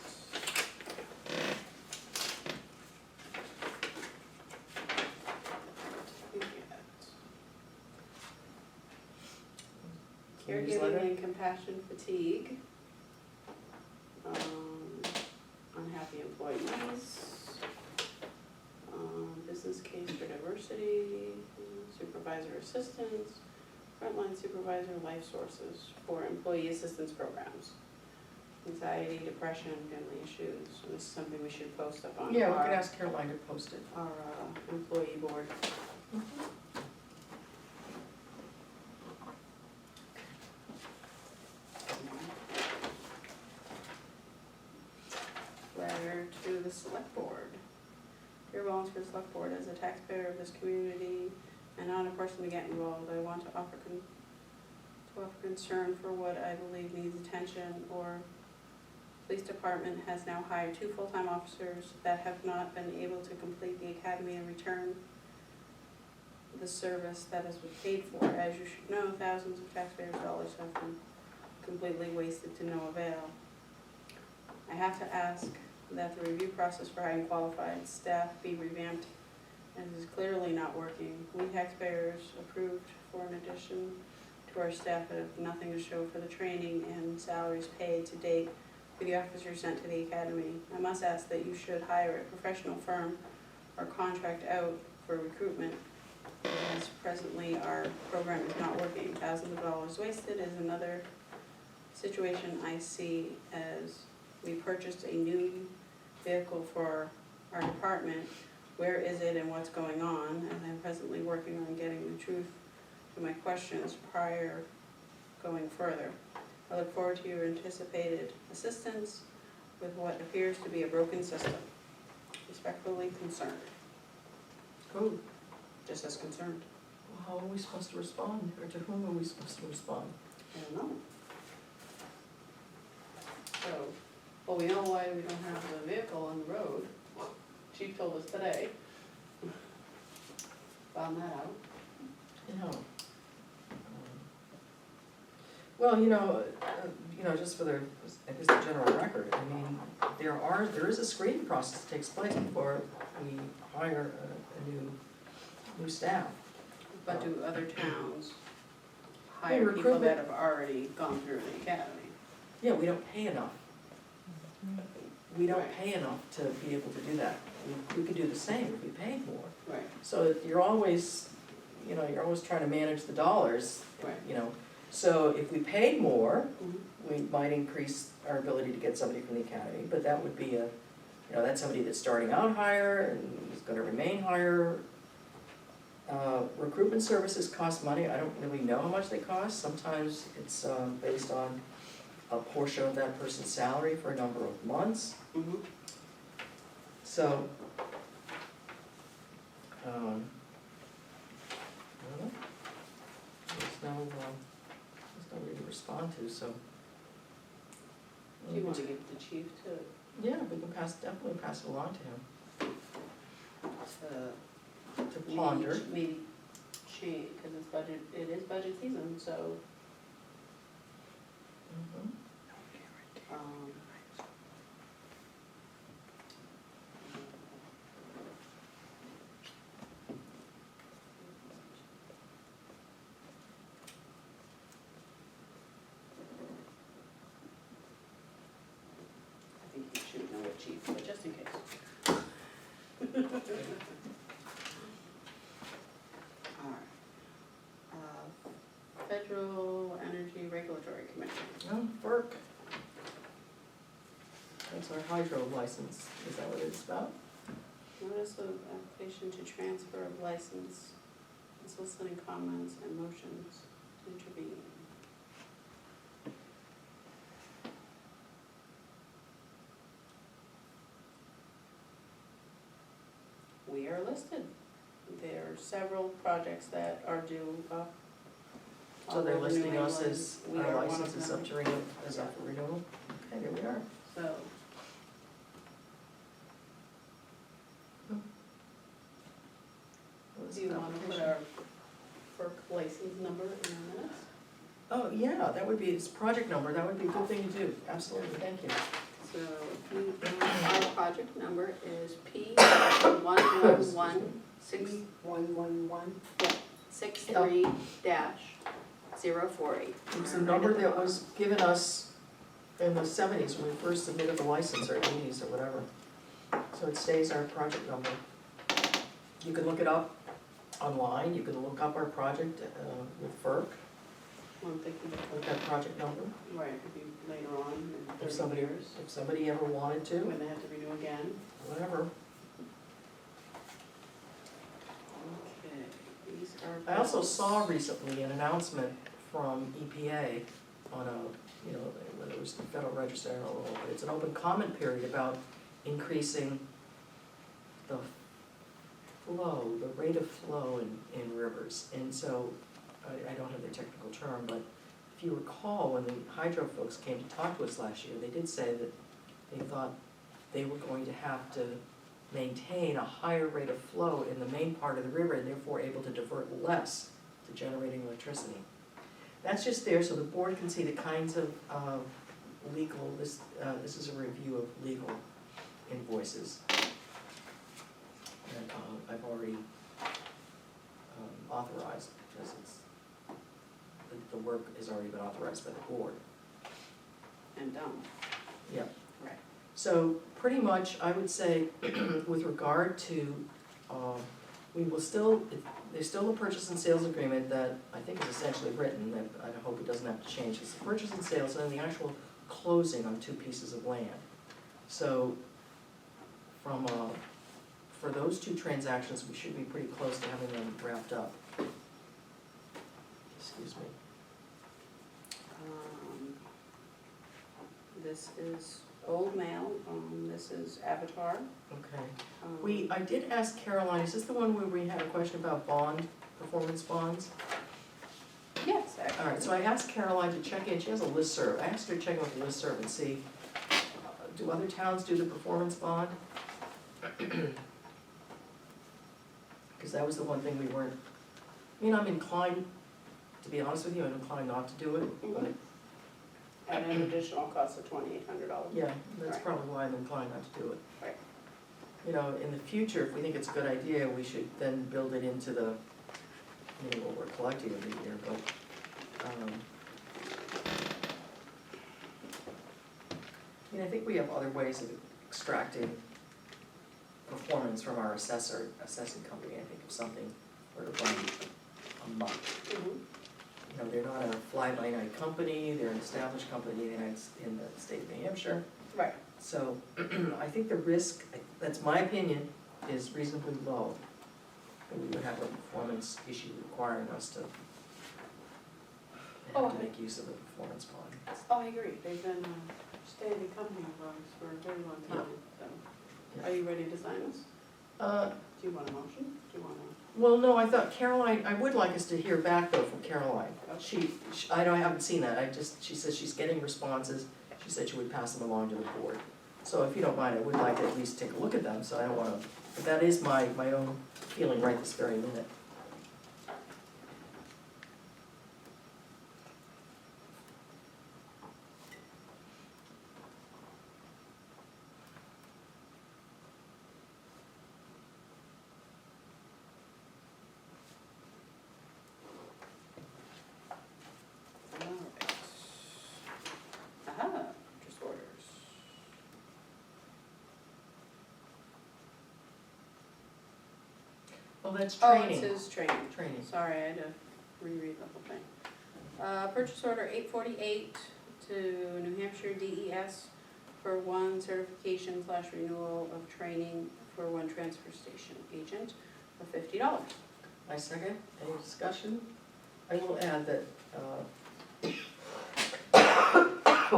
Newsletter. Caregiving and compassion fatigue. Unhappy employees. Business case for diversity, supervisor assistance, frontline supervisor, life sources for employee assistance programs. Anxiety, depression, family issues, and this is something we should post up on Yeah, we our, can ask Caroline to post it. our employee board. Letter to the select board. Dear Rollinsford Select Board, as a taxpayer of this community and not a person to get involved, I want to offer concern for what I believe needs attention or Police department has now hired 2 full-time officers that have not been able to complete the academy and return the service that has been paid for. As you should know, thousands of taxpayers' dollars have been completely wasted to no avail. I have to ask that the review process for hiring qualified staff be revamped, and it is clearly not working. We taxpayers approved for an addition to our staff, but have nothing to show for the training and salaries paid to date for the officers sent to the academy. I must ask that you should hire a professional firm or contract out for recruitment, as presently our program is not working. Thousands of dollars wasted is another situation I see, as we purchased a new vehicle for our department. Where is it and what's going on? And I'm presently working on getting the truth to my questions prior going further. I look forward to your anticipated assistance with what appears to be a broken system. Respectfully concerned. Who? Just as concerned. Well, how are we supposed to respond, or to whom are we supposed to respond? I don't know. So, well, we know why we don't have the vehicle on the road. Chief told us today. Found that out. You know. Well, you know, just for the, I guess the general record, I mean, there is a screening process that takes place before we hire a new staff. But do other towns Well, hire people recruitment- that have already gone through the academy? Yeah, we don't pay enough. We don't pay enough to be able to do that. We could do the same if we paid more. Right, So you're always trying to manage the dollars, right. you know. So if we paid more, Mhm. we might increase our ability to get somebody from the academy, but that would be that's somebody that's starting out higher and is gonna remain higher. Recruitment services cost money. I don't really know how much they cost. Sometimes it's based on a portion of that person's salary for a number of months. Mhm. So, I don't know. There's nobody to respond to, so. Do you want to give the chief to Yeah, we can definitely pass it along to him, to ponder. maybe change, because it is budget season, so, Mhm. um, I think you should know it, chief, but just in case. Alright. Federal Energy Regulatory Commission. Oh, FERC. That's our hydro license, is that what it's about? Notice of application to transfer of license, soliciting comments and motions to intervene. We are listed. There are several projects that are due up. So they're all over New listing us England. as, We our are one license of is them. up to renewal, is up for renewal? Okay, here we are. So, do you want to put our FERC license number in our minutes? Oh, yeah, that would be, it's project number, that would be a good thing to do, absolutely, thank you. So, our project number is P111663-048. It's a number that was given us in the 70s when we first submitted the license, or 80s or whatever. So it stays our project number. You can look it up online, you can look up our project with FERC, I'm thinking, with that project number. right, it could be later on in If 30 somebody, years, if somebody ever wanted to, when they have to renew again. whatever. Okay, these are. I also saw recently an announcement from EPA on whether it was the Federal Register, I don't know, but it's an open comment period about increasing the rate of flow in rivers. And so, I don't have the technical term, but if you recall, when the hydro folks came to talk to us last year, they did say that they thought they were going to have to maintain a higher rate of flow in the main part of the river and therefore able to divert less to generating electricity. That's just there so the board can see the kinds of legal, this is a review of legal invoices. And I've already authorized, because the work has already been authorized by the board. And done. Yeah. Right. So pretty much, I would say, with regard to, we will still, there's still a purchase and sales agreement that I think is essentially written, that I hope it doesn't have to change. It's the purchase and sales and then the actual closing on 2 pieces of land. So for those 2 transactions, we should be pretty close to having them wrapped up. Excuse me. This is Old Mail, this is Avatar. Okay. I did ask Caroline, is this the one where we had a question about performance bonds? Yes, actually. All right, so I asked Caroline to check in, she has a listserv, I asked her to check in with the listserv and see, do other towns do the performance bond? Because that was the one thing we weren't, I mean, I'm inclined, to be honest with you, I'm inclined not to do it, but, At an additional cost of $2,800. yeah, that's Right. probably why I'm inclined not to do it. Right. You know, in the future, if we think it's a good idea, we should then build it into the, what we're collecting every year, but, I mean, I think we have other ways of extracting performance from our assessing company. I think if something were to run a month. Mhm. You know, they're not a fly-by-night company, they're an established company in the state of New Hampshire. Right. So I think the risk, that's my opinion, is reasonably low. That we would have a performance issue requiring us to have to make use of a performance bond. Oh, I agree, they've been a standing company of ours for a very long time, so. Yeah. Are you ready to sign this? Do you want a motion? Do you want a? Well, no, I thought Caroline, I would like us to hear back though from Caroline. I haven't seen that, she says she's getting responses, she said she would pass them along to the board. So if you don't mind, I would like to at least take a look at them, so I don't wanna, but that is my own feeling right this very minute. All right. Aha, purchase orders. Well, that's Oh, it training. says training. Training. Sorry, I had to reread the whole thing. Purchase order 848 to New Hampshire DES for 1 certification / renewal of training for 1 transfer station agent for $50. My second, any discussion? I will add that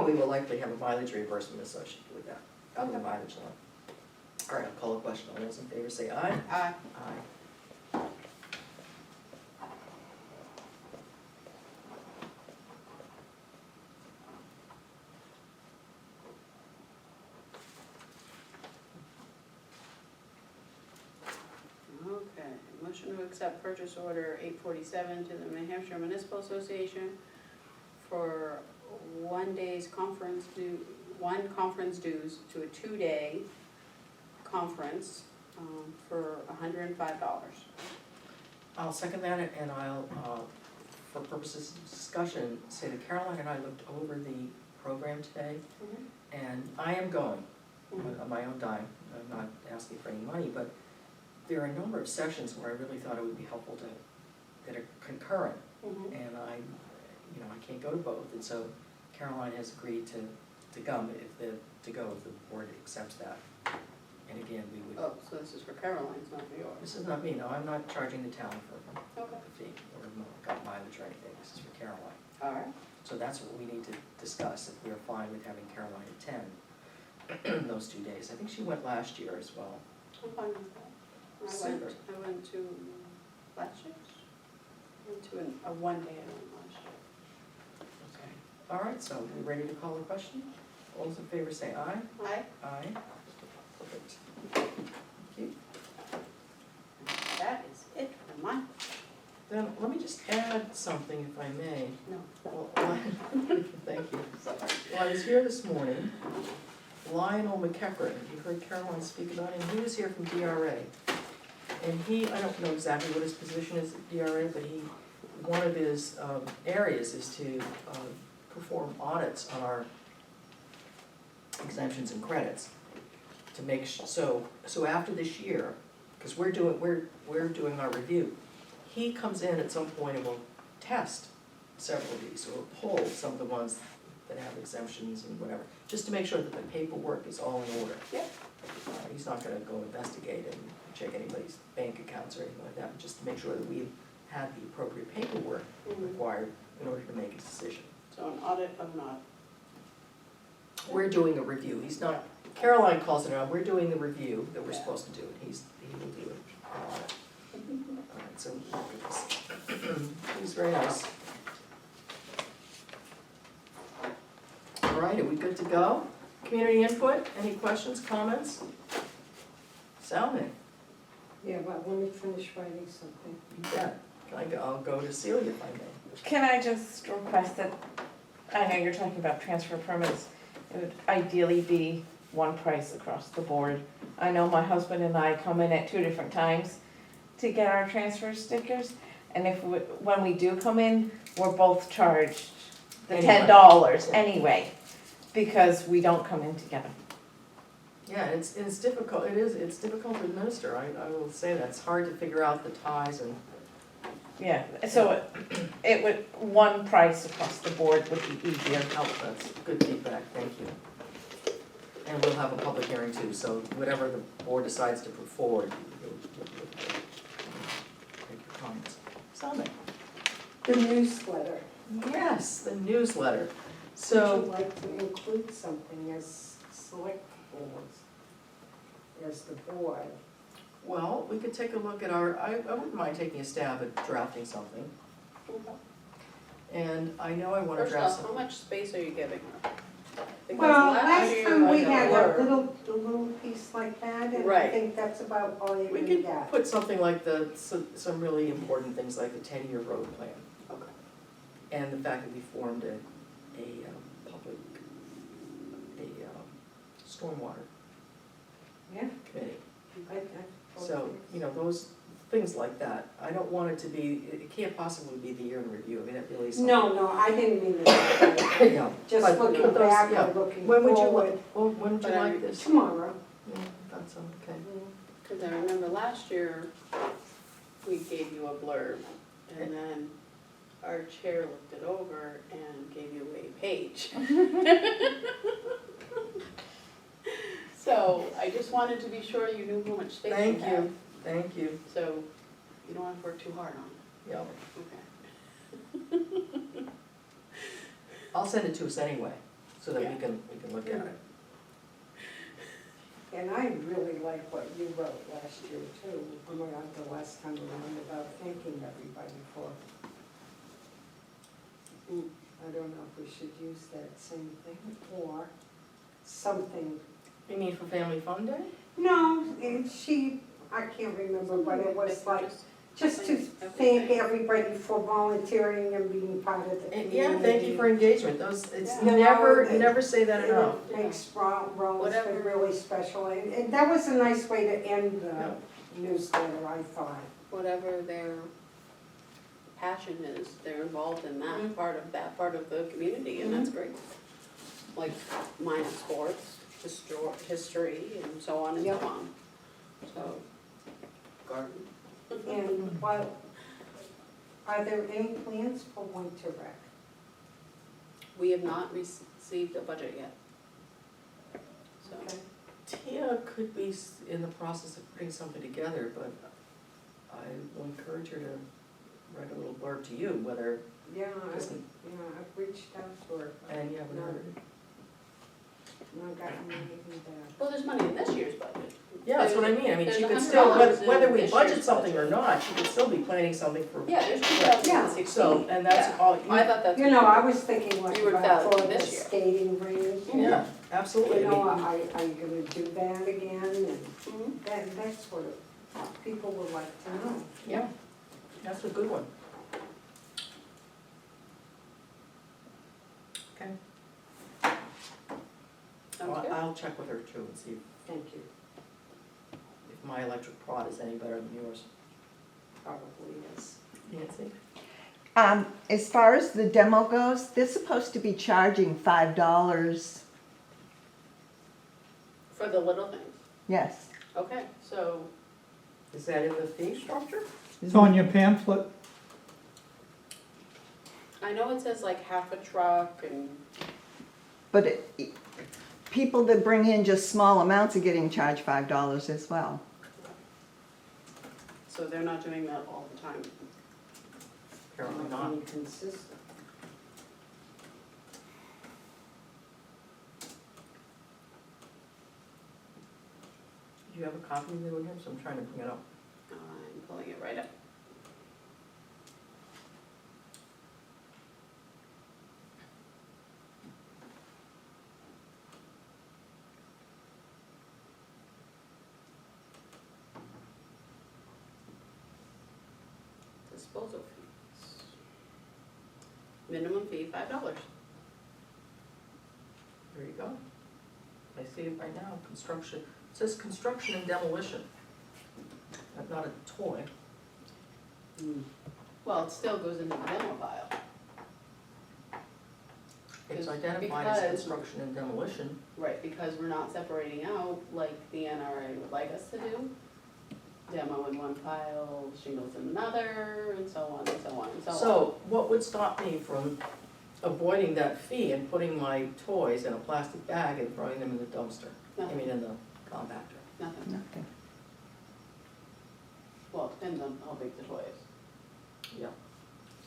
we will likely have a mileage reimbursement associated with that, on the Okay. mileage line. All right, I'll call a question. All those in favor say aye. Aye. Aye. Okay, motion to accept purchase order 847 to the New Hampshire Municipal Association for 1 conference dues to a 2-day conference for $105. I'll second that, and I'll, for purposes of discussion, say that Caroline and I looked over the program today, and I am going on my own dime. I'm not asking for any money, but there are a number of sessions where I really thought it would be helpful that are concurrent, and I can't go to both, and so Caroline has agreed to come if the board accepts that. And again, we would. Oh, so this is for Caroline's, not for yours. This is not me, no, I'm not charging the town for Okay. the fee or got mileage or anything, this is for Caroline. All right. So that's what we need to discuss, if we're fine with having Caroline attend those 2 days. I think she went last year as well. I'm fine with that. Super. I went to last year. I went to a 1 day I went last year. Okay. All right, so we ready to call the question? All those in favor say aye. Aye. Aye. Perfect. Thank you. That is it for mine. Then let me just add something if I may. No. Well, thank you. Well, I was here this morning. Lionel McEachran, you heard Caroline speak about him, he was here from DRA. And he, I don't know exactly what his position is at DRA, but one of his areas is to perform audits on our exemptions and credits. To make, so after this year, because we're doing our review, he comes in at some point and will test several of these, or pull some of the ones that have exemptions and whatever, just to make sure that the paperwork is all in order. Yep. He's not gonna go investigate and check anybody's bank accounts or anything like that, but just to make sure that we've had the appropriate paperwork required in order to make a decision. So an audit of not. We're doing a review, he's not, Caroline calls it out, we're doing the review that we're Yeah. supposed to do, and he will do it. All right, so look at this. He's very nice. All right, are we good to go? Community input, any questions, comments? Salman, Yeah, but let me finish writing something. you bet. I'll go to Celia if I may. Can I just request that, I know you're talking about transfer permits, it would ideally be one price across the board. I know my husband and I come in at 2 different times to get our transfer stickers, and when we do come in, we're both charged the Anyway. $10 anyway, because we don't come in together. Yeah, it's difficult, it's difficult to administer, I will say that, it's hard to figure out the ties and, Yeah, so it would, one price across the board would be easier. that's good feedback, thank you. And we'll have a public hearing too, so whatever the board decides to put forward, you'll take your comments. Salman? The newsletter, Yes, the newsletter. would So, you like to include something as select boards, as the board? well, we could take a look at I wouldn't mind taking a stab at drafting something. And I know I wanna First draft off, how something. much space are you giving her? Because Well, last year time we I had got a her- little piece like that, and I Right. think that's about all you're We gonna could get. put something like some really important things like the 10-year road plan. Okay. And the fact that we formed a public, stormwater Yeah. committee. I So, those, things like that. I don't want it to be, it can't possibly be the year in review, I mean, it really is something. No, I didn't mean it. Yeah, Just but looking those- back yeah. or looking When would you forward. like, well, when would you But I- like this? Tomorrow. Yeah, that's okay. Because I remember last year, we gave you a blurb, and then our chair looked it over and gave you a page. So I just wanted to be sure you knew how much space you had. Thank you, So you don't have to work too hard on it. yeah. Okay. I'll send it to us anyway, so that we can look at it. And I really like what you wrote last year too, the last time around about thanking everybody for. I don't know if we should use that same thing or something. You mean for Family Fun Day? No, I can't remember, but it was like, just to thank everybody for volunteering and being part of the community. Yeah, thank you for engagement, it's Yeah. you never say that enough. It makes Rollinsford Whatever. really special, and that was a nice way to end Yeah. the newsletter, I thought. Whatever their passion is, they're involved in that part of the community, and that's great. Like mine is sports, history, and so on and so on. So, garden. And are there any plans for winter rec? We have not received a budget yet. So, Okay. Tia could be in the process of putting something together, but I will encourage her to write a little blurb to you, whether, Yeah, Just- I've reached out to her. but and you haven't not- heard. Not gotten anything back. well, there's money in this year's budget. Yeah, that's what I mean, There's she could $100 still, in whether we this budget year's something or budget. not, she could still be planning something for. Yeah, there's 2016. So, and that's all, I thought that's. You know, I was thinking like You were about valid for the this year. skating rink. yeah, Absolutely. You know, are you gonna do that again? And Mhm. that's what people would like to know. Yeah, that's a good one. Okay. Sounds good. I'll check with her too and see Thank you. if my electric prod is any better than yours. Probably is. Nancy? As far as the demo goes, they're supposed to be charging $5. For the little things, Yes. okay, so, Is that in the fee structure? It's on your pamphlet. I know it says like half a truck and, But people that bring in just small amounts are getting charged $5 as well. so they're not doing that all the time. Apparently not. Being consistent. Do you have a copy of the ordinance? I'm trying to bring it up. I'm pulling it right up. Disposal fees. Minimum fee $5. There you go. I see it right now, construction, it says construction and demolition. Not a toy. Well, it still goes into the demo pile. It's Because- identified as because- construction and demolition. Right, because we're not separating out like the NRA would like us to do. Demo in one pile, shingles in another, and so on and so on and so on. So what would stop me from avoiding that fee and putting my toys in a plastic bag and throwing them in the dumpster? I Nothing, mean, in the compactor. nothing. Nothing. Well, it depends on how big the toy is, Yep.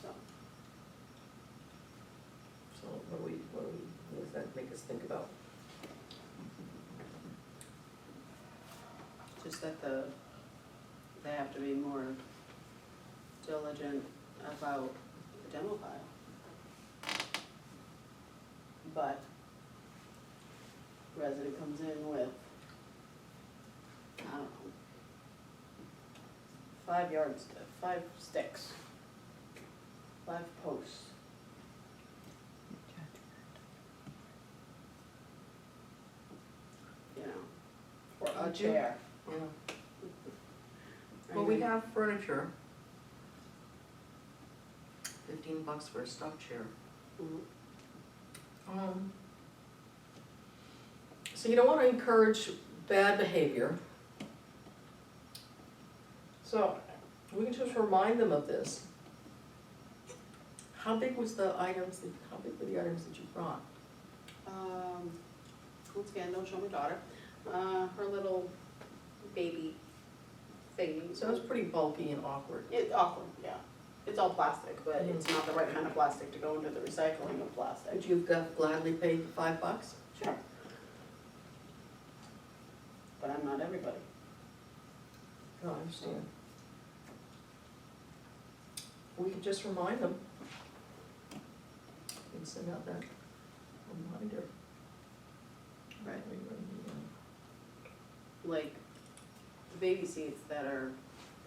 so. So what does that make us think about? Just that they have to be more diligent about the demo pile. But resident comes in with, I don't know, 5 sticks, 5 posts. You know, or a Would you? chair. Yeah. I Well, we mean, have furniture. $15 for a stuffed chair. mhm. So you don't wanna encourage bad behavior. So we can just remind them of this. How big was the items, how big were the items that you brought? Once again, don't show my daughter, her little baby thing. So it's pretty bulky and awkward. It's awkward, yeah. It's all plastic, but it's not the right kind of plastic to go into the recycling of plastic. Would you have gladly paid $5? Sure. But I'm not everybody. No, I understand. We could just remind them. And send out that reminder. Right. Like the baby seats that are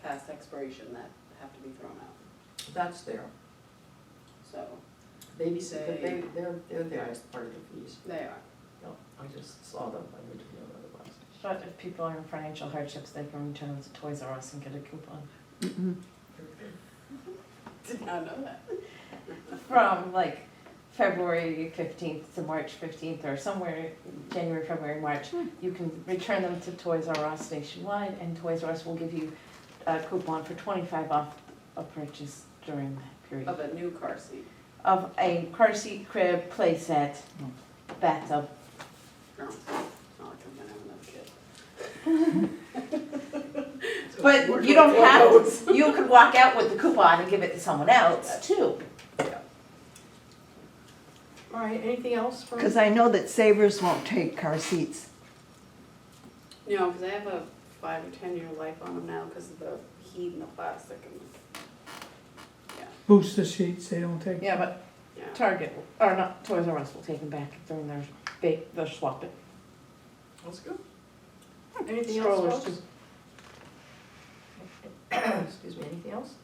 past expiration that have to be thrown out, That's there. so Babysit, They- they're there as part of the fees. they are. No, I just saw them, I need to know otherwise. But if people are in financial hardships, they can return them to Toys R Us and get a coupon. Did not know that. From like February 15th to March 15th or somewhere, January, February, March, you can return them to Toys R Us nationwide and Toys R Us will give you a coupon for 25 off a purchase during that period. Of a new car seat. Of a car seat, crib, playset, bathtub. No, it's not like I'm gonna have another kid. But you don't have, you could walk out with the coupon and give it to someone else too. All right, anything else from? Because I know that Savers won't take car seats. No, because I have a 5 or 10 year life on them now because of the heat and the plastic and, yeah, Booster sheets, they don't take. Yeah, but yeah. Target, or not, Toys R Us will take them back during their bake the schloppen. That's good. Anything Strollers else, folks? Excuse me, anything else?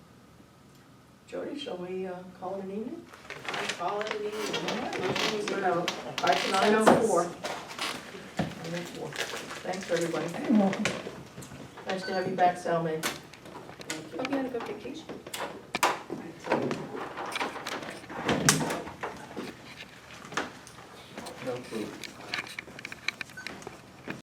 Jody, shall we call it an evening? I call it an evening. Motion is We're out. Back to 9:04. 9:04. Thanks, everybody. Nice to have you back, Salme. Hope you had a good vacation.